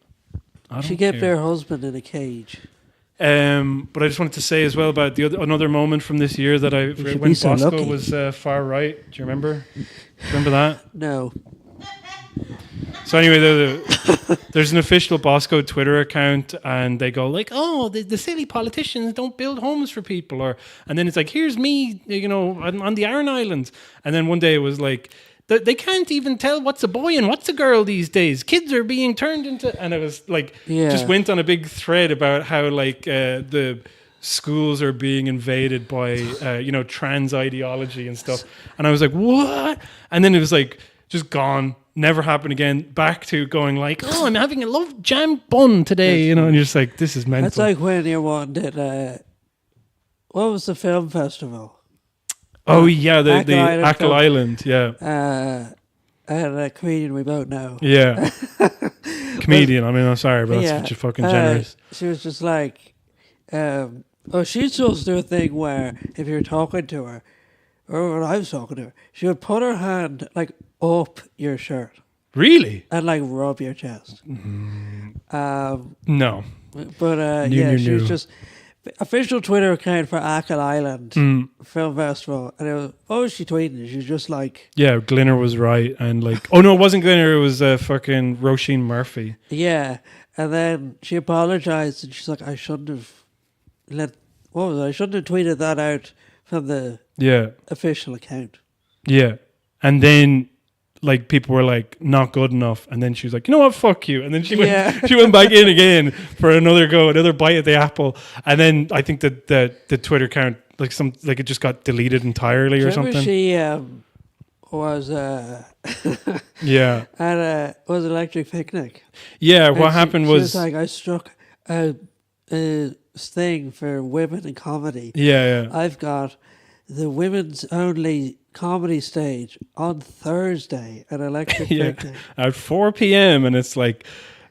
Speaker 1: I don't
Speaker 2: She kept
Speaker 1: care.
Speaker 2: her husband in a cage.
Speaker 1: But I just wanted to say as well about another moment from this year that when Bosco was far right. Do you remember? Remember that?
Speaker 2: No.
Speaker 1: So anyway, there's an official Bosco Twitter account, and they go like, "Oh, the silly politicians don't build homes for people," and then it's like, "Here's me, you know, on the Aran Islands," and then one day it was like, "They can't even tell what's a boy and what's a girl these days. Kids are being turned into," and it was like, just went on a big thread about how like the schools are being invaded by trans ideology and stuff, and I was like, "What?" And then it was like just gone. Never happened again. Back to going like, "Oh, I'm having a love jam bun today," and you're just like, "This is mental."
Speaker 2: That's like when your one did. What was the film festival?
Speaker 1: Oh yeah, the Ackle Island. Yeah.
Speaker 2: And a comedian we both know.
Speaker 1: Yeah. Comedian. I mean, I'm sorry, but that's such fucking generous.
Speaker 2: She was just like, she's supposed to do a thing where if you're talking to her, or when I was talking to her, she would put her hand like up your shirt
Speaker 1: Really?
Speaker 2: and like rub your chest.
Speaker 1: No.
Speaker 2: But she was just official Twitter account for Achill Island Film Festival, and it was, what was she tweeting? She was just like,
Speaker 1: yeah, Glinner was right, and like, oh no, it wasn't Glinner, it was fucking Roisin Murphy.
Speaker 2: yeah, and then she apologized, and she's like, I shouldn't have I shouldn't have tweeted that out from the official account.
Speaker 1: Yeah, and then like people were like not good enough, and then she was like, you know what, fuck you, and then she went she went back in again for another bite at the apple, and then I think that the Twitter account like it just got deleted entirely or something.
Speaker 2: She was
Speaker 1: yeah
Speaker 2: at was Electric Picnic.
Speaker 1: Yeah, what happened
Speaker 2: she
Speaker 1: was,
Speaker 2: was like, I struck a thing for women in comedy.
Speaker 1: Yeah.
Speaker 2: I've got the women's only comedy stage on Thursday at Electric Picnic
Speaker 1: at 4 p.m. and it's like,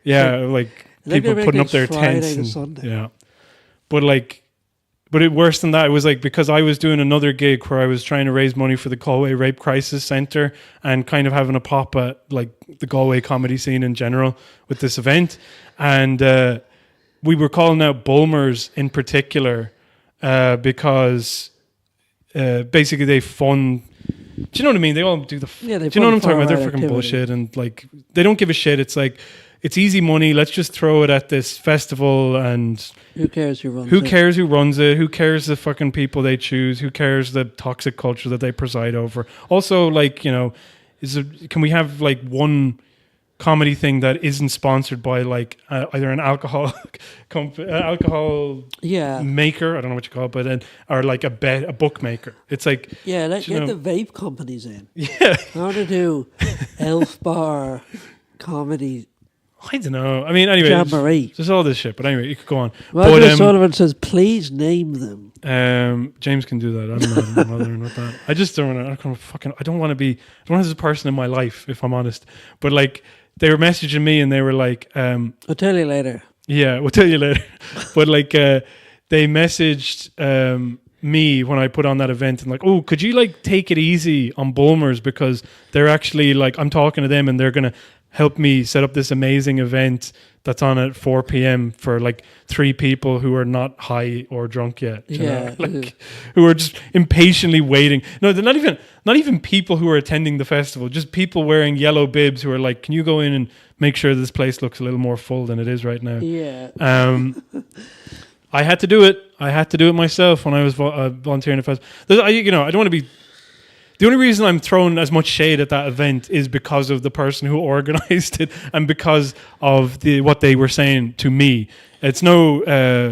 Speaker 1: like people putting up their tents and
Speaker 2: Sunday.
Speaker 1: But it worse than that, it was like, because I was doing another gig where I was trying to raise money for the Galway Rape Crisis Centre and kind of having a pop at like the Galway comedy scene in general with this event, and we were calling out Bulmers in particular because basically they fund. Do you know what I mean? They all do the. Do you know what I'm talking about? They're freaking bullshit, and like they don't give a shit. It's like, it's easy money. Let's just throw it at this festival, and
Speaker 2: who cares who runs it?
Speaker 1: Who cares who runs it? Who cares the fucking people they choose? Who cares the toxic culture that they preside over? Also, like, you know, can we have like one comedy thing that isn't sponsored by like either an alcohol maker, I don't know what you call it, but or like a bookmaker. It's like,
Speaker 2: get the vape companies in.
Speaker 1: Yeah,
Speaker 2: I want to do Elf Bar comedy.
Speaker 1: I don't know. I mean, anyway, there's all this shit. But anyway, you could go on.
Speaker 2: Roger Sullivan says, "Please name them."
Speaker 1: James can do that. I'm not bothering with that. I just don't want to. I don't want to be. I don't want this person in my life, if I'm honest. But like, they were messaging me and they were like,
Speaker 2: "I'll tell you later."
Speaker 1: Yeah, we'll tell you later. But like, they messaged me when I put on that event and like, oh, could you like take it easy on Bulmers, because they're actually like, I'm talking to them and they're gonna help me set up this amazing event that's on at 4 p.m. for like 3 people who are not high or drunk yet. You know? Like, who are just impatiently waiting. No, they're not even people who are attending the festival, just people wearing yellow bibs who are like, can you go in and make sure this place looks a little more full than it is right now?
Speaker 2: Yeah.
Speaker 1: I had to do it. I had to do it myself when I was volunteering at the festival. I don't want to be. The only reason I'm throwing as much shade at that event is because of the person who organized it and because of what they were saying to me. It's no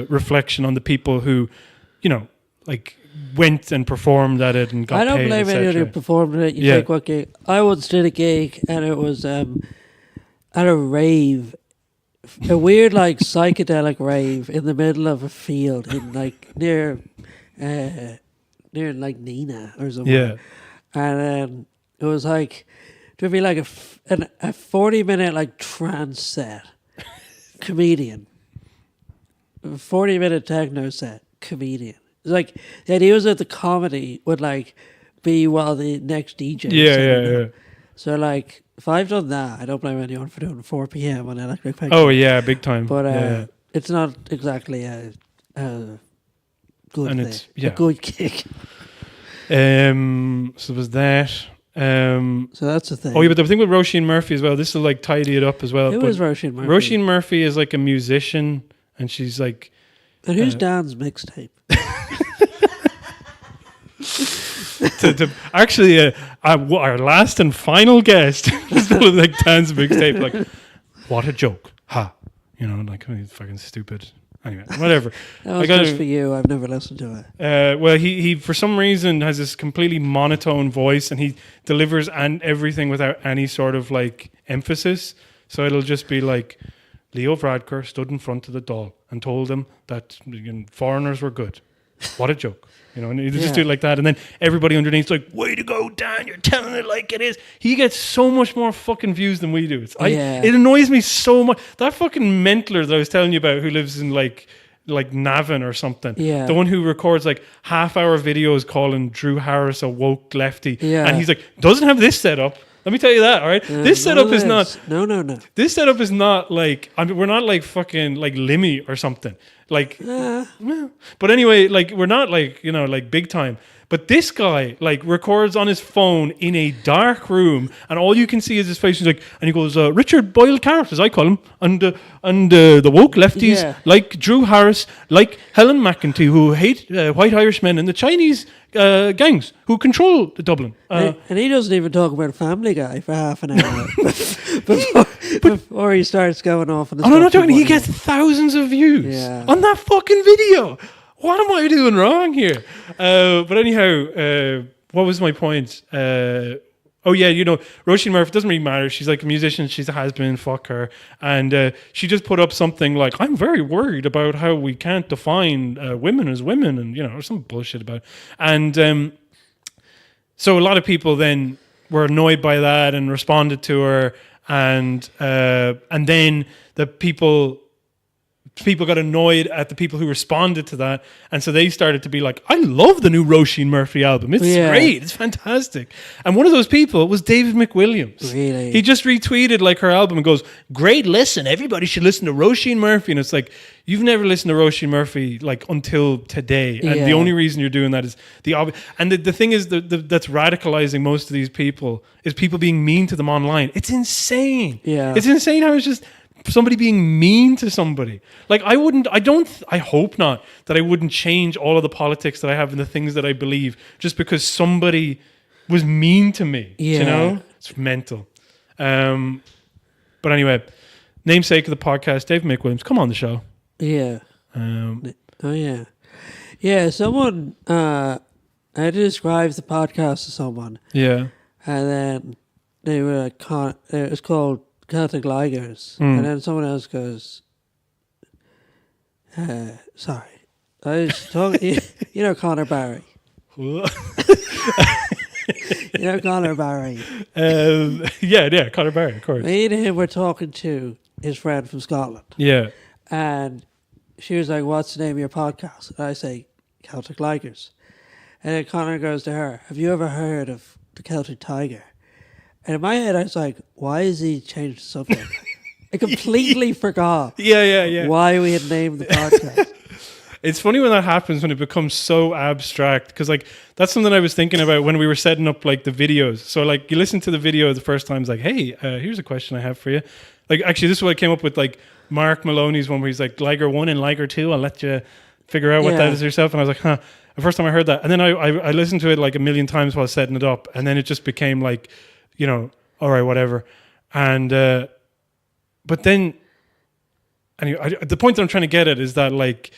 Speaker 1: reflection on the people who, you know, like went and performed at it and got paid.
Speaker 2: I don't blame anyone who performed at it. You take what gig. I once did a gig and it was at a rave, a weird like psychedelic rave in the middle of a field in like near like Nina or something.
Speaker 1: Yeah.
Speaker 2: And it was like, there'd be like a 40-minute like trance set, comedian, 40-minute techno set, comedian. It's like, the idea was that the comedy would like be while the next DJ.
Speaker 1: Yeah.
Speaker 2: So like, if I've done that, I don't blame anyone for doing 4 p.m. on Electric Picnic.
Speaker 1: Oh yeah, big time.
Speaker 2: But it's not exactly a good
Speaker 1: and
Speaker 2: thing, a good gig.
Speaker 1: So there was that.
Speaker 2: So that's the thing.
Speaker 1: Oh yeah, but the thing with Roisin Murphy as well, this will like tidy it up as well.
Speaker 2: Who is Roisin Murphy?
Speaker 1: Roisin Murphy is like a musician, and she's like.
Speaker 2: And who's Dan's mixtape?
Speaker 1: Actually, our last and final guest is like Dan's mixtape. Like, what a joke! Ha! You know, like fucking stupid. Anyway, whatever.
Speaker 2: That was just for you. I've never listened to
Speaker 1: it. Well, he for some reason has this completely monotone voice, and he delivers everything without any sort of like emphasis. So it'll just be like, Leo Varadkar stood in front of the doll and told him that foreigners were good. What a joke. You know, and you just do it like that, and then everybody underneath's like, "Way to go, Dan! You're telling it like it is." He gets so much more fucking views than we do. It annoys me so much. That fucking mentaler that I was telling you about, who lives in like Navan or something.
Speaker 2: Yeah.
Speaker 1: The one who records like half-hour videos calling Drew Harris a woke lefty, and he's like, doesn't have this set up. Let me tell you that, all right? This setup is not...
Speaker 2: No.
Speaker 1: This setup is not like... I mean, we're not like fucking like Limmy or something. Like... But anyway, like, we're not like, you know, like big time. But this guy, like, records on his phone in a dark room, and all you can see is his face. He's like, and he goes, Richard Boyle Carrot, as I call him, and the woke lefties, like Drew Harris, like Helen McEntee, who hate white Irishmen, and the Chinese gangs who control Dublin.
Speaker 2: And he doesn't even talk about Family Guy for half an hour before he starts going off.
Speaker 1: I'm not joking. He gets thousands of views on that fucking video. What am I doing wrong here? But anyhow, what was my point? Oh yeah, you know, Roisin Murphy, doesn't really matter. She's like a musician. She's a has-been. Fuck her. And she just put up something like, I'm very worried about how we can't define women as women, and, you know, or some bullshit about it. And so a lot of people then were annoyed by that and responded to her. And then the people got annoyed at the people who responded to that, and so they started to be like, I love the new Roisin Murphy album. It's great. It's fantastic. And one of those people was David McWilliams.
Speaker 2: Really?
Speaker 1: He just retweeted like her album and goes, great listen. Everybody should listen to Roisin Murphy. And it's like, you've never listened to Roisin Murphy like until today. And the only reason you're doing that is the obvious. And the thing is that's radicalizing most of these people is people being mean to them online. It's insane.
Speaker 2: Yeah.
Speaker 1: It's insane how it's just somebody being mean to somebody. Like, I hope not that I wouldn't change all of the politics that I have and the things that I believe just because somebody was mean to me.
Speaker 2: Yeah.
Speaker 1: You know? It's mental. But anyway, namesake of the podcast, Dave McWilliams, come on the show.
Speaker 2: Yeah. Yeah, someone, I described the podcast to someone.
Speaker 1: Yeah.
Speaker 2: And then they were like, it was called Celtic Ligers. And then someone else goes, sorry. I was talking, you know Conor Barry. You know Conor Barry.
Speaker 1: Yeah, Conor Barry, of course.
Speaker 2: Me and him were talking to his friend from Scotland.
Speaker 1: Yeah.
Speaker 2: And she was like, what's the name of your podcast? And I say, Celtic Ligers. And then Conor goes to her, have you ever heard of the Celtic Tiger? And in my head, I was like, why has he changed the subject? I completely forgot why we had named the podcast.
Speaker 1: It's funny when that happens, when it becomes so abstract, because like that's something I was thinking about when we were setting up like the videos. So like you listen to the video the first time, it's like, hey, here's a question I have for you. Like actually, this is what I came up with, like Mark Maloney's one where he's like, Liger 1 and Liger 2, I'll let you figure out what that is yourself. And I was like, huh. The first time I heard that, and then I listened to it like a million times while setting it up, and then it just became like, you know, all right, whatever. And but then, anyway, the point that I'm trying to get at is that like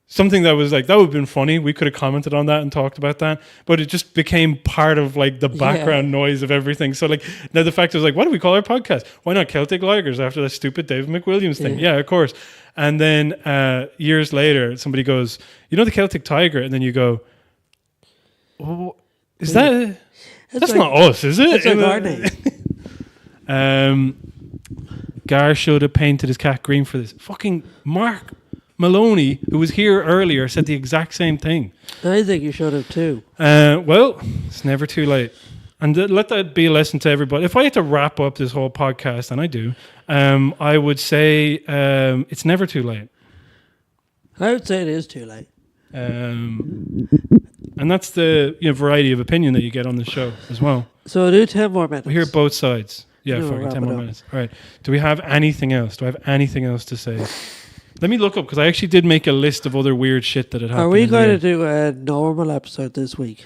Speaker 1: something that was like, that would have been funny. We could have commented on that and talked about that, but it just became part of like the background noise of everything. So like now the fact is like, what do we call our podcast? Why not Celtic Ligers after that stupid David McWilliams thing? Yeah, of course. And then years later, somebody goes, you know, the Celtic Tiger, and then you go, oh, is that? That's like, not us, is it?
Speaker 2: It's like our name.
Speaker 1: Gar should have painted his cat green for this. Fucking Mark Maloney, who was here earlier, said the exact same thing.
Speaker 2: I think you should have too.
Speaker 1: Well, it's never too late. And let that be a lesson to everybody. If I had to wrap up this whole podcast, and I do, I would say it's never too late.
Speaker 2: I would say it is too late.
Speaker 1: And that's the variety of opinion that you get on the show as well.
Speaker 2: So we'll do 10 more minutes.
Speaker 1: We hear both sides. Yeah, fucking 10 more minutes. All right. Do we have anything else? Do I have anything else to say? Let me look up, because I actually did make a list of other weird shit that had happened.
Speaker 2: Are we going to do a normal episode this week?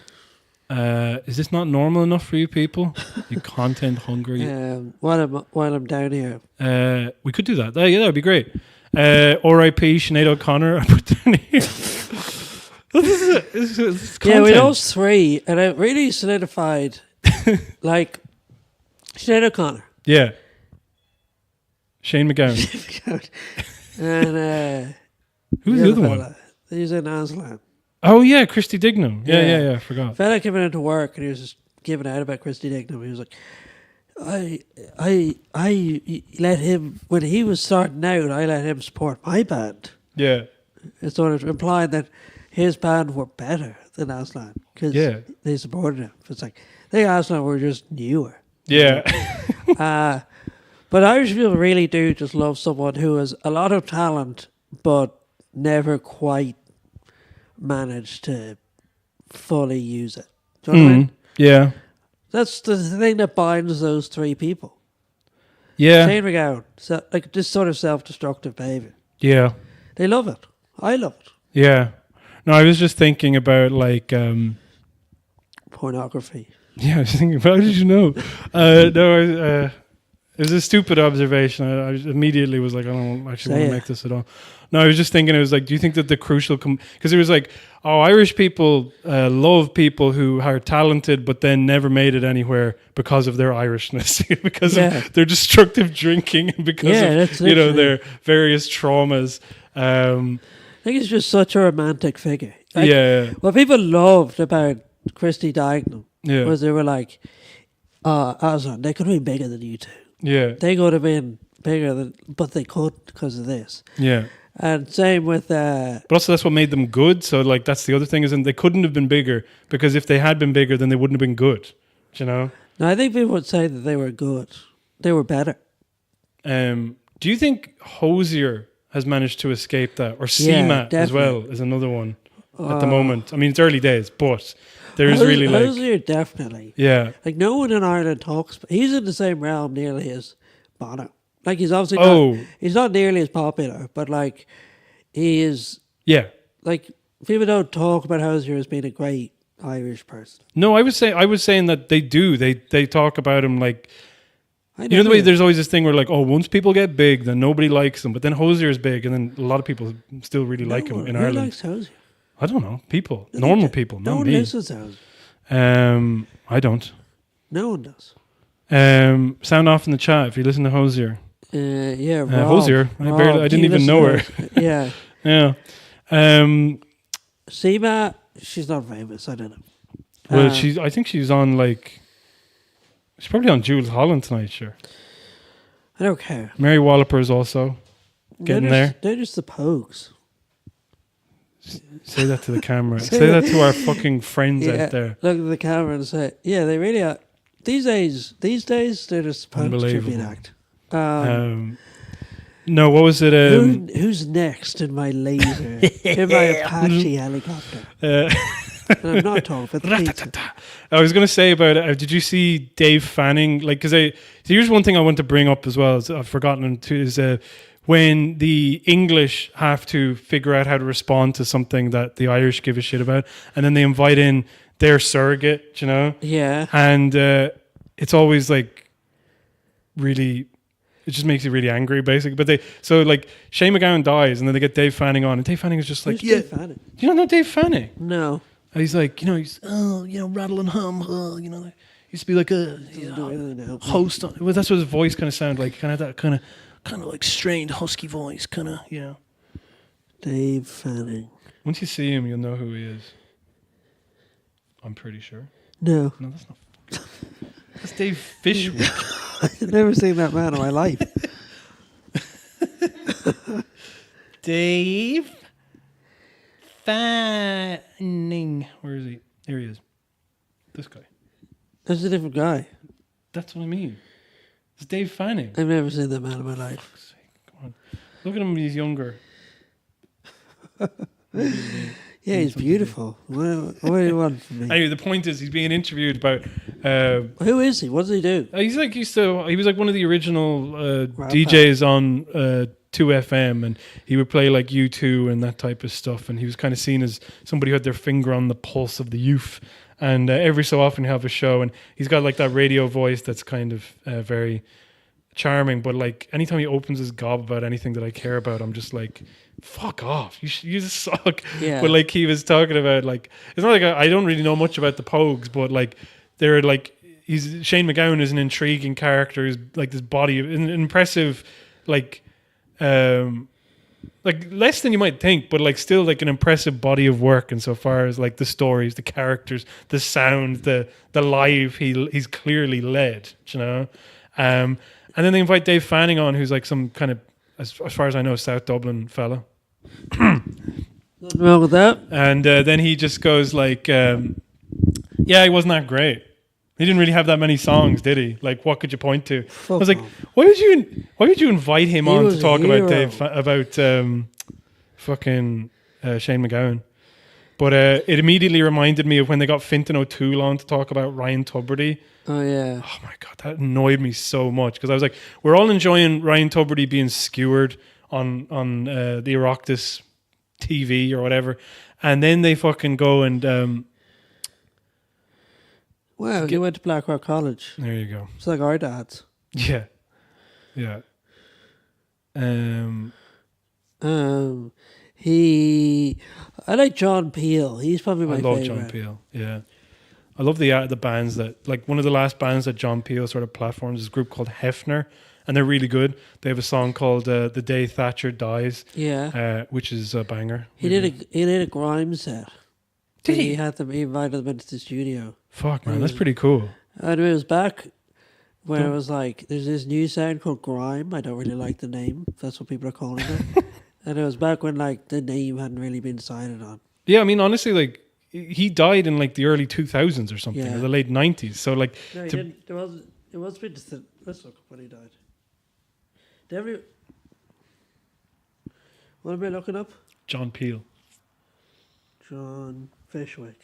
Speaker 1: Is this not normal enough for you people? You content hungry.
Speaker 2: While I'm down here.
Speaker 1: We could do that. Yeah, that would be great. R.I.P. Sinead O'Connor. I put down here. This is
Speaker 2: yeah, we lost 3, and it really solidified, like, Sinead O'Connor.
Speaker 1: Yeah. Shane McGowan.
Speaker 2: And
Speaker 1: who's the other one?
Speaker 2: He's in Aslan.
Speaker 1: Oh yeah, Christy Dignam. Yeah, I forgot.
Speaker 2: Fella came into work and he was just giving out about Christy Dignam. He was like, I let him, when he was starting out, I let him support my band.
Speaker 1: Yeah.
Speaker 2: It's sort of implying that his band were better than Aslan because they supported him. It's like, they Aslan were just newer.
Speaker 1: Yeah.
Speaker 2: But Irish people really do just love someone who has a lot of talent, but never quite managed to fully use it. Do you know what I mean?
Speaker 1: Yeah.
Speaker 2: That's the thing that binds those three people.
Speaker 1: Yeah.
Speaker 2: Shane McGowan, like this sort of self-destructive behavior.
Speaker 1: Yeah.
Speaker 2: They love it. I love it.
Speaker 1: Yeah. No, I was just thinking about like
Speaker 2: Pornography.
Speaker 1: yeah, I was thinking, how did you know? It was a stupid observation. I immediately was like, I don't actually want to make this at all. No, I was just thinking, it was like, do you think that the crucial... Because it was like, oh, Irish people love people who are talented but then never made it anywhere because of their Irishness, because of their destructive drinking, and because of, their various traumas.
Speaker 2: I think it's just such a romantic figure. Like, what people loved about Christy Diagonal was they were like, Aslan, they could have been bigger than you two.
Speaker 1: Yeah.
Speaker 2: They could have been bigger than, but they couldn't because of this.
Speaker 1: Yeah.
Speaker 2: And same with...
Speaker 1: but also that's what made them good. So like that's the other thing, is they couldn't have been bigger, because if they had been bigger, then they wouldn't have been good. Do you know?
Speaker 2: No, I think people would say that they were good. They were better.
Speaker 1: Do you think Hosier has managed to escape that? Or Seamat as well is another one at the moment. I mean, it's early days, but... There's really like...
Speaker 2: Hosier, definitely.
Speaker 1: Yeah.
Speaker 2: Like, no one in Ireland talks... He's in the same realm nearly as Bono. Like, he's obviously not... He's not nearly as popular, but, like, he is...
Speaker 1: Yeah.
Speaker 2: Like, people don't talk about Hosier as being a great Irish person.
Speaker 1: No, I was saying that they do. They talk about him like... You know the way there's always this thing where like, oh, once people get big, then nobody likes them. But then Hosier's big, and then a lot of people still really like him in Ireland.
Speaker 2: Who likes Hosier?
Speaker 1: I don't know. People. Normal people.
Speaker 2: No
Speaker 1: not
Speaker 2: one
Speaker 1: me.
Speaker 2: listens to Hosier.
Speaker 1: I don't.
Speaker 2: No one does.
Speaker 1: Sound off in the chat if you listen to Hosier.
Speaker 2: Yeah, Rob,
Speaker 1: Hosier. I didn't even know her.
Speaker 2: Yeah.
Speaker 1: Yeah.
Speaker 2: Seema, she's not famous. I don't know.
Speaker 1: Well, I think she's on like... She's probably on Jules Holland tonight, sure.
Speaker 2: I don't care.
Speaker 1: Mary Walliper's also getting there.
Speaker 2: They're just the Pogues.
Speaker 1: Say that to the camera. Say that to our fucking friends out there.
Speaker 2: Look at the camera and say, yeah, they really are. These days, they're just Pogues tribute act.
Speaker 1: No, what was it?
Speaker 2: Who's next in my laser? In my Apache helicopter? I'm not talking about
Speaker 1: I was going to say about did you see Dave Fanning? Like, because here's one thing I want to bring up as well. I've forgotten to is when the English have to figure out how to respond to something that the Irish give a shit about, and then they invite in their surrogate, you know?
Speaker 2: Yeah.
Speaker 1: And it's always like really... It just makes you really angry, basically. But like Shane McGowan dies, and then they get Dave Fanning on, and Dave Fanning is just like,
Speaker 2: Dave Fanning?
Speaker 1: You don't know Dave Fanning?
Speaker 2: No.
Speaker 1: He's like, he's rattle and hum, used to be like a host. Well, that's what his voice kind of sounded like, kind of that kind of like strained husky voice, kind of,
Speaker 2: Dave Fanning.
Speaker 1: Once you see him, you'll know who he is. I'm pretty sure.
Speaker 2: No,
Speaker 1: that's not. That's Dave Fishwick.
Speaker 2: I've never seen that man in my life.
Speaker 1: Dave Fanning. Where is he? Here he is. This guy.
Speaker 2: That's a different guy.
Speaker 1: That's what I mean. It's Dave Fanning.
Speaker 2: I've never seen that man in my life.
Speaker 1: For fuck's sake. Come on. Look at him when he's younger.
Speaker 2: Yeah, he's beautiful. What do you want from me?
Speaker 1: Anyway, the point is, he's being interviewed about.
Speaker 2: Who is he? What does he do?
Speaker 1: He was like one of the original DJs on 2FM, and he would play like U2 and that type of stuff. And he was kind of seen as somebody who had their finger on the pulse of the youth. And every so often, you have a show, and he's got like that radio voice that's kind of very charming. But like anytime he opens his gob about anything that I care about, I'm just like, fuck off, you just suck.
Speaker 2: Yeah.
Speaker 1: But like he was talking about, like, it's not like I don't really know much about the Pogues, but like they're like, Shane McGowan is an intriguing character. He's like this body of an impressive, like less than you might think, but like still like an impressive body of work insofar as like the stories, the characters, the sound, the life he's clearly led, and then they invite Dave Fanning on, who's like some kind of, as far as I know, South Dublin fella.
Speaker 2: Nothing wrong with that.
Speaker 1: And then he just goes like, yeah, he wasn't that great. He didn't really have that many songs, did he? Like, what could you point to? I was like,
Speaker 2: off.
Speaker 1: why would you invite him
Speaker 2: He
Speaker 1: on
Speaker 2: was
Speaker 1: to
Speaker 2: a
Speaker 1: talk about
Speaker 2: hero.
Speaker 1: fucking Shane McGowan? But it immediately reminded me of when they got Fintan O'Toole on to talk about Ryan Tubridy.
Speaker 2: Oh yeah.
Speaker 1: Oh my god, that annoyed me so much because I was like, we're all enjoying Ryan Tubridy being skewered on the Oireachtas TV or whatever, and then they fucking go and
Speaker 2: Wow, he went to Blackrock College.
Speaker 1: there you go.
Speaker 2: It's like our dads.
Speaker 1: Yeah, yeah.
Speaker 2: I like John Peel. He's probably my
Speaker 1: I love
Speaker 2: favorite.
Speaker 1: John Peel. Yeah, I love the bands that, like, one of the last bands that John Peel sort of platforms is a group called Hefner, and they're really good. They have a song called "The Day Thatcher Dies,"
Speaker 2: Yeah.
Speaker 1: which is a banger.
Speaker 2: He did a grime set.
Speaker 1: Did
Speaker 2: And
Speaker 1: he?
Speaker 2: He invited them into the studio.
Speaker 1: Fuck man, that's pretty cool.
Speaker 2: And it was back when it was like, there's this new sound called grime. I don't really like the name. That's what people are calling it. And it was back when like the name hadn't really been decided on.
Speaker 1: Yeah, I mean, honestly, like, he died in like the early 2000s or something,
Speaker 2: Yeah.
Speaker 1: or the late 90s. So like,
Speaker 2: No, he
Speaker 1: to-
Speaker 2: didn't. It was been. Let's look when he died. What am I looking up?
Speaker 1: John Peel.
Speaker 2: John Fishwick.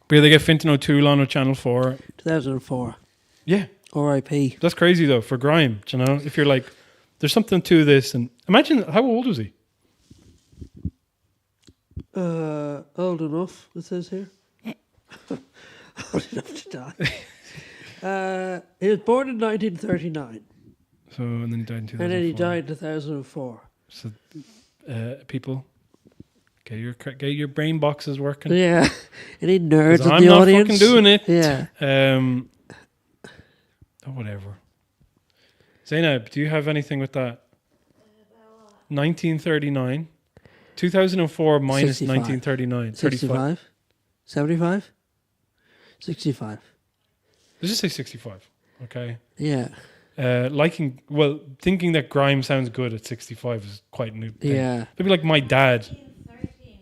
Speaker 1: But yeah, they get Fintan O'Toole on with Channel 4.
Speaker 2: 2004.
Speaker 1: Yeah,
Speaker 2: R.I.P.
Speaker 1: that's crazy though for grime. Do you know, if you're like, there's something to this, and imagine how old was he?
Speaker 2: Old enough, it says here. Old enough to die. He was born in 1939.
Speaker 1: So and then he died in 2004.
Speaker 2: And then he died in 2004.
Speaker 1: So people, get your brain boxes working.
Speaker 2: Yeah. Any nerds
Speaker 1: 'Cause
Speaker 2: in
Speaker 1: I'm
Speaker 2: the
Speaker 1: not
Speaker 2: audience?
Speaker 1: fucking doing it.
Speaker 2: Yeah.
Speaker 1: Whatever. Zainab, do you have anything with that? 1939. 2004 minus
Speaker 2: 65.
Speaker 1: 1939. 35.
Speaker 2: 65? 75? 65.
Speaker 1: Let's just say 65. Okay.
Speaker 2: Yeah.
Speaker 1: Thinking that grime sounds good at 65 is quite new. Thing.
Speaker 2: Yeah.
Speaker 1: Maybe like my dad.
Speaker 7: 1939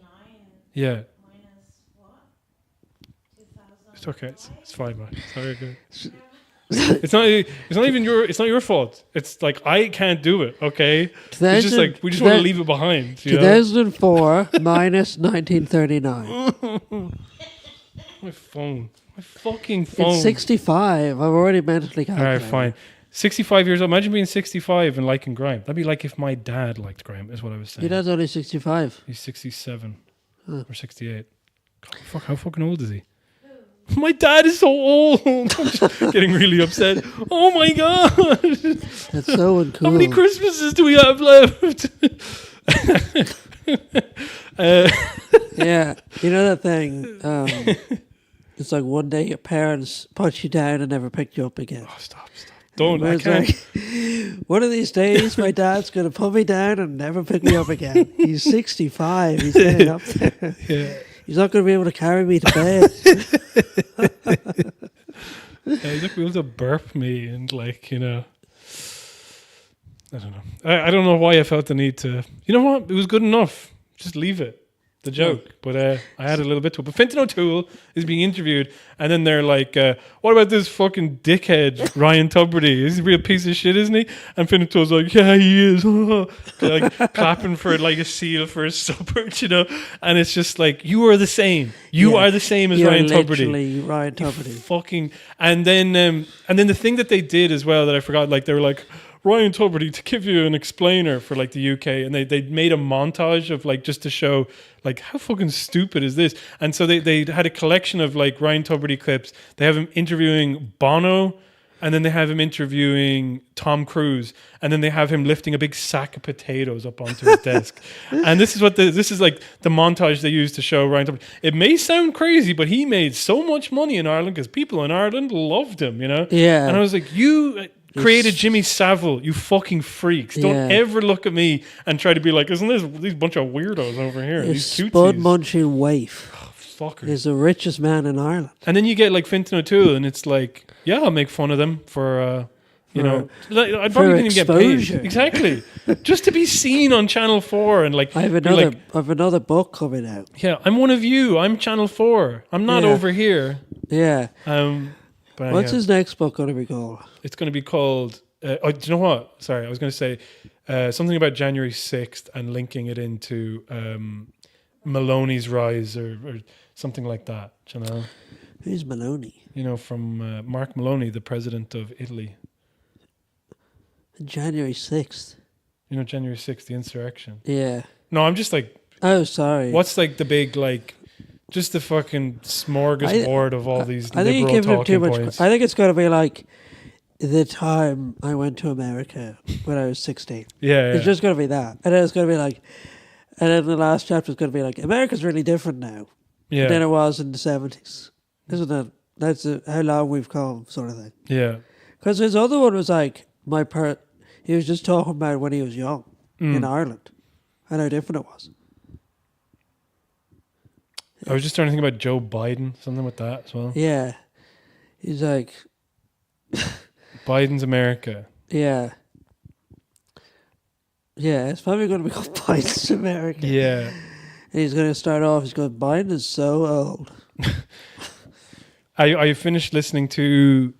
Speaker 1: Yeah.
Speaker 7: minus what? 2000.
Speaker 1: It's okay. It's fine, man. It's very good. It's not even your fault. It's like, I can't do it, okay? It's just like, we just want to leave it behind. You know?
Speaker 2: 2004 minus 1939.
Speaker 1: My fucking phone.
Speaker 2: It's 65. I've already mentally
Speaker 1: All
Speaker 2: calculated.
Speaker 1: right, fine. 65 years old. Imagine being 65 and liking grime. That'd be like if my dad liked grime, is what I was saying.
Speaker 2: Your dad's only 65.
Speaker 1: He's 67 or 68. God, fuck, how fucking old is he? My dad is so old. I'm just getting really upset. Oh my god.
Speaker 2: That's so uncool.
Speaker 1: How many Christmases do we have left?
Speaker 2: Yeah. You know that thing? It's like one day your parents put you down and never picked you up again.
Speaker 1: Oh, stop. Don't.
Speaker 2: Where
Speaker 1: I
Speaker 2: it's
Speaker 1: can't.
Speaker 2: like, one of these days, my dad's going to put me down and never pick me up again. He's 65. He's getting up there.
Speaker 1: Yeah.
Speaker 2: He's not going to be able to carry me to bed.
Speaker 1: He's like, able to burp me and, like, you know. I don't know. I don't know why I felt the need to. You know what? It was good enough. Just leave it. The joke. But I had a little bit to it. But Fintan O'Toole is being interviewed, and then they're like, what about this fucking dickhead Ryan Tubridy? He's a real piece of shit, isn't he? And Fintan O'Toole's like, yeah, he is. Like clapping for like a seal for his supper, you know? And it's just like, you are the same. You are the same as
Speaker 2: You're
Speaker 1: Ryan Tubridy.
Speaker 2: literally Ryan Tubridy.
Speaker 1: Fucking. And then the thing that they did as well that I forgot, like, they were like, Ryan Tubridy, to give you an explainer for like the UK, and they made a montage of like, just to show like how fucking stupid is this. And so they had a collection of like Ryan Tubridy clips. They have him interviewing Bono, and then they have him interviewing Tom Cruise, and then they have him lifting a big sack of potatoes up onto his desk. And this is like the montage they used to show Ryan Tubridy. It may sound crazy, but he made so much money in Ireland because people in Ireland loved him, you know?
Speaker 2: Yeah.
Speaker 1: And I was like, you created Jimmy Savile, you fucking freaks. Don't ever look at me and try to be like, isn't this these bunch of weirdos over here?
Speaker 2: Your
Speaker 1: These
Speaker 2: spud
Speaker 1: tootsies.
Speaker 2: munching waif
Speaker 1: Fuckers.
Speaker 2: is the richest man in Ireland.
Speaker 1: And then you get like Fintan O'Toole, and it's like, yeah, I'll make fun of them for, You know, like, I probably didn't get paid. Exactly. Just to be seen on Channel 4 and like
Speaker 2: I have another book coming out.
Speaker 1: Yeah, I'm one of you. I'm Channel 4. I'm not over here.
Speaker 2: Yeah.
Speaker 1: But
Speaker 2: what's his next book going to be called? It's
Speaker 1: going to be called. Do you know what? Sorry, I was going to say something about January 6th and linking it into Maloney's rise or something like that. Do you know?
Speaker 2: Who's Maloney?
Speaker 1: You know, from Mark Maloney, the president of Italy.
Speaker 2: January 6th.
Speaker 1: You know, January 6th, the insurrection.
Speaker 2: Yeah.
Speaker 1: No, I'm just like.
Speaker 2: Oh, sorry.
Speaker 1: What's like the big like? Just the fucking smorgasbord of all these
Speaker 2: I think
Speaker 1: liberal talking points.
Speaker 2: I think it's going to be like the time I went to America when I was 16.
Speaker 1: Yeah.
Speaker 2: It's just going to be that. And then it's going to be like, and then the last chapter is going to be like, America's really different now than it was in the 70s. Isn't it? That's how long we've come, sort of thing.
Speaker 1: Yeah.
Speaker 2: Because his other one was like, he was just talking about when he was young in Ireland and how different it was.
Speaker 1: I was just trying to think about Joe Biden, something with that as well.
Speaker 2: Yeah. He's like...
Speaker 1: Biden's America.
Speaker 2: Yeah. Yeah, it's probably going to be called Biden's America.
Speaker 1: Yeah.
Speaker 2: And he's going to start off, he's going, Biden is so old.
Speaker 1: I finished listening to...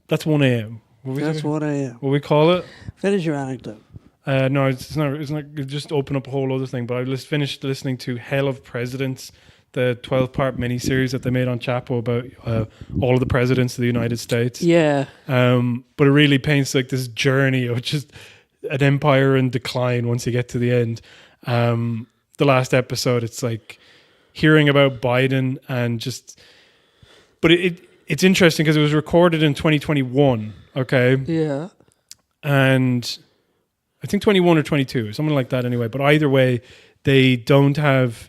Speaker 1: That's 1 a.m.
Speaker 2: That's 1 a.m.
Speaker 1: What we call it?
Speaker 2: Finish your anecdote.
Speaker 1: No, it's not. Just open up a whole other thing. But I just finished listening to Hell of Presidents, the 12-part miniseries that they made on Chapo about all of the presidents of the United States.
Speaker 2: Yeah.
Speaker 1: But it really paints like this journey of just an empire in decline once you get to the end. The last episode, it's like hearing about Biden and just... But it's interesting because it was recorded in 2021, okay?
Speaker 2: Yeah.
Speaker 1: And I think 21 or 22, something like that anyway. But either way, they don't have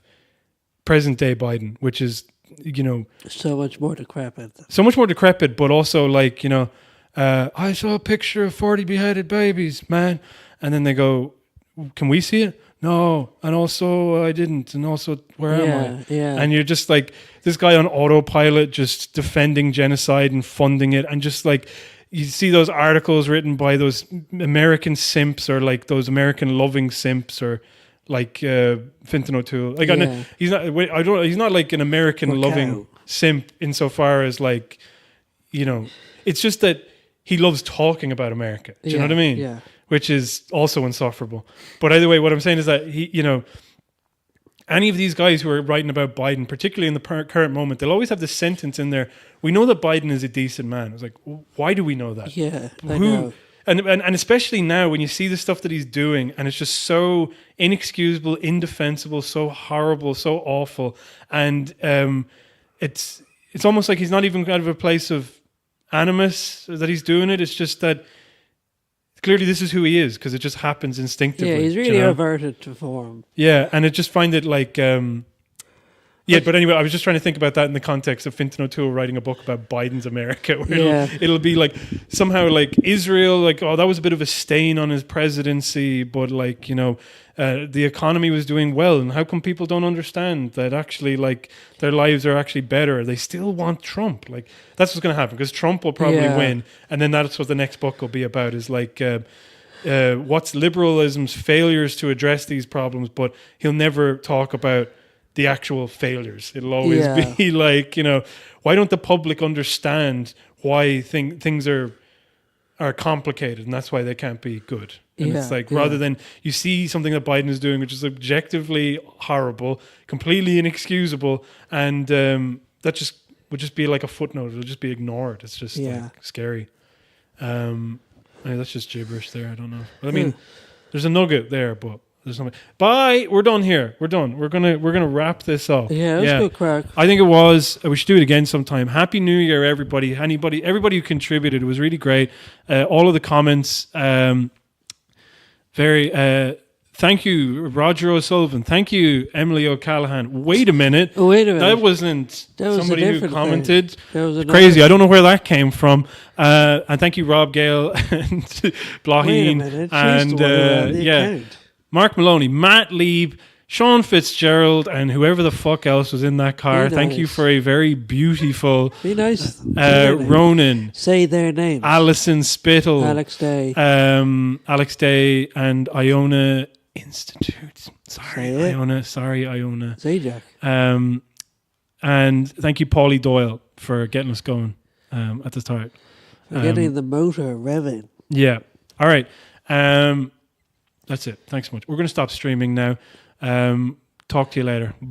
Speaker 1: present day Biden, which is, you know...
Speaker 2: So much more decrepit.
Speaker 1: So much more decrepit, but also like, you know, I saw a picture of 40 beheaded babies, man. And then they go, can we see it? No. And also I didn't. And also, where am I?
Speaker 2: Yeah.
Speaker 1: And you're just like, this guy on autopilot just defending genocide and funding it. And just like, you see those articles written by those American simps or like those American loving simps or like Fintan O'Toole. Like he's not like an American loving simp insofar as like, you know, it's just that he loves talking about America. Do you know what I mean?
Speaker 2: Yeah.
Speaker 1: Which is also insufferable. But either way, what I'm saying is that he, you know, any of these guys who are writing about Biden, particularly in the current moment, they'll always have this sentence in there. We know that Biden is a decent man. It's like, why do we know that?
Speaker 2: Yeah, I know.
Speaker 1: And especially now when you see the stuff that he's doing, and it's just so inexcusable, indefensible, so horrible, so awful, and it's almost like he's not even out of a place of animus that he's doing it. It's just that clearly this is who he is because it just happens instinctively.
Speaker 2: Yeah, he's really reverted to form.
Speaker 1: Yeah, and I just find it like... but anyway, I was just trying to think about that in the context of Fintan O'Toole writing a book about Biden's America, where it'll be like somehow like Israel, like, oh, that was a bit of a stain on his presidency, but like, you know, the economy was doing well, and how come people don't understand that actually like their lives are actually better? They still want Trump. Like that's what's going to happen because Trump will probably win, and then that's what the next book will be about is like what's liberalism's failures to address these problems, but he'll never talk about the actual failures. It'll always be like, you know, why don't the public understand why things are complicated, and that's why they can't be good. And it's like rather than you see something that Biden is doing, which is objectively horrible, completely inexcusable, and that just would just be like a footnote. It'll just be ignored. It's just like scary. That's just gibberish there. I don't know. But I mean, there's a nugget there, but there's something. Bye. We're done here. We're done. We're gonna wrap this up.
Speaker 2: Yeah, that's good crack.
Speaker 1: I think it was. We should do it again sometime. Happy New Year, everybody. Everybody who contributed. It was really great. All of the comments. Thank you, Roger O'Sullivan. Thank you, Emily O'Callaghan. Wait a minute. That wasn't somebody who commented. That was crazy. I don't know where that came from. And thank you, Rob Gale and Blaheen.
Speaker 2: And Mark
Speaker 1: Maloney, Matt Lieb, Sean Fitzgerald, and whoever the fuck else was in that car.
Speaker 2: Be
Speaker 1: Thank you
Speaker 2: nice.
Speaker 1: for a very beautiful
Speaker 2: Be nice. Say their name.
Speaker 1: Ronan,
Speaker 2: Say their names.
Speaker 1: Alison Spittle,
Speaker 2: Alex Day.
Speaker 1: Alex Day, and Iona Institute. Sorry,
Speaker 2: Say it.
Speaker 1: Iona. Sorry, Iona.
Speaker 2: Say Jack.
Speaker 1: And thank you, Paulie Doyle, for getting us going at the start.
Speaker 2: For getting the motor revving.
Speaker 1: Yeah. All right. That's it. Thanks so much. We're going to stop streaming now. Talk to you later.